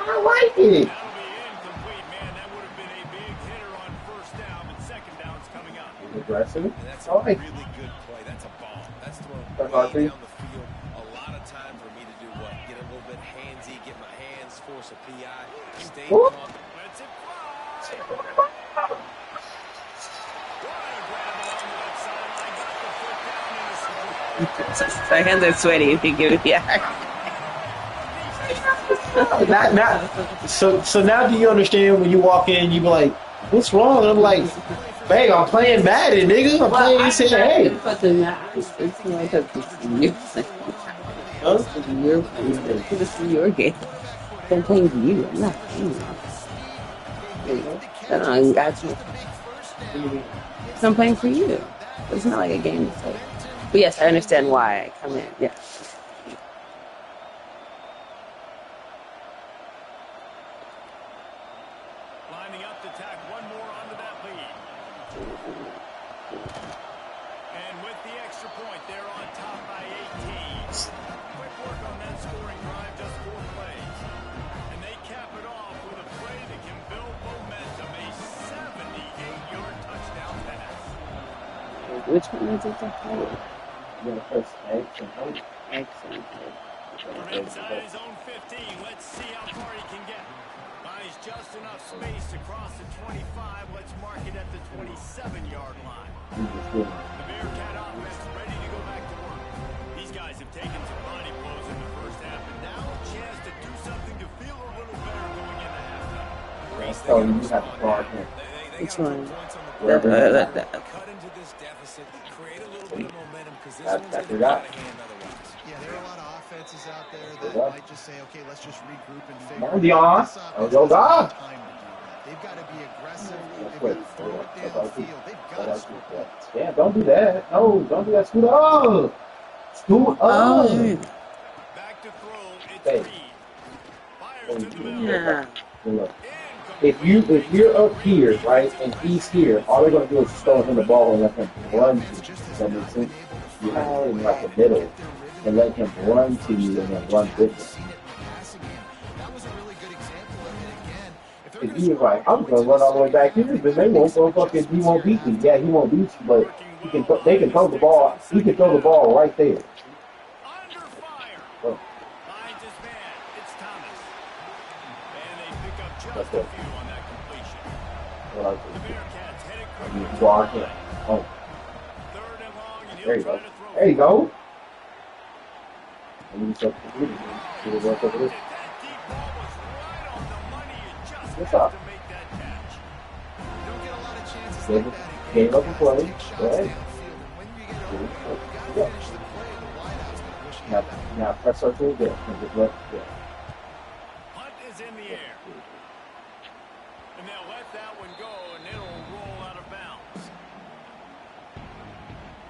I like it. That'll be incomplete, man. That would have been a big hitter on first down, but second down's coming up. Aggressive. And that's I a like really good play. That's a bomb. That's throwing That's way what I think. down the field. A lot of time for me to do what? Get a little bit handsy, get my hands, force a PI, stay Whoop. calm. Let's it fly. What a grab along the left sideline. Got the foot down in the My hands are sweaty if you give it back. So now do you understand when you walk in, you be like, what's wrong? And I'm like, babe, I'm playing Madden, nigga. I'm playing this here. Hey. It's like a Huh? this is your game. I'm playing for you. I'm not playing you. I don't know. You got you. I'm playing for you. It's not like a game to play. But yes, I understand why I come in. Yeah. lining up to tack one more onto that lead. And with the extra point, they're on top by 18. Quick work on that scoring drive, just 4 plays. And they cap it off with a play that can build momentum, a 78-yard touchdown pass. Which one is it to play? You gotta press X and hold it. Excellent. From inside his own 15, let's see how far he can get. Buys just enough space across the 25. Let's mark it at the 27-yard line. You just do it. The Bearcat offense ready to go back to work. These guys have taken some body blows in the first half, and now a chance to do something to feel a little better going into halftime. That's telling you have to guard him. Which one? Wherever you That. Cut into this deficit, create a little bit of momentum because this That's one's going to your be out guy. of hand otherwise. Yeah, there are a lot of offenses out there Yeah. that might just say, okay, let's just regroup and figure Come on, it out. Dion. This Oh, offense yo, doesn't have God. time to do that. They've got to be aggressive. That's They've great. got to throw it That's downfield. They've got to score points. Yeah, don't do that. No, don't do that. Scoot up. Scoot Oh, up. there you go. Back to throw, it's Hey. Reed. Fires to the middle. Yeah. Look, if you're up here, right, and he's here, all they're gonna do is just throw him the ball and let him run to you. Does that make sense? You have to in like the middle and let him run to you and then run with him. If he was like, I'm gonna run all the way back here, then they won't go fucking. He won't beat me. Yeah, he won't beat you, but he can. They can throw the ball. He can throw the ball right there. Under fire. Oh, Finds his man. It's Thomas. And they pick up just That's a it. few on that completion. what I The think. Bearcats headed I quickly mean, to guard the him. line. Oh, Third and long, and there he'll you try go. to throw. There you go. And he's up to the should have worked over this. That deep ball was right on the money. You just What's have up? to make that catch. Don't get a lot of chances Game- like that. game up and Guys play. take shots Go ahead. downfield, and when you get open, you got to Yeah. finish the play. The wideout's going to wish you Now, had that. now press circle there. And just let, yeah. Punt is in the air. And they'll let that one go, and it'll roll out of bounds.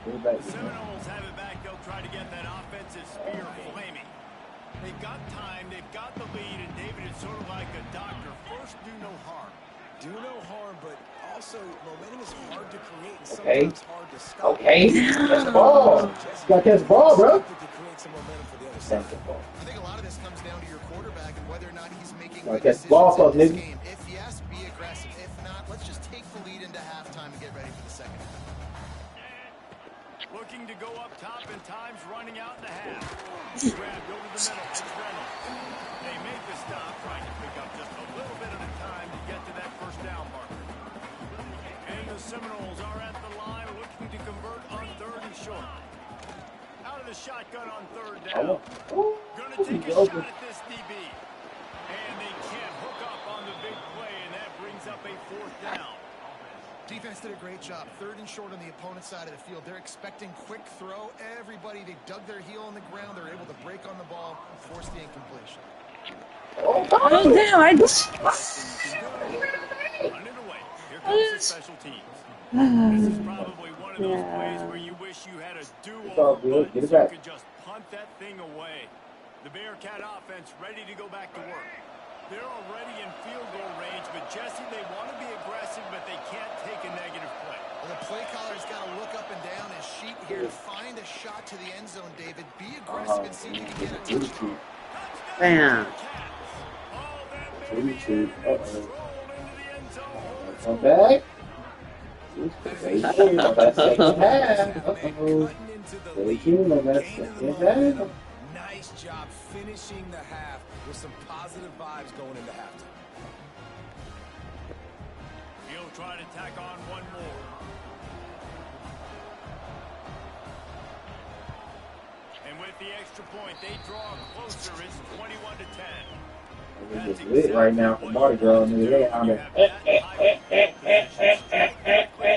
Put it back The there. Seminoles have it back. They'll try to get that offensive spear flaming. They've got time. They've got the lead. And David is sort of like a doctor. First, do no harm. Do no harm, but also momentum is hard to create and Okay. sometimes hard to stop. Okay. Catch the ball. You gotta catch the ball, bro. To create some momentum for the other Catch side. the ball. I think a lot of this comes down to your quarterback and whether or not he's making Gotta good catch the ball, decisions in this nigga. game. If yes, be aggressive. If not, let's just take the lead into halftime and get ready for the second half. Looking to go up top, and time's running out in the half. Grabbed over the middle. It's Reynolds. They make the stop, trying to pick up just a little bit at a time to get to that first down marker. And the Seminoles are at the line, looking to convert on third and short. Out of the shotgun on third down. Oh, Gonna take a oh, shot at this DB. And they can't hook up on the big play, and that brings up a fourth down. Defense did a great job. Third and short on the opponent's side of the field. They're expecting quick throw. Everybody, they dug their heel on the ground. They're able to break on the ball, force the incompletion. Oh, damn. I just. Underway. Here comes the special teams. This is probably one of those plays Yeah. where you wish you had a It's do-over all good. button Get it so you back. could just punt that thing away. The Bearcat offense ready to go back to work. They're already in field goal range, but Jesse, they want to be aggressive, but they can't take a negative play. Well, the play caller's got to look up and down his sheet here to find a shot to the end zone, David. Be aggressive and see if you can get a touchdown. Bam. Oh, that may be it, and Uh-oh. it's rolled into the end zone. come back. Stay tuned on that second half. Uh-oh. Cutting into the Stay lead, tuned on that gaining the second momentum. half. Nice job finishing the half with some positive vibes going into halftime. He'll try to tack on one more. And with the extra point, they draw closer. It's 21 to 10. We're just lit right now for Mardi Gras, nigga. They on there.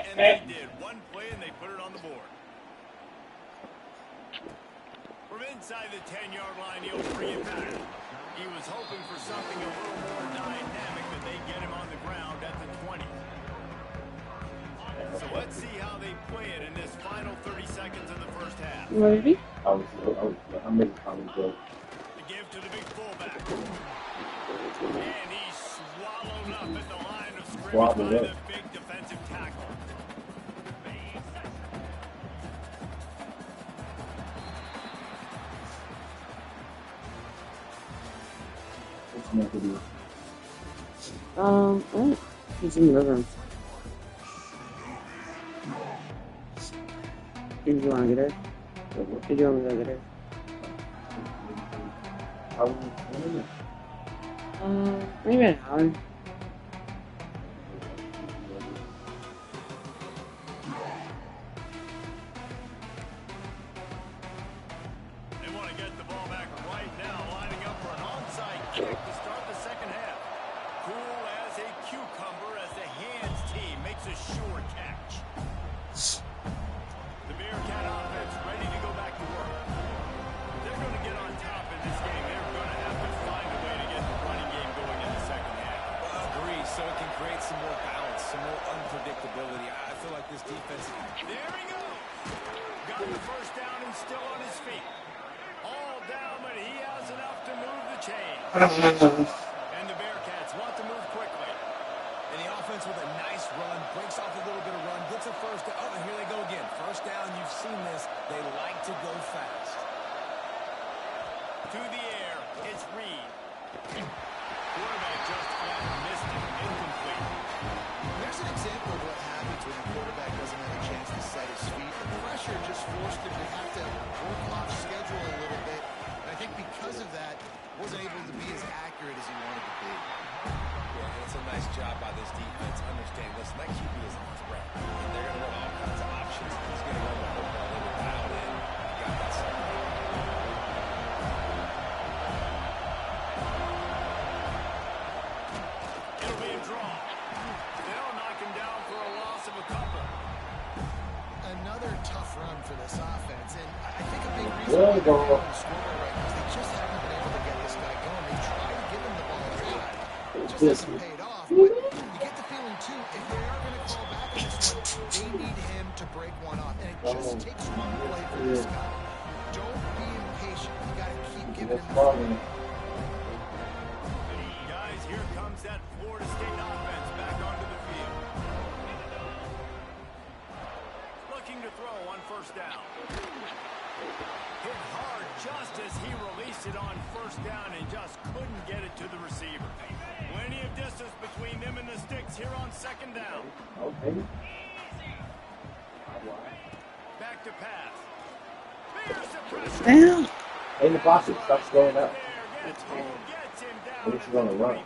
And they did one play and they put it on the board. From inside the 10-yard line, he'll bring it back. He was hoping for something a little more dynamic, but they get him on the ground at the 20. So let's see how they play it in this final 30 seconds of the first half. What did he? I'm making comments, bro. The give to the big fullback. And he's swallowed up at the line of scrimmage by Swallowed the up. big defensive tackle. What's meant to do? Oh, he's in the living room. Did you want to get her? Did you want me to go get her? How long is it? Maybe an hour. change. And the Bearcats want to move quickly. And the offense with a nice run, breaks off a little bit of run, gets a first down. Oh, and here they go again. First down, you've seen this. They like to go fast. To the air, it's Reed. Quarterback just flat missed it. Incomplete. There's an example of what happens when the quarterback doesn't have a chance to set his feet. The pressure just forced him to have to work off schedule a little bit. And I think because of that, wasn't able to be as accurate as he wanted to be. Yeah, and it's a nice job by this defense. Understand, listen, that QB is a threat. And they're going to run all kinds of options. He's going to run the football. They were dialed in. Got that second. It'll be a draw. They'll knock him down for a loss of a couple. Another tough run for this offense, and I think a big reason why they're able to score right now is they just haven't been able to get this guy going. They try to give him the ball a lot. It just hasn't paid off, but you get the feeling, too, if they are going to call back on this one, they need him to break one off, and it just takes one play for this guy. Don't be impatient. You got to keep giving him the ball. Guys, here comes that Florida State offense back onto the field. Looking to throw on first down. Hit hard just as he released it on first down and just couldn't get it to the receiver. Plenty of distance between them and the sticks here on second down. Okay. Back to pass. There's the pressure. Damn. In the pocket, stop slowing up. Gets him down What is he gonna run?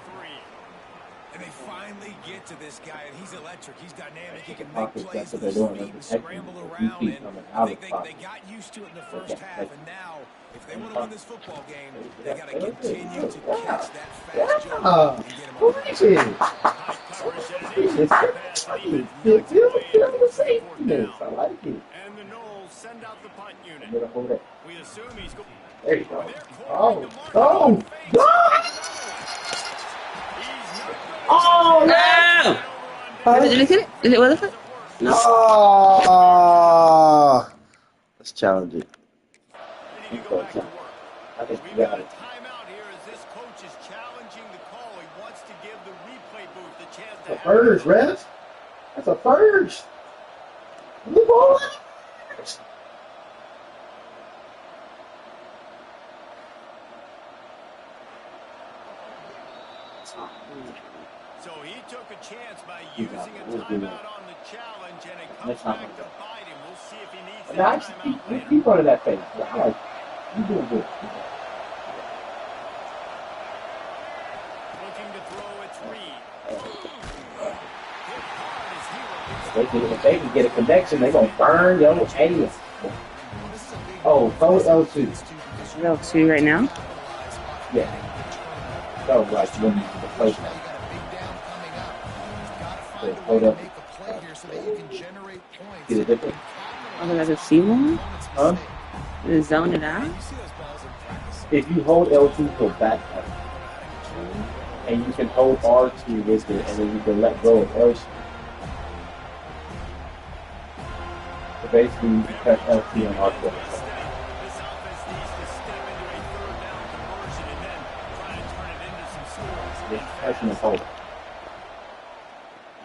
And they finally get to this guy, and he's electric. He's dynamic. He can make Pockets, plays that's what with they're his doing. feet and They're scramble protecting around. the feet And coming I out think of they pocket. got used to it in the first Okay. half, and now if they want to win this football game, they got to continue to catch that fast jump and get him over. It's the safety. I like it. And the Knowles send out the punt unit. I'm gonna hold it. We assume he's going. There you go. Oh, go! Oh, No! Did it hit it? Did it with it? No. Oh! Let's challenge it. Ready to go back to work. I think We've you got got a it. timeout here as this coach is challenging the call. He wants to give the replay booth the chance to That's a first, Rev. That's a first. Move on. So he took a chance by using a timeout on the challenge, and it comes back to bite him. We'll see if he needs that Now, timeout later. keep running that face. I like you doing good. Looking to throw, it's Reed. Hit hard as he released. If they can get a connection, they're going to burn your ass. Oh, throw it L2. L2 right now? Yeah. So, like, when the place now. So, hold up. Get it different. Oh, they got to see one? Huh? They zone it out? If you hold L2 for back up, and you can hold R2 with it, and then you can let go of L2. So basically, you can press L2 and R2. This offense needs to step into a third down conversion and then try to turn it into some scores. Just pressing and holding.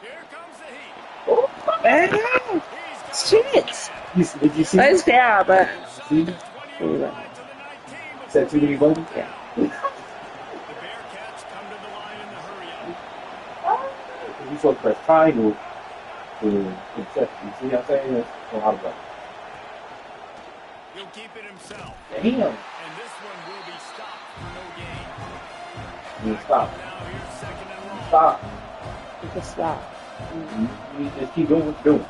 Here comes the heat. Oh, Damn! Shit! did you see? That's fair, but... See? Said too many buttons? Yeah. The Bearcats come to the line in the hurry up. You're supposed to press triangle to accept. You see what I'm saying? That's a lot of buttons. He'll keep it himself. Damn. And this one will be stopped for no gain. You stop. Now here's second and long. Stop. It's a stop. You just keep doing what you're doing.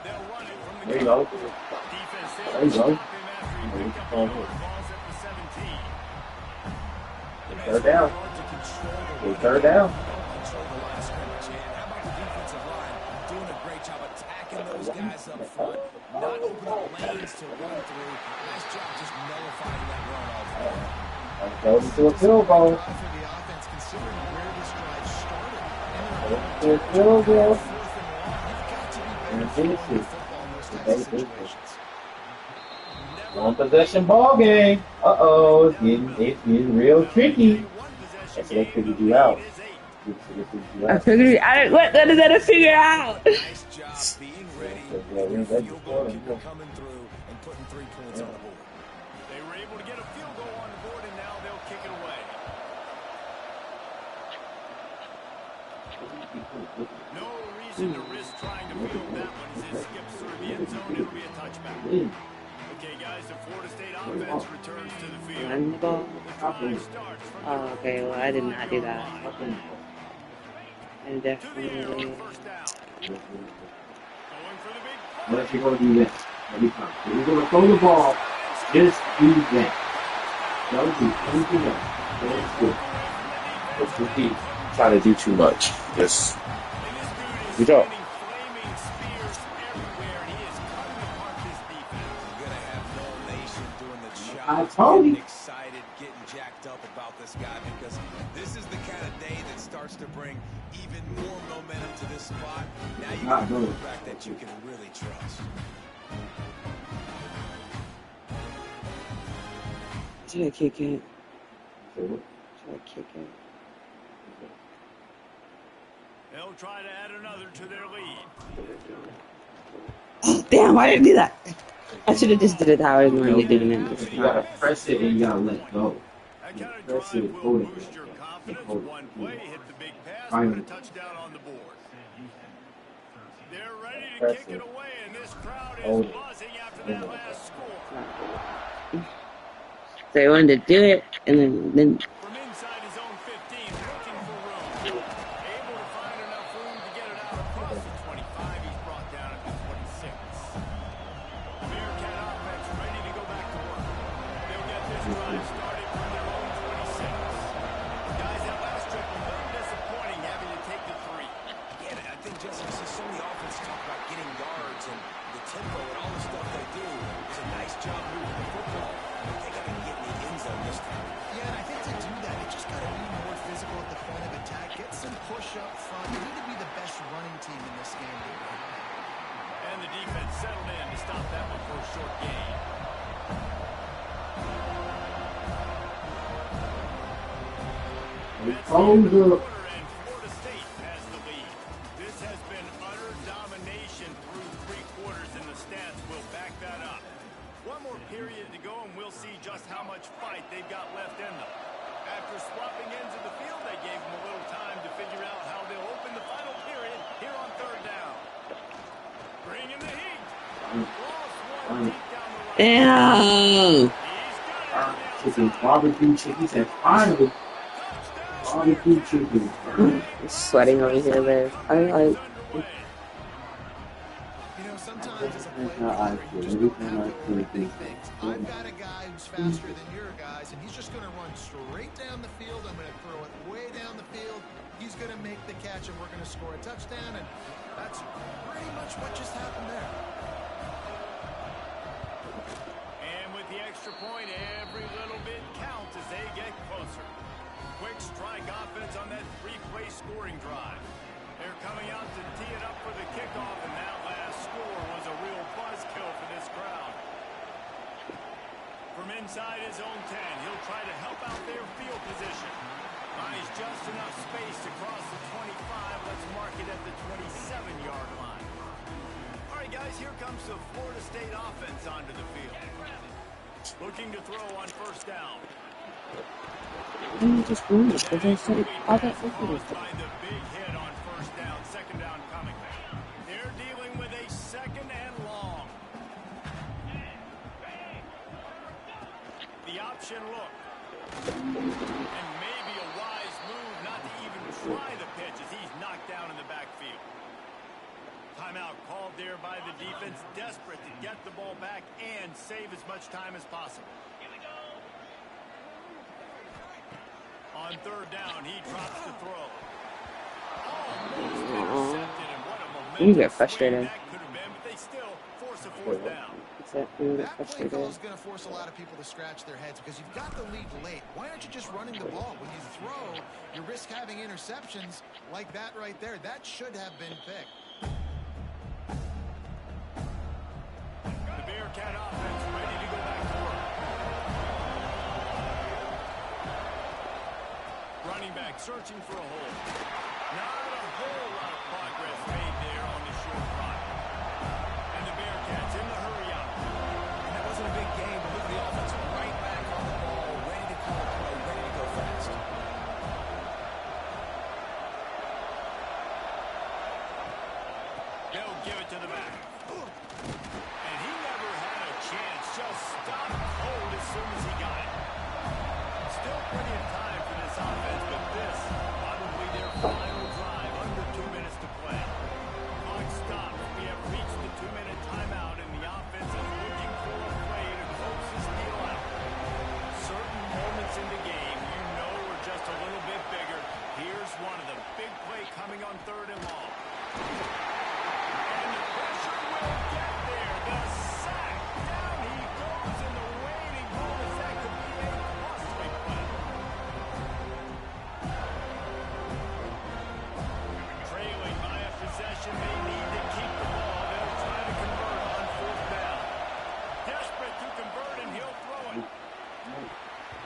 They'll run it from the There you go. defense. There you go. After he picked up the yard. Ball's at the 17. Third down. Third down. Control the line of scrimmage. And how about the defensive line doing a great job attacking those guys up front, not opening up lanes to run through. Nice job just nullifying that run altogether. That goes into a field goal. For the offense, considering where this drive started. To a field goal. Fourth and long, you've got to be And better this is football in those the types of basic. situations. Now One possession ball game. Uh-oh, it's getting real tricky. That's what they figured you out. I figured it out. What is that to figure out? Nice job being ready when your field goal keeper coming through and putting 3 points on the board. They were able to get a field goal on the board, and now they'll kick it away. No reason to risk trying to field that one as it skips through the end zone. It'll be a touchback. Okay, guys, the Florida State offense returns to the field. Run the ball. The drive starts from Oh, okay. Well, I did not do that. And to the definitely. first down. Going for the big play. Unless you're going to do that every time. If you're going to throw the ball, just do that. Don't do anything else. That's good. Let's repeat. Try to do too much. Just good job. Flaming spears everywhere, and he is cutting apart this defense. You're going to have the whole nation doing the I chop, told getting you. excited, getting jacked up about this guy because this is the kind of day that starts to bring even more momentum to this spot. Now you got a quarterback that you can really trust. Should I kick it? Should I kick it? They'll try to add another to their lead. Oh, damn, why did I do that? I should have just did it how I was normally doing it. You gotta press it and you gotta let go. That kind of Press drive it, will hold it. boost your confidence. Hold it. One play, hit the big pass, Finally. put a touchdown on the board. They're ready to Press kick it. it away, and this crowd Hold is it. buzzing after that last score. So I wanted to do it, and then From inside his own 15, looking for room. Able to find enough room to get it out across the 25. He's brought down at the 26. The Bearcat offense ready to go back to work. They'll get this drive started from their own 26. Guys, that last trip was a little disappointing having to take the 3. Again, I think just so many offenses talk about getting yards and the tempo and all the stuff they do. It's a nice job moving the football. They got to get in the end zone this time. Yeah, and I think to do that, you just got to be more physical at the point of attack. Get some push up front. You need to be the best running team in this game, dude. And the defense settled in to stop that one for a short gain. That's the end of the quarter, and Florida State has the lead. This has been utter domination through 3 quarters, and the stats will back that up. One more period to go, and we'll see just how much fight they've got left in them. After swapping ends of the field, they gave them a little time to figure out how they'll open the final period here on 3rd down. Bring in the heat. Lost one deep down the right. damn. He's good at it. Chicken, barbecue chicken, and finally, barbecue chicken. I'm sweating over here, babe. I'm like, You know, sometimes as a That's player, how I you feel. just Every go out time I there feel and big things. things. I've got a guy who's faster than your guys, and he's just going to run straight down the field. I'm going to throw it way down the field. He's going to make the catch, and we're going to score a touchdown, and that's pretty much what just happened there. And with the extra point, every little bit counts as they get closer. Quick strike offense on that 3-play scoring drive. They're coming out to tee it up for the kickoff, and that last score was a real buzzkill for this crowd. From inside his own 10, he'll try to help out their field position. Buys just enough space to cross the 25. Let's mark it at the 27-yard line. All right, guys, here comes the Florida State offense onto the field. Looking to throw on 1st down. let me just run it, because I said all that Caused over. by the big hit on 1st down, 2nd down coming. They're dealing with a 2nd and long. The option look. And maybe a wise move not to even try the pitch as he's knocked down in the backfield. Timeout called there by the defense, desperate to get the ball back and save as much time as possible. On 3rd down, he drops the throw. Almost intercepted, and what a You momentum get frustrated. swing that could have been, but they still force a 4th down. It's that you get That play frustrated. call is going to force a lot of people to scratch their heads because you've got the lead late. Why aren't you just running the ball? When you throw, you risk having interceptions like that right there. That should have been picked. The Bearcat offense ready to go back searching for a hole. Not a whole lot of progress made there on the short run. And the Bearcats in the hurry up. And that wasn't a big game, but look at the offense right back on the ball, ready to call a play, ready to go fast. They'll give it to the back. And he never had a chance. Just stopped cold as soon as he got it. Still plenty of time for this offense, but this probably their final drive. Under 2 minutes to play. Clock stops. We have reached the 2-minute timeout, and the offense is looking for a play to close this deal out. Certain moments in the game you know are just a little bit bigger. Here's one of them. Big play coming on 3rd and long. And the pressure will get there. The sack. Down he goes in the waiting moments. That could be a costly play. Trailing by a possession. They need to keep the ball. They'll try to convert on 4th down. Desperate to convert, and he'll throw it.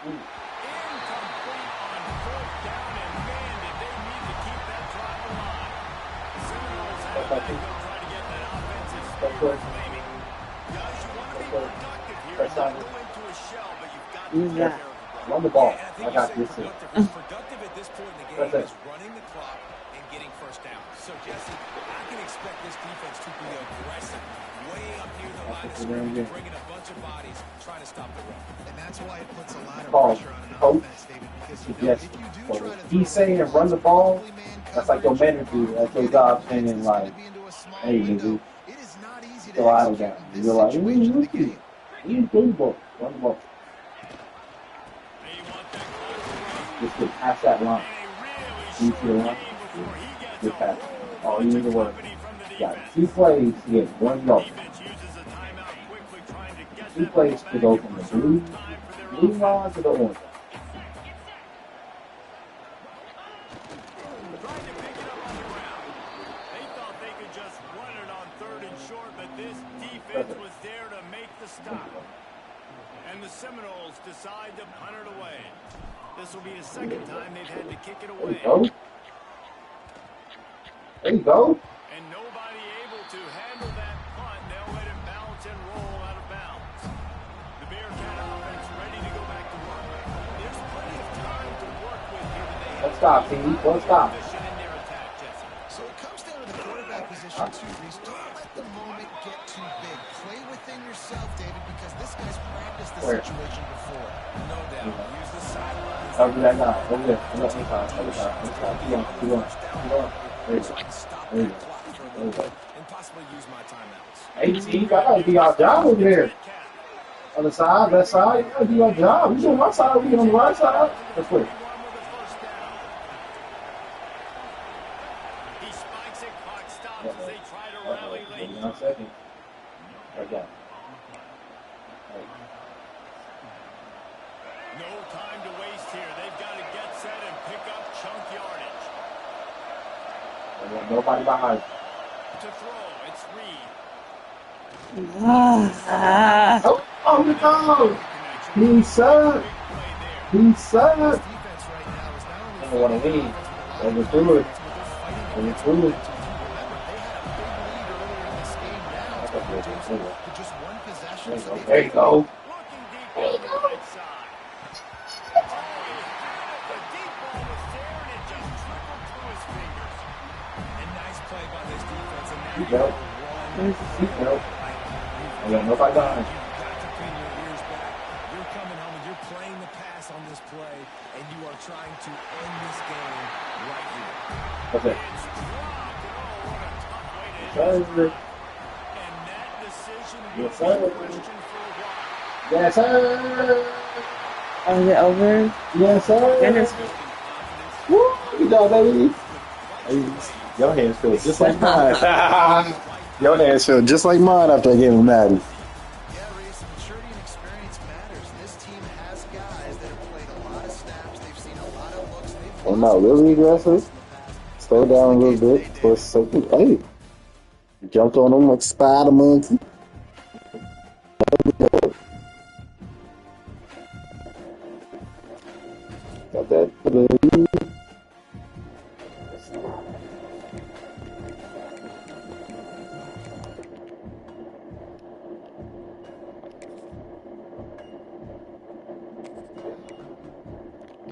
Incomplete on 4th down, and man, did they need to keep that drive alive. Seminoles have it back. They'll try to get that offensive spirit flaming. Guys, you want to be productive here. Not go into a shell, but you've got to take care of the ball. Run the ball. And I think I you got say this. productive at this point in the game That's it. is running the clock and getting 1st down. So, Jesse, I can expect this defense to be aggressive, way up near the line of scrimmage, bringing a bunch of bodies, trying to stop the run. And that's why it puts a lot of Ball. pressure on an Coach. offense, David, because you know, Yes. if you do So try to he's throw saying it, run the ball. man That's like your coverage, manager. That's your job saying it's like, gonna be into a small hey, window. nigga, It is not easy to throw out of execute that. in this You're like, situation in the game. you do ball. Run the ball. They want that clock to run. Just get past that line. And a really You short feel game that? before he gets Get a past. whole All you bunch need to of work. company from the Got defense. 2 plays to get 1 yard. Defense uses a timeout quickly, trying to get 2 that plays ball to back go and from the preserve blue time for their offense. line to the orange. Trying to pick it up on the ground. They thought they could just run it on 3rd and short, but this defense was there to make the stop. And the Seminoles decide to punt it away. This will be the 2nd time they've had to kick it There away. you go. There you go. And nobody able to handle that punt. They'll let it bounce and roll out of bounds. The Bearcat offense ready to go back to work. There's plenty of time to work with here today. Don't stop, T. Don't stop. In their attack, Jesse. So it comes down to the quarterback position too, Reese. Don't let the moment get too big. Play within yourself, David, because this guy's practiced the Where? situation before. No doubt. Use the sidelines. Over that guy. Over there. Over that side. Over side. Over side. Keep going. Keep going. Keep going. There you So go. I can stop There you that go. clock for a There you little go. bit and possibly use my timeouts. Hey, T, I gotta do your job over there. On the side, left side, you gotta do your job. You on my side, we on the right side. That's quick. He spikes it, clock stops as they try to rally late. 1 second. Right there. No time to waste here. They've got to get set and pick up chunk yardage. Nobody behind. To throw, it's Reed. Oh no! He sucked. He sucked. Defense right now is not only I don't want to win. Overthrew it. Overthrew it. just one possession. So There you go. Looking deep on the right side. Oh, he had it. The deep ball was there, and it just trickled through his fingers. And nice play by this defense. And now Seat you're belt. Seat belt. I got nobody behind. You've got to pin your ears back. You're coming home and you're playing the pass on this play, and you are trying to end this game right here. That's it. It's dropped. Oh, what a tough way to end Yes, it. sir. And that decision Yes, will be sir. questioned for a while. Yes, sir. Oh, is it over? Yes, sir. Goodness. Woo! Good job, baby. Hey, your hands feel just like mine. Your hands feel just like mine after I gave him Madden. Yeah, Reese, maturity and experience matters. This team has guys that have played a lot of snaps. They've seen a lot of looks. They've I'm not really aggressive. Slow down a little bit for a second. Hey, jumped on him like Spider Monkey. Got that.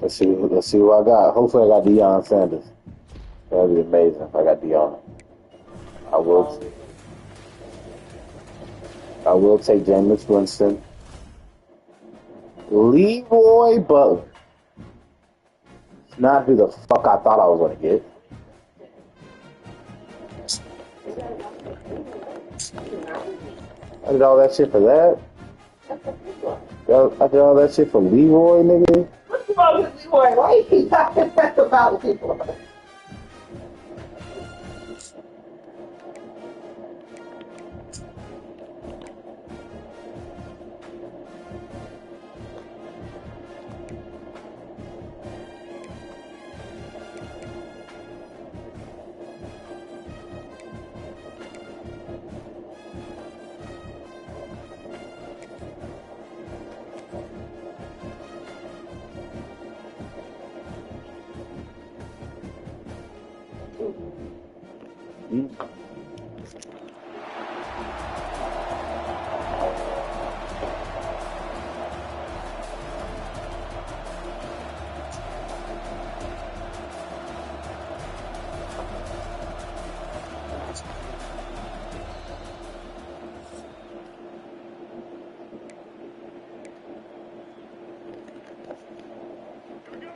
Let's see. Let's see what I got. Hopefully, I got Deion Sanders. That'd be amazing if I got Deion. I will. I will take Jameis Winston. Leroy Butler. Not who the fuck I thought I was going to get. I did all that shit for that. I did all that shit for Leroy, nigga. What's wrong with Leroy? Why you keep talking about Leroy?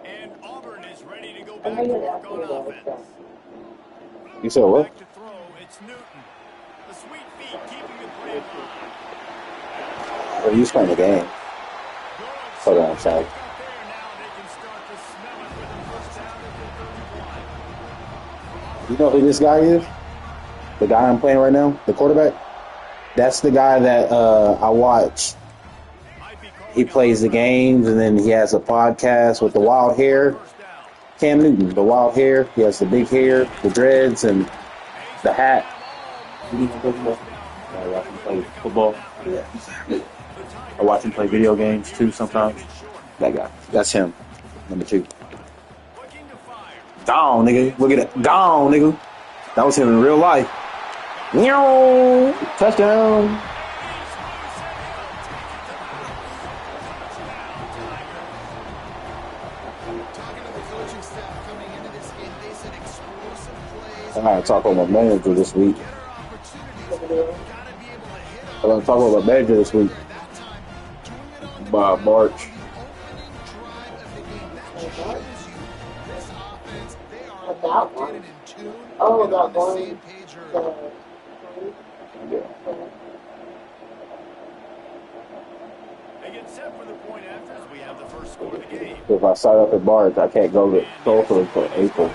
And Auburn is ready to go back to work on offense. You said what? Back to throw, it's Newton. The sweet feet keeping the play alive. Well, you playing the game. Hold on, sorry. Got there now, they can start to smell it with a first down at the 31. You know who this guy is? The guy I'm playing right now, the quarterback. That's the guy that I watch. He plays the games, and then he has a podcast with the wild hair. Cam Newton, the wild hair. He has the big hair, the dreads, and the hat. I watch him play football. I watch him play video games too sometimes. That guy. That's him. Number 2. Gone, nigga. Look at it. Gone, nigga. That was him in real life. Touchdown. I gotta talk about my manager this week. I'm gonna talk about my manager this week. By March. About one? Oh, about one. They get set for the point after as we have the first score of the game. If I sign up in March, I can't go to Tulsa until April.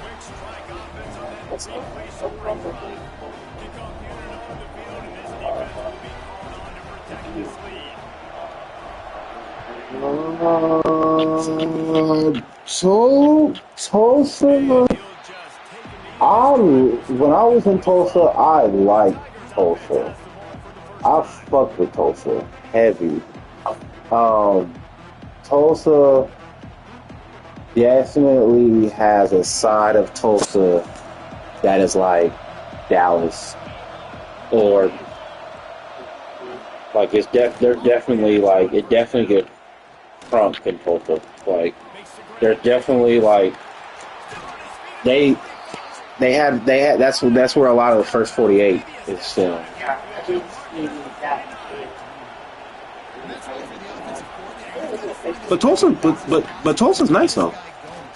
Quick strike offense on that big play scoring drive. Kickoff unit on the field, and this defense will be called on to protect this lead. Tulsa. When I was in Tulsa, I liked Tulsa. I fucked with Tulsa heavy. Tulsa definitely has a side of Tulsa that is like Dallas, or like they're definitely like it definitely get crunk in Tulsa. Like they're definitely like they had that's where a lot of the first 48 is filmed. But Tulsa's nice though.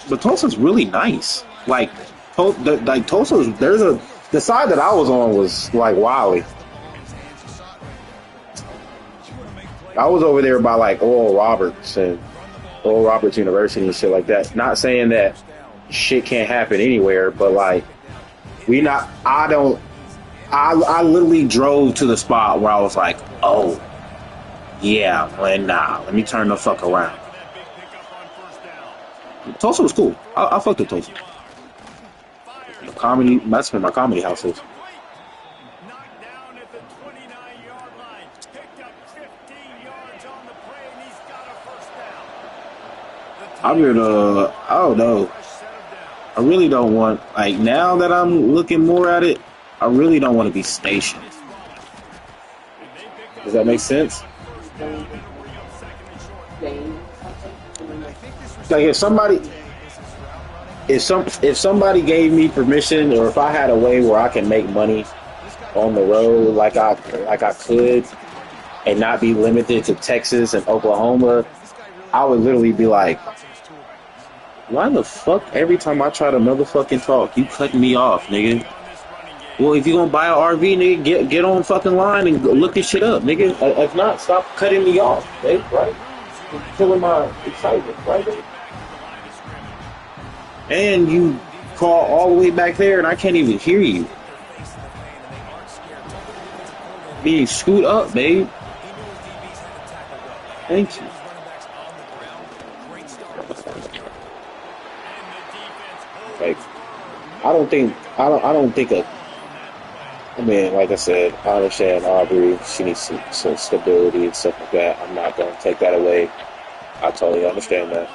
But Tulsa's really nice. Like Tulsa's the side that I was on was like Wiley. I was over there by like Oral Roberts University and shit like that. Not saying that shit can't happen anywhere, but like I literally drove to the spot where I was like, oh yeah, well, nah, let me turn the fuck around. Tulsa was cool. I fucked with Tulsa. Comedy, that's where my comedy house is. Knocked down at the 29-yard line. Picked up 15 yards on the play, and he's got a first down. I don't know. I really don't want, like, now that I'm looking more at it, I really don't want to be stationed. Does that make sense? Like if somebody gave me permission, or if I had a way where I can make money on the road, like I could, and not be limited to Texas and Oklahoma, I would literally be like, why the fuck every time I try to motherfucking talk, you cutting me off, nigga? Well, if you gonna buy an RV, nigga, get on fucking line and go look this shit up, nigga. If not, stop cutting me off, nigga, right? You're killing my excitement, right? And you call all the way back there, and I can't even hear you. Being scoot up, babe. Thank you. Like, I don't think I mean, like I said, I understand Aubrey. She needs some stability and stuff like that. I'm not going to take that away. I totally understand that.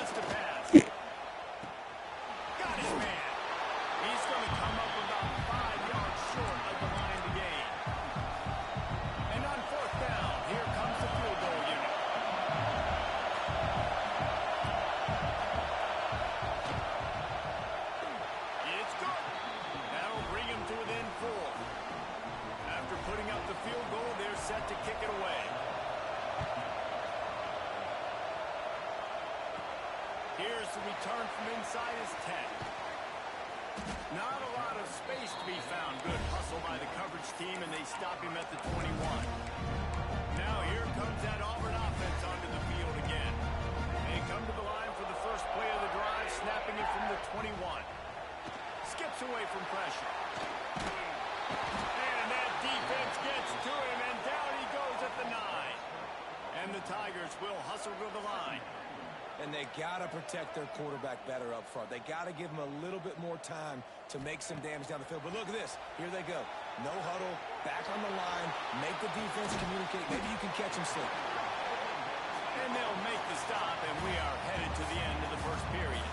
Here's the return from inside his 10. Not a lot of space to be found. Good hustle by the coverage team, and they stop him at the 21. Now here comes that Auburn offense onto the field again. They come to the line for the first play of the drive, snapping it from the 21. Skips away from pressure. And that defense gets to him, and down he goes at the 9. And the Tigers will hustle to the line. And they got to protect their quarterback better up front. They got to give him a little bit more time to make some damage down the field. But look at this. Here they go. No huddle, back on the line, make the defense communicate. Maybe you can catch them slipping. And they'll make the stop, and we are headed to the end of the first period.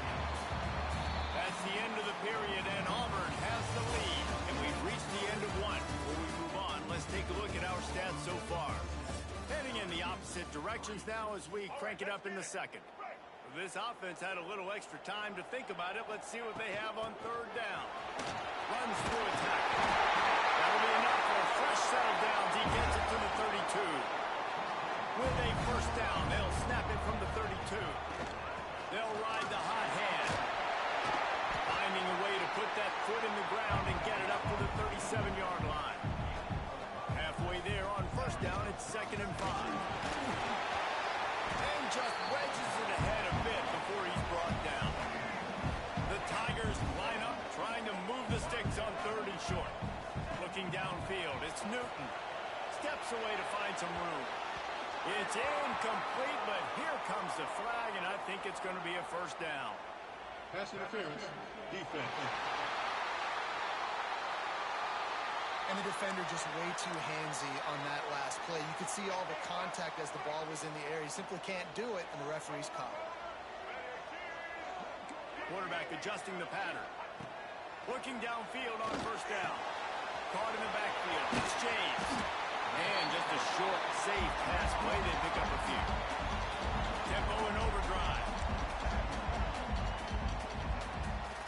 That's the end of the period, and Auburn has the lead. And we've reached the end of one. Before we move on, let's take a look at our stats so far. Heading in the opposite directions now as we crank it up in the second. This offense had a little extra time to think about it. Let's see what they have on third down. Runs through a tackle. That'll be enough for a fresh set of downs. He gets it to the 32. With a first down, they'll snap it from the 32. They'll ride the hot hand. Finding a way to put that foot in the ground and get it up to the 37-yard line. Halfway there on first down, it's 2nd and 5. And just wedges it ahead a bit before he's brought down. The Tigers line up, trying to move the sticks on 3rd and short. Looking downfield, it's Newton. Steps away to find some room. It's incomplete, but here comes the flag, and I think it's going to be a first down. Pass interference, defense. And the defender just way too handsy on that last play. You could see all the contact as the ball was in the air. He simply can't do it, and the referee's caught. Quarterback adjusting the pattern. Looking downfield on first down. Caught in the backfield. It's James. And just a short, safe pass play. They pick up a few. Tempo and overdrive.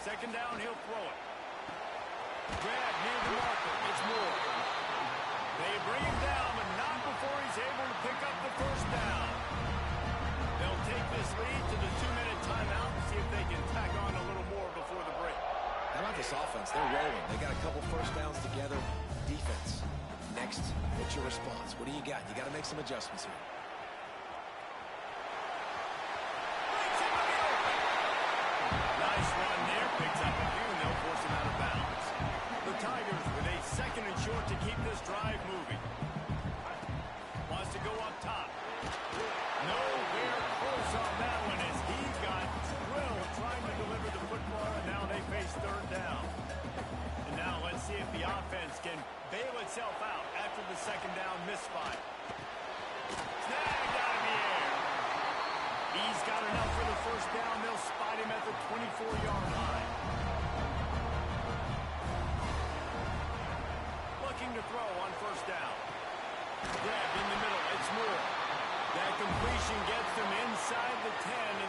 2nd down, he'll throw it. Grab near the marker. It's Moore. They bring him down, but not before he's able to pick up the first down. They'll take this lead to the 2-minute timeout and see if they can tack on a little more before the break. How about this offense? They're rolling. They got a couple first downs together. Defense. Next, what's your response? What do you got? You got to make some adjustments here. Nice run there. Picks up a few, and they'll force him out of bounds. The Tigers with a 2nd and short to keep this drive moving. Wants to go up top. Nowhere close on that one as he got drilled trying to deliver the football, and now they face 3rd down. And now let's see if the offense can bail itself out after the 2nd down misfire. Snagged out of the air. He's got enough for the first down. They'll spot him at the 24-yard line. Looking to throw on first down. Grabbed in the middle. It's Moore. That completion gets them inside the 10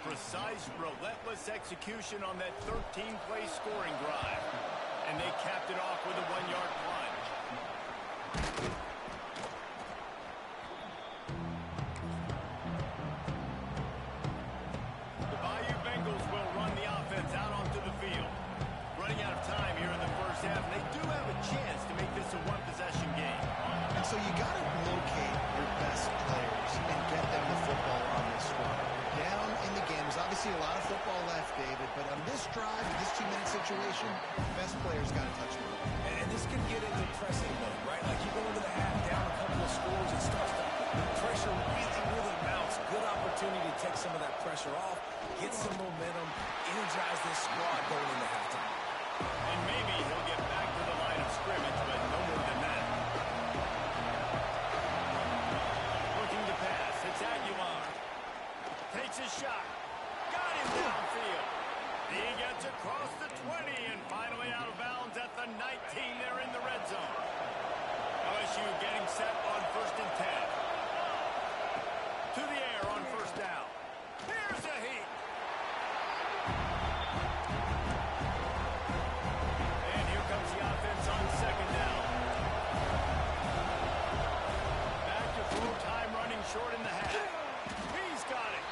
precise, relentless execution on that 13-play scoring drive. And they capped it off with a 1-yard plunge. The Bayou Bengals will run the offense out onto the field. Running out of time here in the first half, and they do have a chance to make this a one-possession game. And so you got to locate your best players and get them the football on this one. Down in the game. There's obviously a lot of football left, David, but on this drive, this 2-minute situation, best players got to touch the ball. And this can get into pressing mode, right? Like you go into the half, down a couple of scores, and starts to, the pressure really mounts. Good opportunity to take some of that pressure off, get some momentum, energize this squad going into halftime. And maybe he'll get back to the line of scrimmage, but no more than that. Looking to pass. It's Aguilar. Takes his shot. Got him downfield. He gets across the 20 and finally out of bounds at the 19 there in the red zone. LSU getting set on 1st and 10. To the air on 1st down. Here's a heat. And here comes the offense on 2nd down. Back to throw time, running short in the half. He's got it.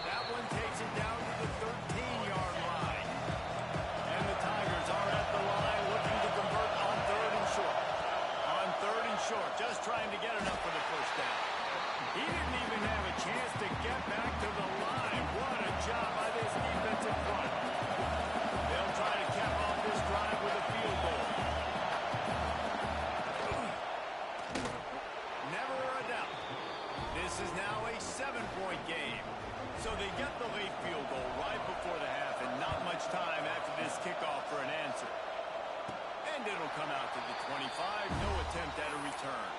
That one takes it down to the 13-yard line. And the Tigers are at the line looking to convert on 3rd and short. On 3rd and short, just trying to get enough for the 1st down. He didn't even have a chance to get back to the line. What a job by this defensive front. They'll try to cap off this drive with a field goal. Never a doubt. This is now a 7-point game. So they get the late field goal right before the half and not much time after this kickoff for an answer. And it'll come out to the 25. No attempt at a return.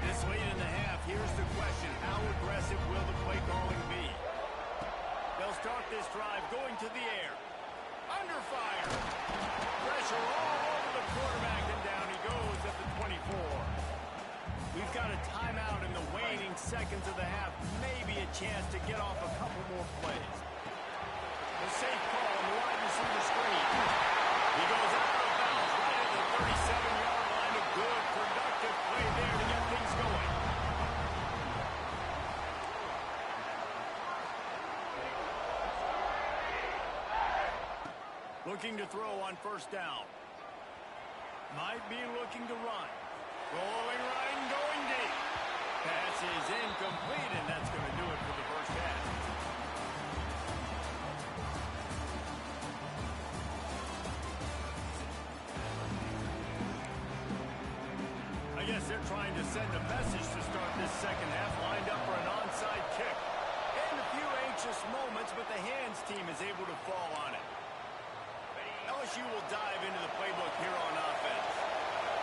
This late in the half, here's the question. How aggressive will the play calling be? They'll start this drive going to the air. Under fire. Pressure all over the quarterback, and down he goes at the 24. We've got a timeout in the waning seconds of the half. Maybe a chance to get off a couple more plays. The safe call on the wide receiver screen. He goes out of bounds right at the 37-yard line. A good, productive play there to get things going. Looking to throw on 1st down. Might be looking to run. Rolling right and going deep. Pass is incomplete, and that's going to do it for the 1st half. I guess they're trying to send a message to start this 2nd half, lined up for an onside kick. And a few anxious moments, but the hands team is able to fall on it. LSU will dive into the playbook here on offense.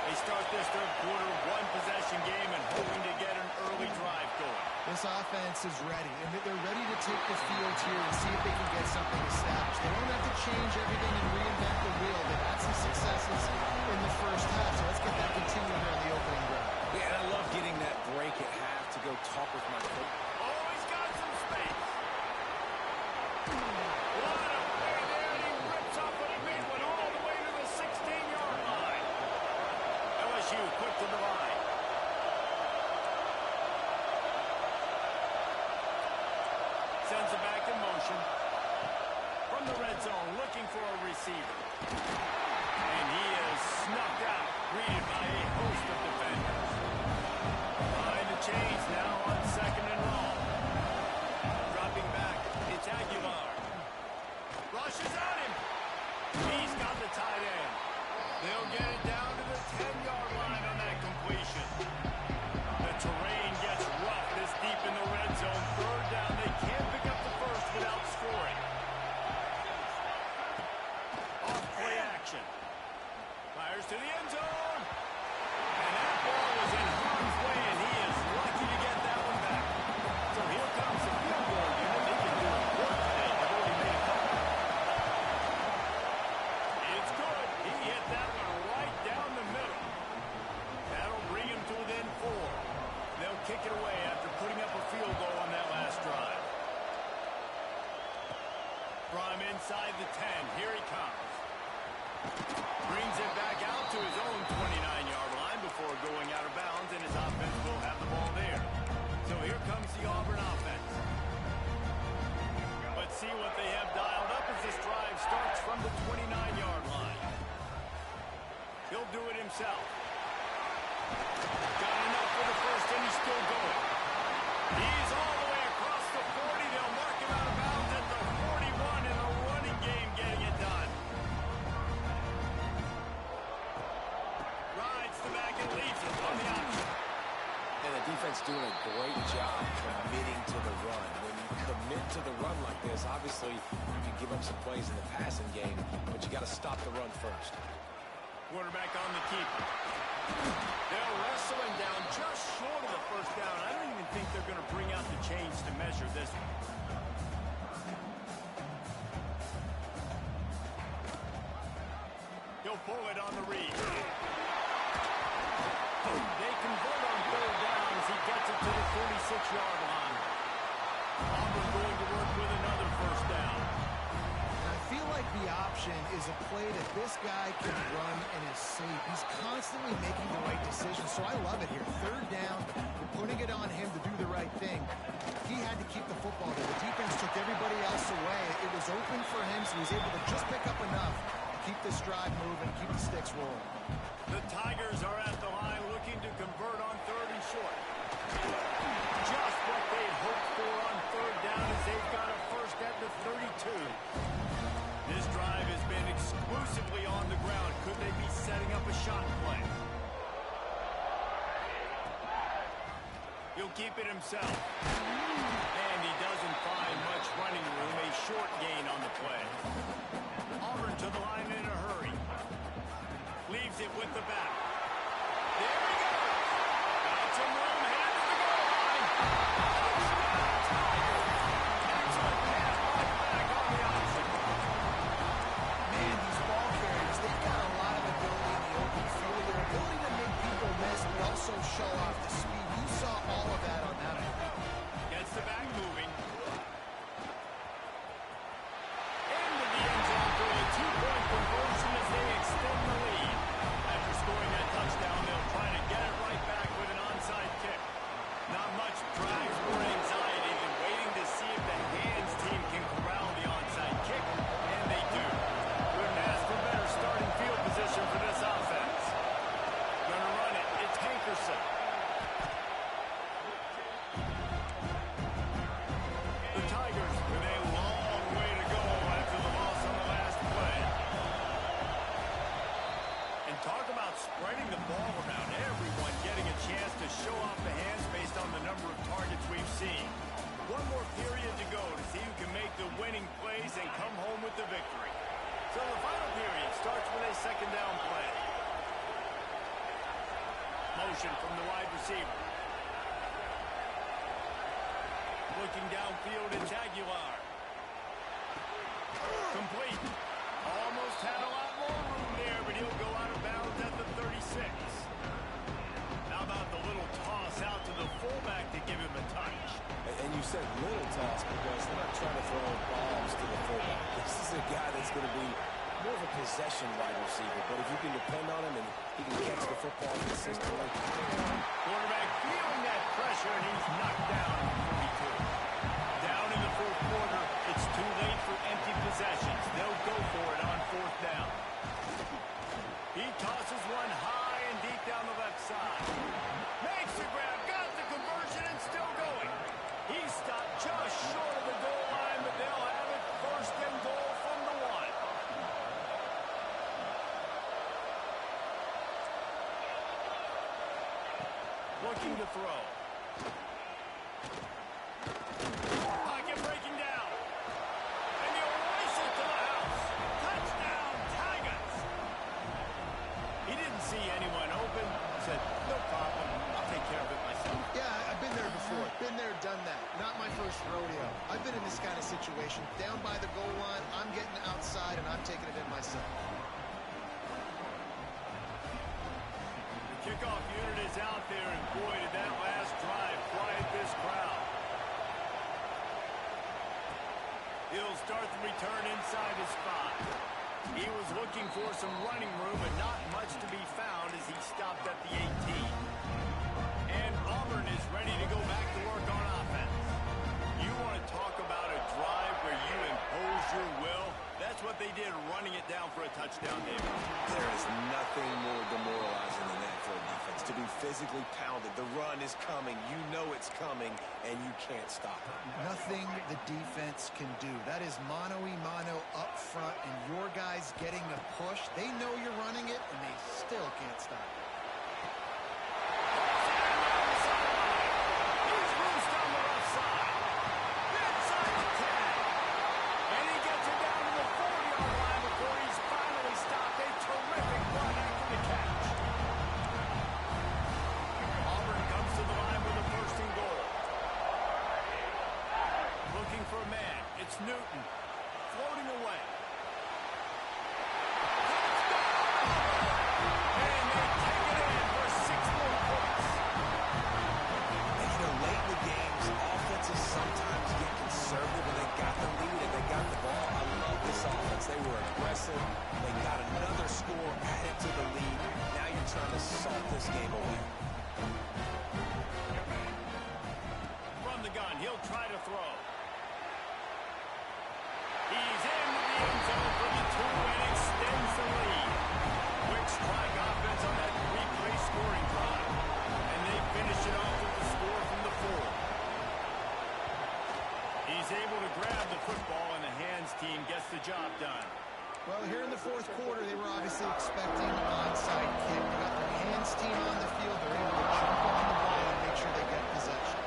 They start this 3rd quarter, one-possession game, and hoping to get an early drive going. This offense is ready, and they're ready to take the field here and see if they can get something established. They don't have to change everything and reinvent the wheel. They've had some successes in the 1st half, so let's get that continued here in the opening drive. Yeah, and I love getting that break at half to go talk with my coach. Oh, he's got some space. What a play there. He rips off a big one all the way to the 16-yard line. LSU quick to the line. Sends it back in motion. From the red zone, looking for a receiver. And he is snuffed out, greeted by a host of defenders. Behind the chains now on 2nd and long. inside the 10. Here he comes. Brings it back out to his own 29-yard line before going out of bounds, and his offense will have the ball there. So here comes the Auburn offense. But see what they have dialed up as this drive starts from the 29-yard line. He'll do it himself. Got enough for the first, and he's still going. He's all the way across the 40. They'll mark him out of bounds at the 41 in a running game getting it done. Rides the back and leaves it on the option. And the defense doing a great job committing to the run. When you commit to the run like this, obviously you can give up some plays in the passing game, but you got to stop the run first. Quarterback on the keeper. They'll wrestle him down just short of the first down. I don't even think they're going to bring out the chains to measure this one. He'll pull it on the read. They convert on third down as he gets it to the 46-yard line. Auburn going to work with another first down. I feel like the option is a play that this guy can run and is safe. He's constantly making the right decision, so I love it here. Third down, we're putting it on him to do the right thing. He had to keep the football there. The defense took everybody else away. It was open for him, so he was able to just pick up enough to keep this drive moving, keep the sticks rolling. The Tigers are at the line looking to convert on third and short. Just what they'd hoped for on third down as they've got a first at the 32. This drive has been exclusively on the ground. Could they be setting up a shot play? He'll keep it himself. And he doesn't find much running room. A short gain on the play. Auburn to the line in a hurry. Leaves it with the back. There he goes. Got some room. Headed to the goal line. Excellent pass by the back on the option. Man, these ball carriers, they've got a lot of ability in the open field. Their ability to make people miss, but also show off the speed. You saw all of that on that one. Gets the back moving. Into the end zone for a two-point conversion as they extend the lead. After scoring that touchdown, they'll try to get it right back with an onside kick. Not much drive or anxiety than waiting to see if the hands team can corral the onside kick, and they do. Couldn't ask for better starting field position for this offense. Gonna run it. It's Hankerson. The Tigers with a long way to go after the loss on the last play. And talk about spreading the ball around. Everyone getting a chance to show off the hands based on the number of targets we've seen. One more period to go to see who can make the winning plays and come home with the victory. So the final period starts with a second down play. Motion from the wide receiver. Looking downfield, it's Aguilar. Complete. Almost had a lot more room there, but he'll go out of bounds at the 36. How about the little toss out to the fullback to give him a touch? And you said little toss because they're not trying to throw bombs to the fullback. This is a guy that's going to be more of a possession wide receiver, but if you can depend on him and he can catch the football consistently. Quarterback feeling that pressure, and he's knocked down at the 42. Down in the fourth quarter, it's too late for empty possessions. They'll go for it on fourth down. He tosses one high and deep down the left side. Makes the grab, got the conversion, and still going. He stopped just short of the goal line, but they'll have it first and goal from the one. Looking to throw. Pocket breaking down. And he'll race it to the house. Touchdown, Tigers. He didn't see anyone open. Said, no problem. I'll take care of it myself. Yeah, I've been there before. Been there, done that. Not my first rodeo. I've been in this kind of situation. Down by the goal line, I'm getting outside, and I'm taking it in myself. Kickoff unit is out there, and boy, did that last drive quiet this crowd. He'll start the return inside his 5. He was looking for some running room, but not much to be found as he stopped at the 18. And Auburn is ready to go back to work on offense. You want to talk about a drive where you impose your will? That's what they did, running it down for a touchdown, David. There is nothing more demoralizing than that for a defense. To be physically pounded. The run is coming. You know it's coming, and you can't stop it. Nothing the defense can do. That is mano-a-mano up front, and your guys getting a push. They know you're running it, and they still can't stop it. Newton floating away. And they take it in for 6 more points. Late in the games, offenses sometimes get conservative and they got the lead and they got the ball. I love this offense. They were aggressive. They got another score added to the lead. Now you're trying to salt this game away. From the gun, he'll try to throw. He's into the end zone for the 2 and extends the lead. Quick strike offense on that replay scoring drive. And they finish it off with the score from the 4. He's able to grab the football, and the hands team gets the job done. Well, here in the 4th quarter, they were obviously expecting an onside kick. They got the hands team on the field. They're able to jump on the ball and make sure they get possession.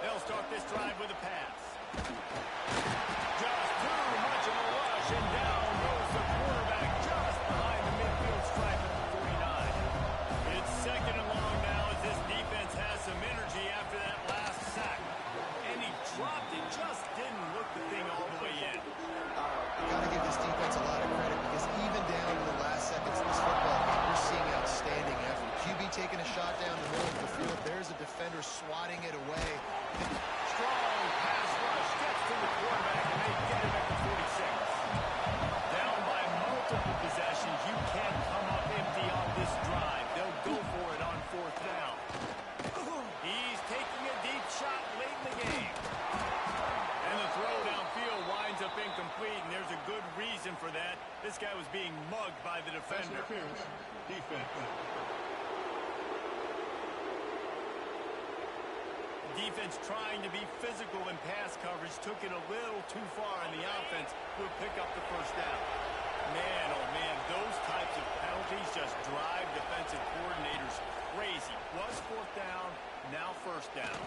They'll start this drive with a pass. Just too much of a rush, and down goes the quarterback just behind the midfield stripe at the 49. It's 2nd and long now as this defense has some energy after that last sack. And he dropped it, just didn't look the thing all the way in. Got to give this defense a lot of credit because even down to the last seconds of this football game, we're seeing outstanding effort. QB taking a shot down the middle of the field. There's a defender swatting it away. Strong pass rush gets to the quarterback, and they get him at the 46. Down by multiple possessions. You can't come up empty on this drive. They'll go for it on 4th down. He's taking a deep shot late in the game. And the throw downfield winds up incomplete, and there's a good reason for that. This guy was being mugged by the defender. Interference. Defense. Defense trying to be physical in pass coverage took it a little too far, and the offense will pick up the 1st down. Man, oh man, those types of penalties just drive defensive coordinators crazy. Was 4th down, now 1st down.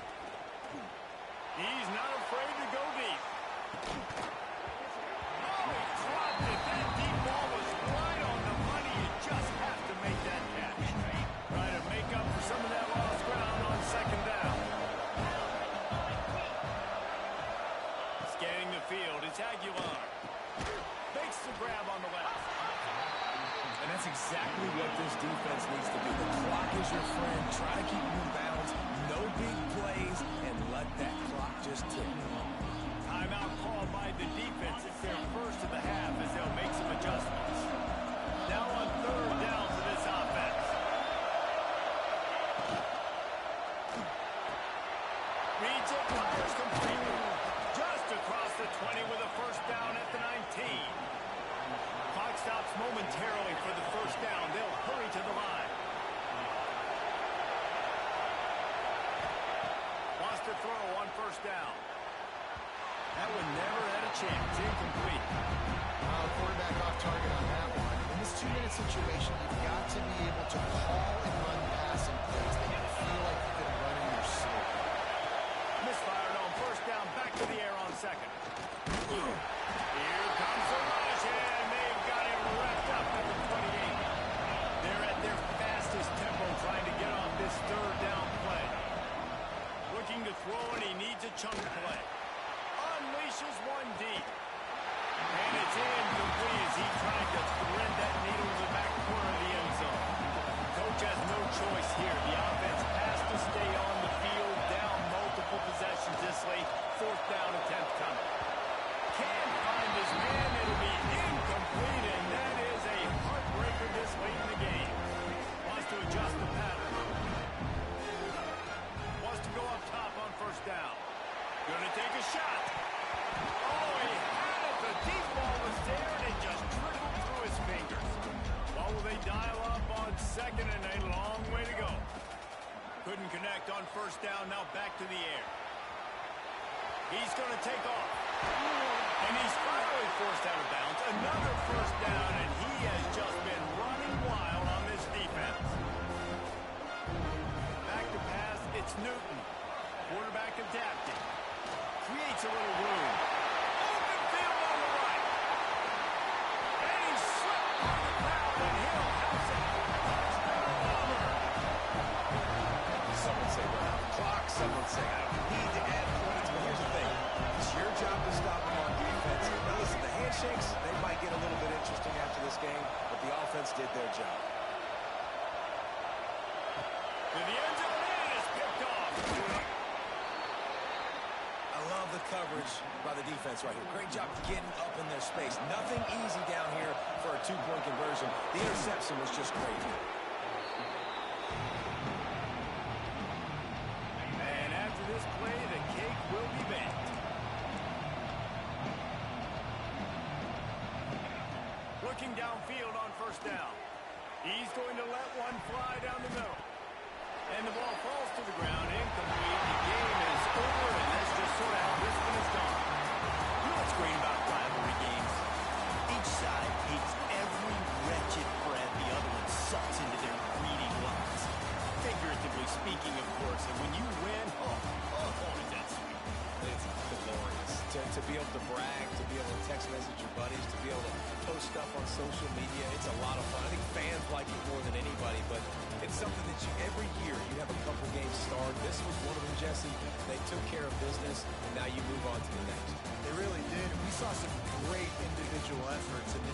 He's not afraid to go deep. Oh, he dropped it. That deep ball was right on the money. You just have to make that catch. Trying to make up for some of that lost ground on 2nd down. Scanning the field, it's Aguilar. Makes the grab on the left. And that's exactly what this defense needs to be. The clock is your friend. Try to keep them in bounds. No big plays, and let that clock just tick. Timeout called by the defense. It's their first of the half as they'll make some adjustments. Now on 3rd down for this offense. Reads it, fires complete. Just across the 20 with a 1st down at the 19. Clock stops momentarily for the 1st down. They'll hurry to the line. Lost a throw on 1st down. That one never had a chance. Incomplete. Quarterback off target on that one. In this 2-minute situation, you've got to be able to call and run passing plays that you feel like you can run in your sleep. Misfired on 1st down. Back to the air on 2nd. Here comes the rush, and they've got it wrapped up at the 28. They're at their fastest tempo trying to get off this 3rd down play. Looking to throw, and he needs a chunk play. Unleashes one deep. And it's incomplete as he tried to thread that needle to the back corner of the end zone. Coach has no choice here. The offense has to stay on the field, down multiple possessions this late. 4th shot. Oh, he had it. The deep ball was there, and it just trickled through his fingers. Well, will they dial up on second, and a long way to go. Couldn't connect on first down. Now back to the air. He's going to take off. And he's finally forced out of bounds. Another first down, and he has just been running wild on this defense. Back to pass, it's Newton. Quarterback adapting. Creates a little room. Open field on the right. And he's slipped through the crowd, and he'll house it. Touchdown, Auburn. Someone say run out the clock. Someone say I don't need to add points. But here's the thing. It's your job to stop them on defense. Now listen, the handshakes, they might get a little bit interesting after this game, but the offense did their job. To the end zone, and it's picked off. I love the coverage by the defense right here. Great job getting up in their space. Nothing easy down here for a two-point conversion. The interception was just great. And after this play, the cake will be baked. Looking downfield on first down. He's going to let one fly down the middle. And the ball falls to the ground, incomplete. The game is over, and that's just sort of how this one is gone. You know what's great about rivalry games? Each side hates every wretched breath the other one sucks into their greedy lungs. Figuratively speaking, of course, and when you win, oh, is that sweet. It's glorious. To be able to brag, to be able to text message your buddies, to be able to post stuff on social media, it's a lot of fun. I think fans like it more than anybody, but it's something that every year you have a couple games start. This was one of them, Jesse. They took care of business, and now you move on to the next. They really did. We saw some great individual efforts, and